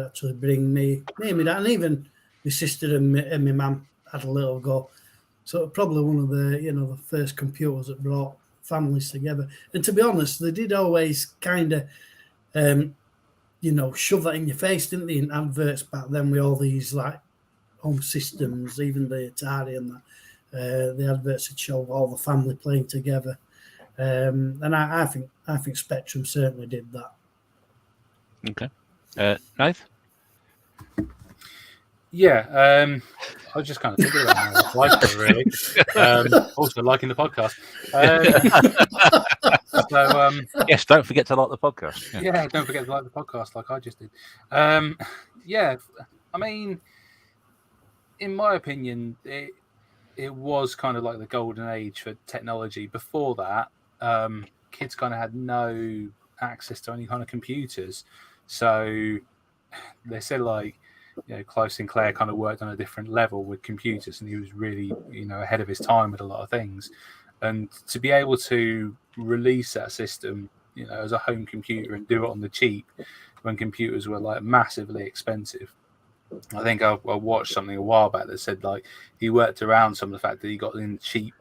actually bring me and my dad, and even my sister and my mum had a little go. So probably one of the, you know, the first computers that brought families together. And to be honest, they did always kind of, you know, shove that in your face, didn't they, in adverts back then with all these, like, home systems, even the Atari and that. The adverts would show all the family playing together. And I think Spectrum certainly did that. Okay. Nath? Yeah, I was just kind of thinking about how I like it, really. Also liking the podcast. Yes, don't forget to like the podcast. Yeah, don't forget to like the podcast like I just did. Yeah, I mean, in my opinion, it was kind of like the golden age for technology. Before that, kids kind of had no access to any kind of computers. So they said, like, you know, Clive Sinclair kind of worked on a different level with computers, and he was really, you know, ahead of his time with a lot of things. And to be able to release that system, you know, as a home computer and do it on the cheap when computers were like massively expensive. I think I watched something a while back that said, like, he worked around some of the fact that he got in cheap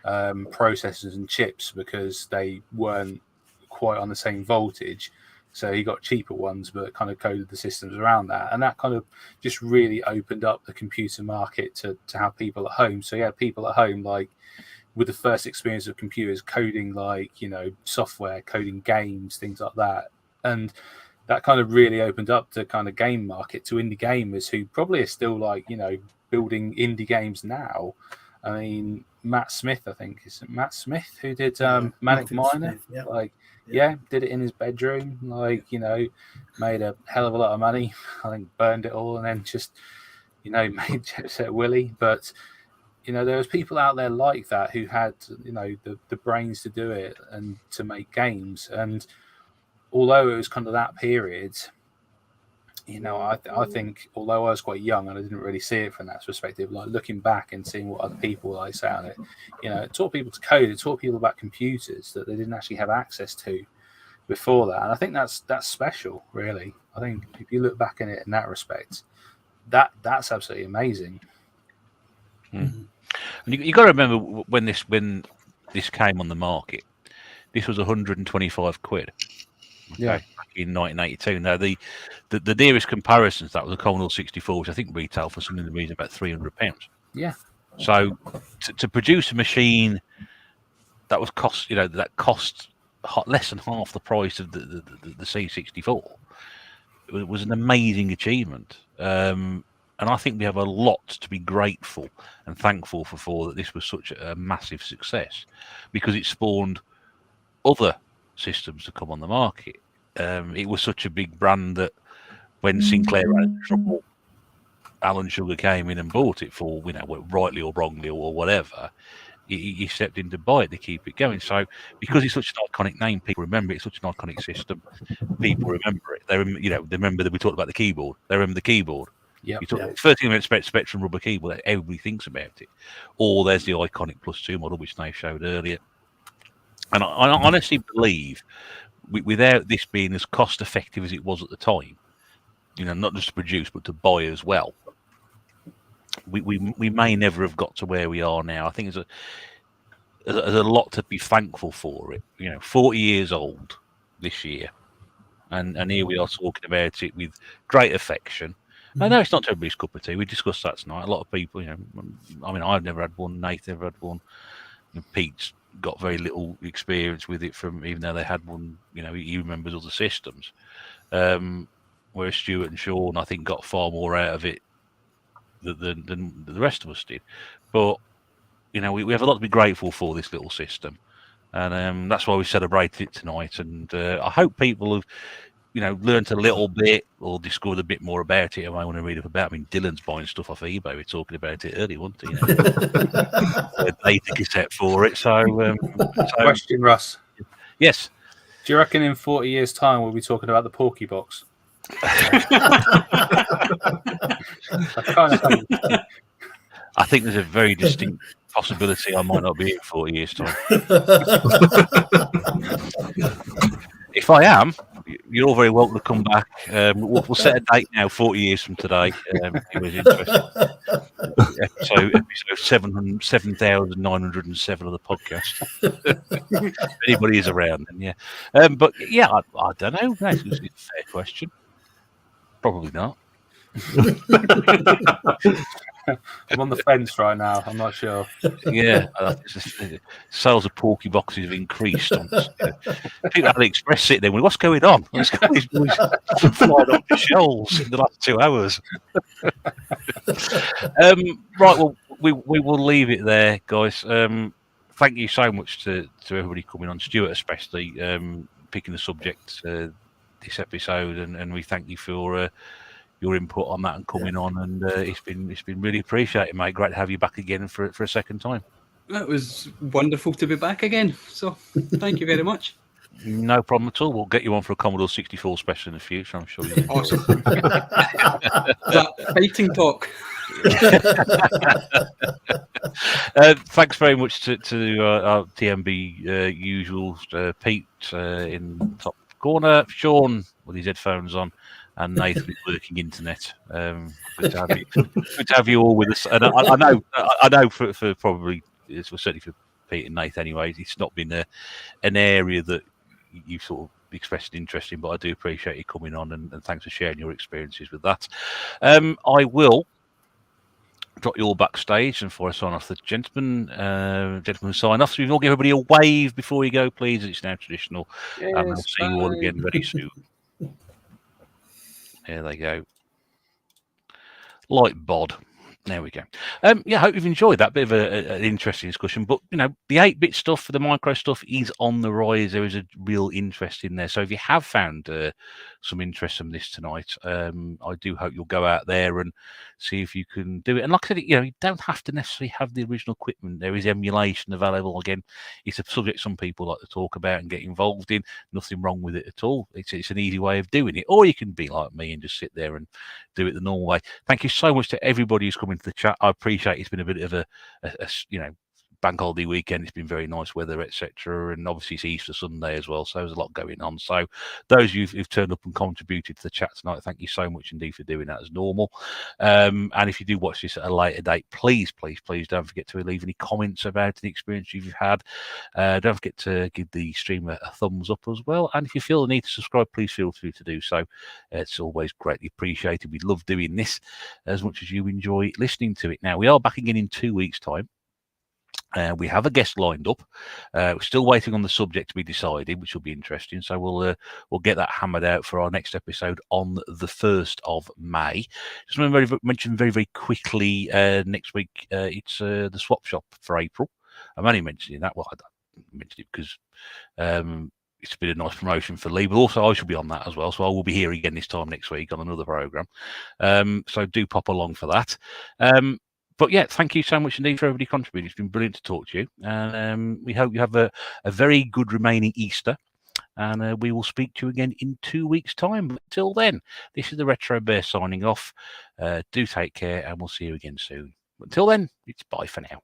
processors and chips because they weren't quite on the same voltage. So he got cheaper ones, but kind of coded the systems around that. And that kind of just really opened up the computer market to have people at home. So yeah, people at home, like, with the first experience of computers, coding, like, you know, software, coding games, things like that. And that kind of really opened up the kind of game market to indie gamers who probably are still, like, you know, building indie games now. I mean, Matt Smith, I think, is it Matt Smith who did Manic Miner? Smith, yeah. Like, yeah, did it in his bedroom, like, you know, made a hell of a lot of money. I think burned it all and then just, you know, made Jet Set Willy. But, you know, there was people out there like that who had, you know, the brains to do it and to make games. And although it was kind of that period, you know, I think, although I was quite young and I didn't really see it from that perspective, like, looking back and seeing what other people, like, say on it, you know, it taught people to code, it taught people about computers that they didn't actually have access to before that. And I think that's special, really. I think if you look back in it in that respect, that's absolutely amazing. And you got to remember when this came on the market, this was 125 quid. Okay, Yeah. back in 1982. Now the nearest comparisons, that was a Commodore 64, which I think retailed for something in the region about £300. Yeah. So to produce a machine that was cost less than half the price of the C64, it was an amazing achievement. And I think we have a lot to be grateful and thankful for that this was such a massive success, because it spawned other systems to come on the market. It was such a big brand that when Sinclair ran into trouble, Alan Sugar came in and bought it for, you know, rightly or wrongly or whatever. He stepped in to buy it to keep it going. So because it's such an iconic name, people remember it. It's such an iconic system. People remember it. They remember that we talked about the keyboard. They remember the keyboard. Yeah. First thing about Spectrum rubber keyboard, everybody thinks about it. Or there's the iconic +2 model, which they showed earlier. And I honestly believe, without this being as cost effective as it was at the time, you know, not just to produce but to buy as well, we may never have got to where we are now. I think there's a lot to be thankful for it. You know, 40 years old this year, and here we are talking about it with great affection. I know it's not everybody's cup of tea. We discussed that tonight. A lot of people, you know, I mean, I've never had one. Nate never had one. Pete's got very little experience with it, from even though they had one. You know, he remembers other systems. Whereas Stuart and Sean, I think, got far more out of it than the rest of us did. But you know, we have a lot to be grateful for, this little system, and that's why we celebrated it tonight. And I hope people have, you know, learned a little bit or discovered a bit more about it. I might want to read up about it. I mean, Dylan's buying stuff off eBay. We were talking about it earlier, wasn't he? You know, data cassette for it. So, Question, Russ. Yes. Do you reckon in 40 years' time we'll be talking about the Porky Box? That's kind of funny. I think there's a very distinct possibility I might not be here in 40 years' time. If I am, you're all very welcome to come back. We'll set a date now, 40 years from today. It was interesting. Episode 7,907 of the podcast. If anybody is around, then yeah. But yeah, I don't know. That's a fair question. Probably not. I'm on the fence right now. I'm not sure. Yeah, sales of porky boxes have increased. People at AliExpress sit there. What's going on? What's going on? Flying off the shelves in the last 2 hours. Right. Well, we will leave it there, guys. Thank you so much to everybody coming on, Stuart especially, picking the subject this episode, and we thank you for your input on that and coming on, and it's been really appreciated, mate. Great to have you back again for a second time. It was wonderful to be back again. So thank you very much. No problem at all. We'll get you on for a Commodore 64 special in the future. I'm sure you'll enjoy Awesome. That fighting talk. Thanks very much to our tNb usuals, Pete in the top corner, Sean with his headphones on, and Nathan with working internet. Good to have you. Good to have you all with us. And I know for probably, certainly for Pete and Nathan anyway, it's not been an area that you've sort of expressed interest in, but I do appreciate you coming on, and thanks for sharing your experiences with that. I will drop you all backstage, and before I sign off, the gentlemen sign off. So we will give everybody a wave before you go, please. It's now traditional. Yes, and I'll see you all again very soon. There they go. Like bod. There we go. Yeah, I hope you've enjoyed that bit of an interesting discussion. But, you know, the 8-bit stuff, the micro stuff is on the rise. There is a real interest in there. So if you have found some interest from this tonight, I do hope you'll go out there and see if you can do it. And like I said, you know, you don't have to necessarily have the original equipment. There is emulation available. Again, it's a subject some people like to talk about and get involved in. Nothing wrong with it at all. It's an easy way of doing it. Or you can be like me and just sit there and do it the normal way. Thank you so much to everybody who's come into the chat. I appreciate it's been a bit of a you know, bank holiday weekend. It's been very nice weather, etc. And obviously it's Easter Sunday as well, so there's a lot going on. So those of you who've turned up and contributed to the chat tonight, thank you so much indeed for doing that as normal. And if you do watch this at a later date, please don't forget to leave any comments about the experience you've had. Don't forget to give the stream a thumbs up as well. And if you feel the need to subscribe, please feel free to do so. It's always greatly appreciated. We love doing this as much as you enjoy listening to it. Now, we are back again in 2 weeks' time. We have a guest lined up. We're still waiting on the subject to be decided, which will be interesting. So we'll get that hammered out for our next episode on the 1st of May. Just want to mention very, very quickly, next week it's the swap shop for April. I'm only mentioning that. Well, I mentioned it because it's been a nice promotion for Lee, but also I shall be on that as well. So I will be here again this time next week on another programme. So do pop along for that. But yeah, thank you so much indeed for everybody contributing. It's been brilliant to talk to you. And we hope you have a very good remaining Easter. And we will speak to you again in 2 weeks' time. But till then, this is the Retro Bear signing off. Do take care, and we'll see you again soon. Until then, it's bye for now.